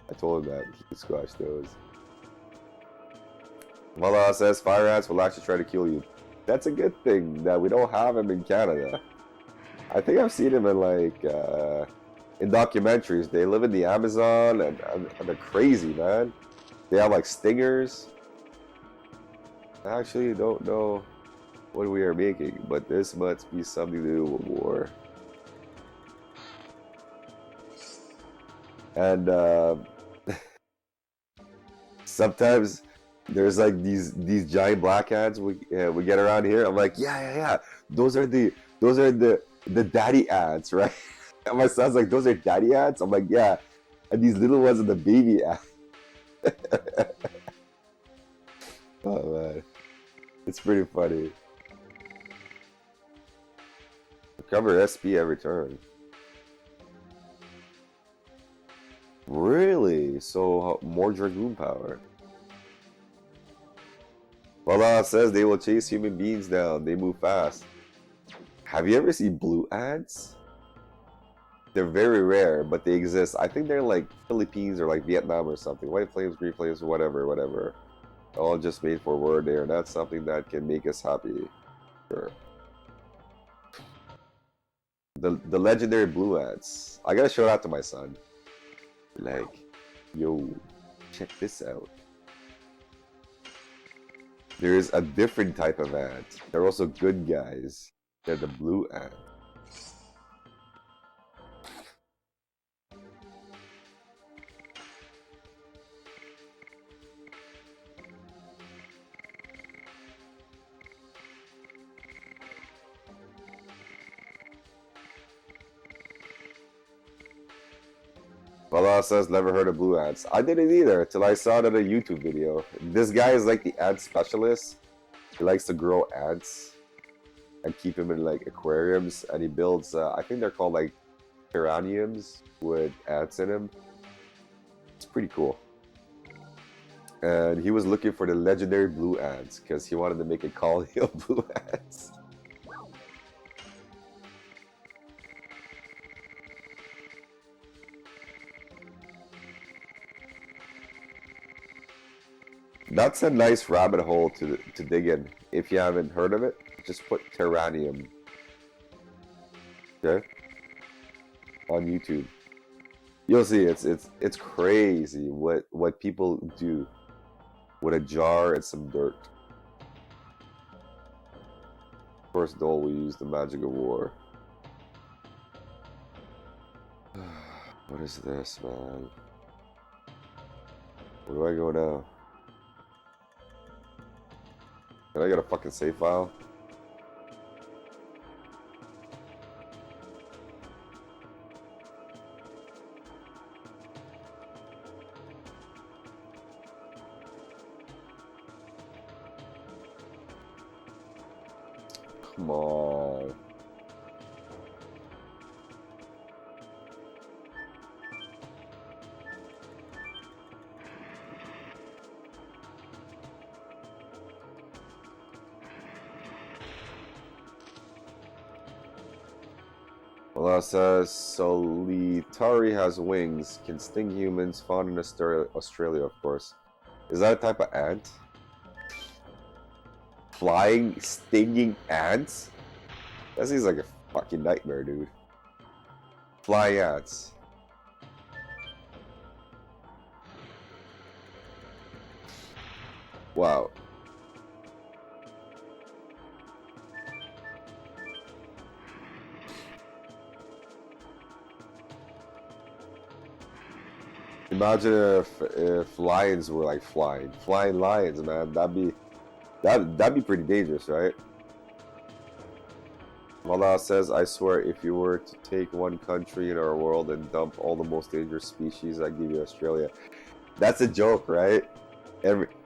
I told him that he could squash those. Mala says fire ants will actually try to kill you. That's a good thing that we don't have him in Canada. I think I've seen him in like in documentaries. They live in the Amazon and they're crazy, man. They have like stingers. I actually don't know what we are making, but this must be something to do with war. And sometimes there's like these giant black ants we get around here. I'm like, yeah. Those are the daddy ants, right? And my son's like, those are daddy ants? I'm like, yeah. And these little ones are the baby ants. Oh man. It's pretty funny. Recover SP every turn. Really? So more Dragoon power. Voila says they will chase human beings down. They move fast. Have you ever seen blue ants? They're very rare, but they exist. I think they're like Philippines or like Vietnam or something. White flames, green flames, whatever. All just made for war. They are not something that can make us happy. Sure. The legendary blue ants. I gotta show that to my son. Like, yo, check this out. There is a different type of ant. They're also good guys. They're the blue ant. Bala says never heard of blue ants. I didn't either till I saw it in a YouTube video. This guy is like the ant specialist. He likes to grow ants and keep them in like aquariums, and he builds I think they're called like terrariums with ants in them. It's pretty cool. And he was looking for the legendary blue ants because he wanted to make a colony of blue ants. That's a nice rabbit hole to dig in. If you haven't heard of it, just put terrarium. Okay? On YouTube. You'll see it's crazy what people do with a jar and some dirt. First doll we use the magic of war. What is this, man? Where do I go now? Can I get a fucking save file? Come on. Well, says Solitari has wings, can sting humans, found in Australia, of course. Is that a type of ant? Flying, stinging ants? That seems like a fucking nightmare, dude. Flying ants. Wow. Imagine if lions were like flying lions, man. That'd be pretty dangerous, right? Malala says, I swear, if you were to take one country in our world and dump all the most dangerous species, I'd give you Australia. That's a joke, right?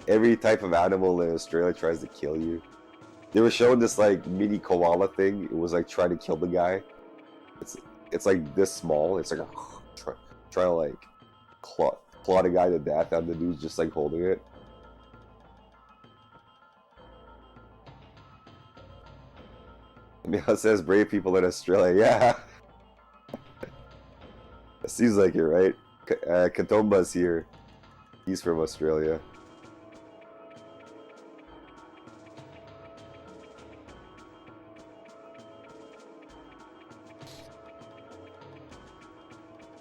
Every type of animal in Australia tries to kill you. They were showing this like mini koala thing. It was like trying to kill the guy. It's like this small. It's like trying to like claw the guy to death, and the dude's just like holding it. Meow says brave people in Australia. Yeah. It seems like it, right? Katomba's here. He's from Australia.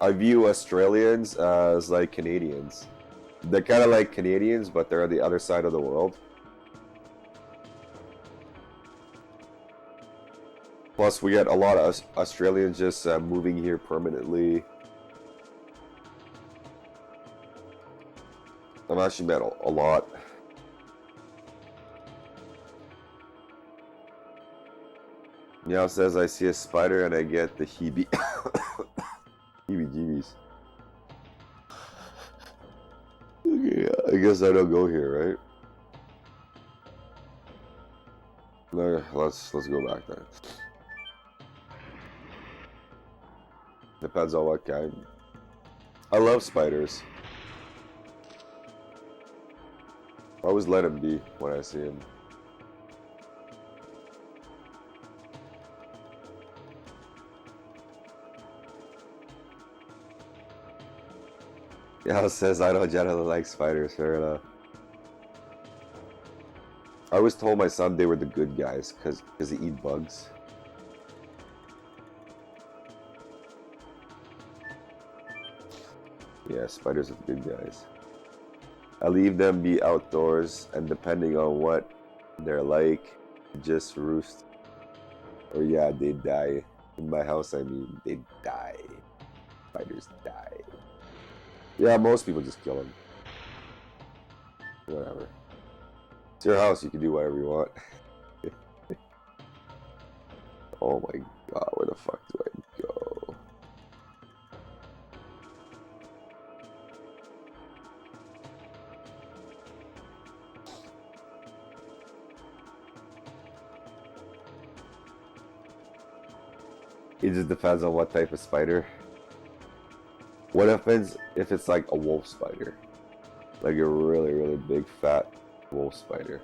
I view Australians as like Canadians. They're kind of like Canadians, but they're on the other side of the world. Plus, we get a lot of Australians just moving here permanently. I've actually met a lot. Meow says, I see a spider and I get the heebie-jeebies. Okay, I guess I don't go here, right? No, let's go back then. Depends on what kind. I love spiders. I always let him be when I see him. Yeah, says I don't generally like spiders. Fair enough. I always told my son they were the good guys because they eat bugs. Yeah, spiders are the good guys. I leave them be outdoors, and depending on what they're like, just roost. Or yeah, they die. In my house, I mean, they die. Spiders die. Yeah, most people just kill them. Whatever. It's your house, you can do whatever you want. Oh my god, where the fuck do I go? It just depends on what type of spider. What happens if it's like a wolf spider? Like a really, really big, fat wolf spider.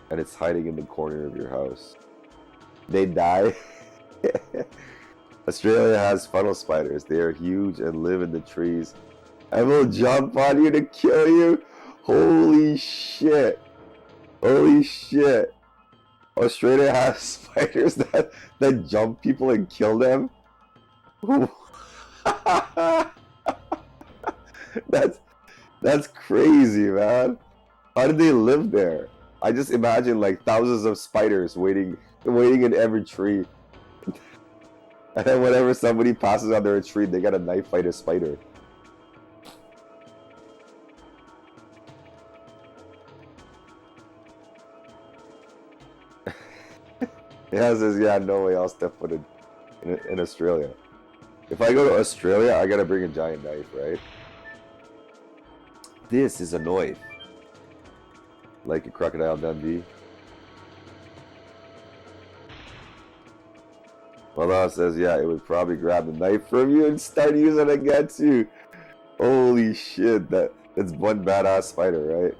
And it's hiding in the corner of your house. They die. Australia has funnel spiders. They are huge and live in the trees and will jump on you to kill you. Holy shit. Holy shit. Australia has spiders that jump people and kill them. That's crazy, man. How did they live there? I just imagine like thousands of spiders waiting in every tree. And then whenever somebody passes under a tree, they gotta knife fight a spider. Yeah, says, yeah, no way I'll step foot in Australia. If I go to Australia, I gotta bring a giant knife, right? This is a knife. Like a Crocodile Dundee. Malala says, yeah, it would probably grab the knife from you and start using it against you. Holy shit, that's one badass spider, right?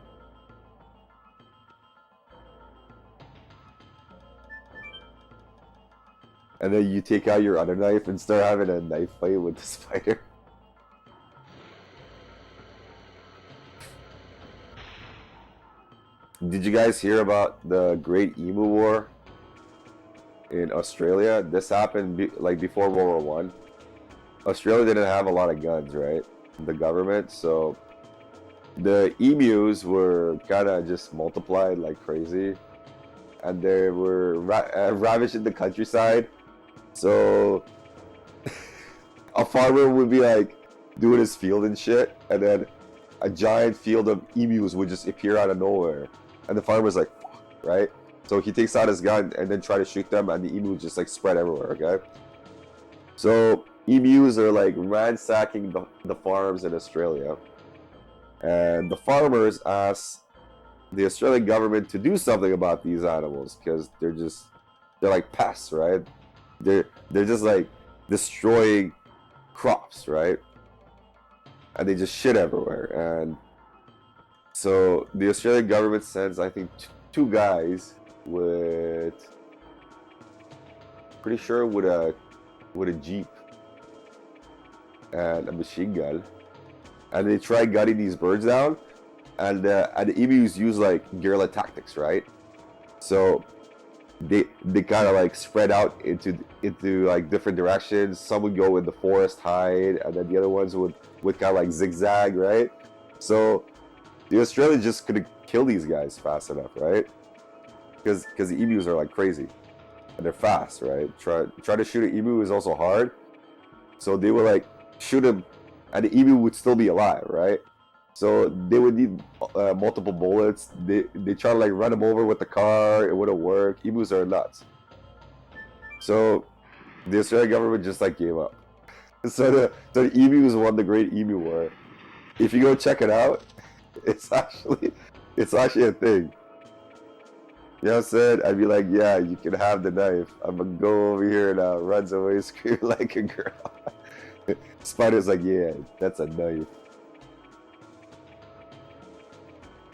And then you take out your other knife and start having a knife fight with the spider. Did you guys hear about the Great Emu War in Australia? This happened like before World War One. Australia didn't have a lot of guns, right? The government, so the emus were kind of just multiplied like crazy, and they were ravaging the countryside. So a a farmer would be like doing his field and shit, and then a giant field of emus would just appear out of nowhere, and the farmer's like, fuck, right? So he takes out his gun and then try to shoot them, and the emu would just like spread everywhere. Okay. So emus are like ransacking the farms in Australia, and the farmers ask the Australian government to do something about these animals because they're like pests, right? They're just like destroying crops, right? And they just shit everywhere. And so the Australian government sends, I think, two guys with, pretty sure with a jeep and a machine gun, and they try gutting these birds down. And the emus use like guerrilla tactics, right? So they kind of like spread out into like different directions. Some would go in the forest hide, and then the other ones would kind of like zigzag, right? So the Australians just couldn't kill these guys fast enough, right? Because the emus are like crazy and they're fast, right? Try to shoot an emu is also hard. So they would like shoot him, and the emu would still be alive, right? So they would need multiple bullets. They try to like run him over with the car. It wouldn't work. Emus are nuts. So the Australian government just like gave up. So the emus won the Great Emu War. If you go check it out, it's actually a thing. You know what I'm saying? I'd be like, yeah, you can have the knife. I'm gonna go over here now. Runs away, screaming like a girl. Spider's like, yeah, that's a knife.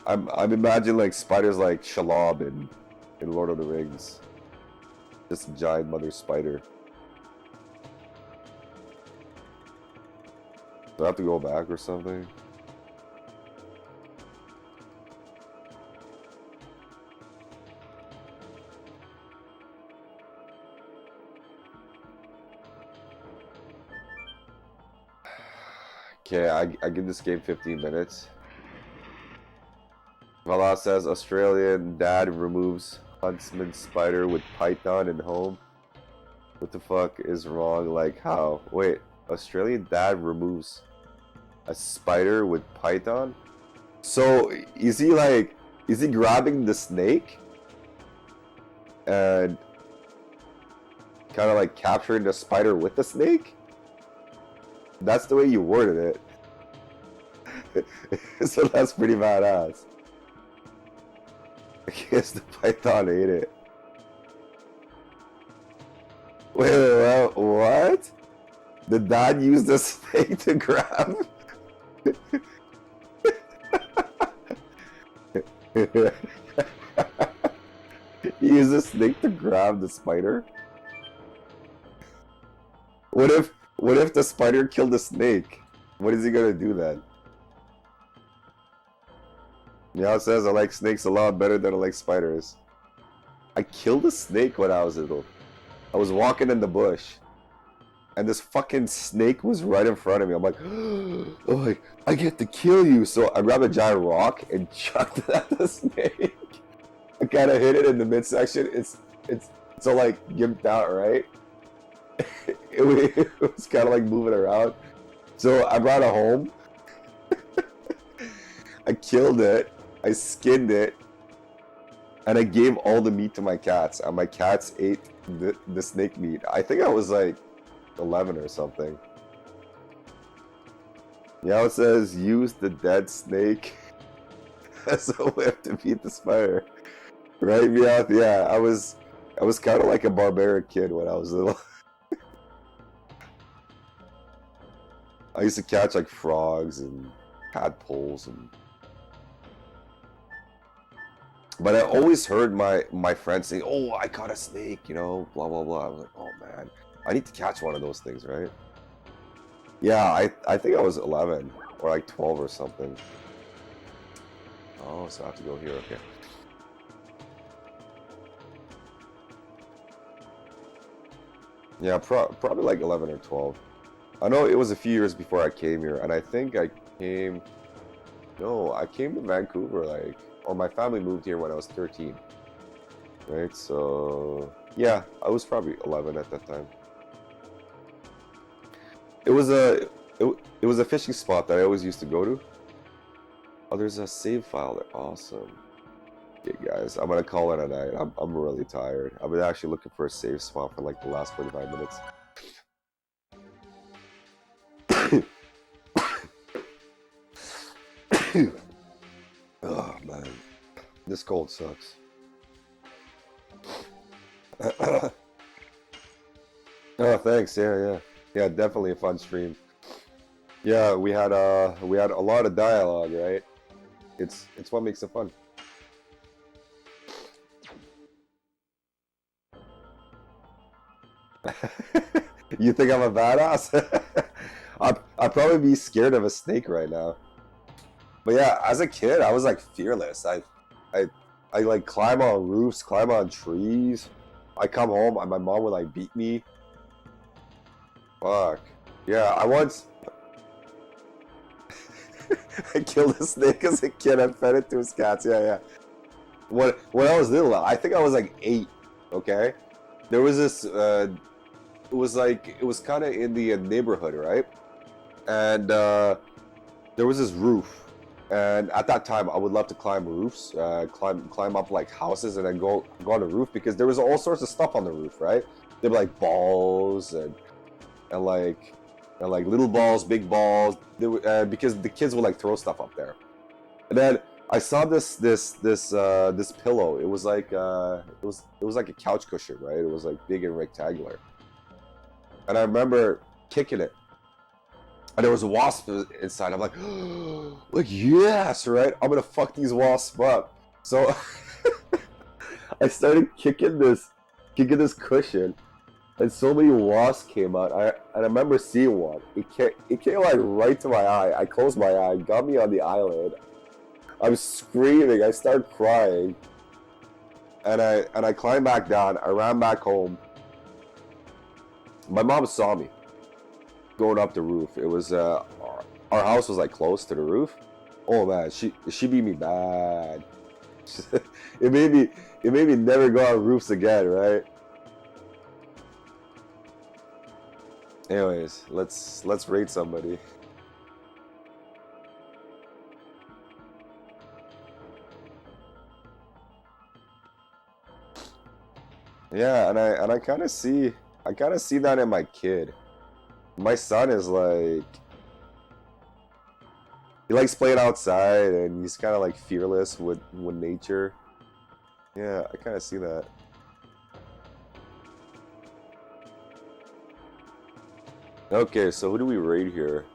I'm imagining like spiders like Shelob in Lord of the Rings. Just a giant mother spider. Do I have to go back or something? Okay, I give this game 15 minutes. Vala says Australian dad removes huntsman spider with python in home. What the fuck is wrong? Like how? Wait, Australian dad removes a spider with python? So is he grabbing the snake and kind of like capturing the spider with the snake? That's the way you worded it. So that's pretty badass. I guess the python ate it. Wait, what? The dad used the snake to grab? He used the snake to grab the spider? What if the spider killed the snake? What is he gonna do then? Meow says I like snakes a lot better than I like spiders. I killed a snake when I was little. I was walking in the bush, and this fucking snake was right in front of me. I'm like, oh, I get to kill you. So I grabbed a giant rock and chucked it at the snake. I kind of hit it in the midsection. It's all like gimped out, right? It was kind of like moving around. So I brought it home. I killed it. I skinned it, and I gave all the meat to my cats, and my cats ate the snake meat. I think I was like 11 or something. Yeah, it says use the dead snake as a whip to beat the spider. Right, Meowth? Yeah, I was kind of like a barbaric kid when I was little. I used to catch like frogs and tadpoles and. But I always heard my friends say, "Oh, I caught a snake," you know, blah blah blah. I was like, "Oh man, I need to catch one of those things, right?" Yeah, I think I was 11 or like 12 or something. Oh, so I have to go here. Okay. Yeah, probably like 11 or 12. I know it was a few years before I came here, and I think I came to Vancouver like. Or my family moved here when I was 13, right? So yeah, I was probably 11 at that time. it was it was a fishing spot that I always used to go to. Oh, there's a save file there. Awesome. Okay, guys, I'm gonna call it a night. I'm really tired. I've been actually looking for a save spot for like the last 45 minutes. Oh man, this cold sucks. Oh, thanks. Yeah. Definitely a fun stream. Yeah, we had a lot of dialogue, right? It's what makes it fun. You think I'm a badass? I'd probably be scared of a snake right now. But yeah, as a kid, I was like fearless. I like climb on roofs, climb on trees. I come home and my mom would like beat me. Fuck. Yeah, I once I killed a snake as a kid and fed it to his cats. Yeah. When I was little, I think I was like 8. Okay, there was this. It was kind of in the neighborhood, right? And there was this roof, and at that time, I would love to climb roofs, climb up like houses, and then go on the roof because there was all sorts of stuff on the roof, right? There were like balls and little balls, big balls. Because the kids would like throw stuff up there. And then I saw this pillow. It was like a couch cushion, right? It was like big and rectangular. And I remember kicking it, and there was a wasp inside. I'm like, yes, right? I'm gonna fuck these wasps up. So I started kicking this cushion. And so many wasps came out. I remember seeing one. It came like right to my eye. I closed my eye, got me on the eyelid. I'm screaming. I start crying. And I climbed back down. I ran back home. My mom saw me going up the roof. It was our house was like close to the roof. Oh man, she beat me bad. It made me never go on roofs again, right? Anyways, let's raid somebody. Yeah, and I kind of see that in my kid. My son is like he likes playing outside and he's kind of like fearless with nature. Yeah, I kind of see that. Okay, so who do we raid here?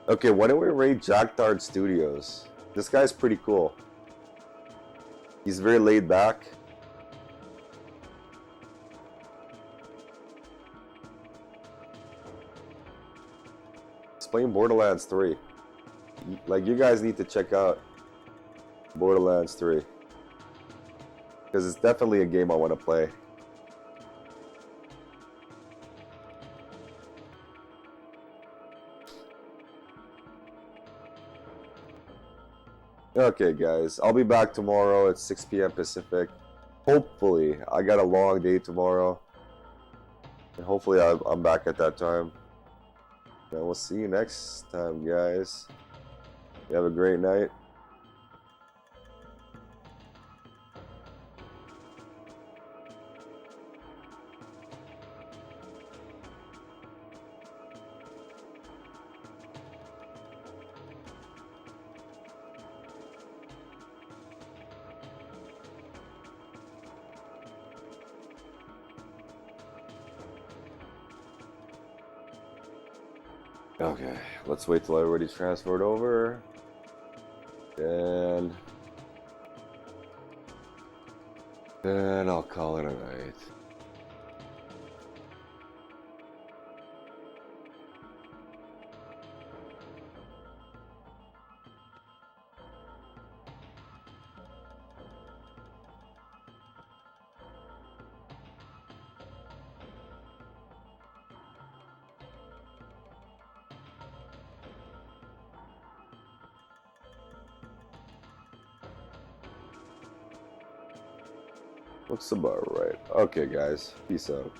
Okay, why don't we raid Jack Dart Studios? This guy's pretty cool. He's very laid back. He's playing Borderlands 3. Like, you guys need to check out Borderlands 3. Because it's definitely a game I want to play. Okay, guys, I'll be back tomorrow at 6 p.m. Pacific. Hopefully, I got a long day tomorrow. And hopefully, I'm back at that time. And we'll see you next time, guys. You have a great night. Okay, let's wait till everybody's transferred over. And then I'll call it a night. Looks about right. Okay, guys. Peace out.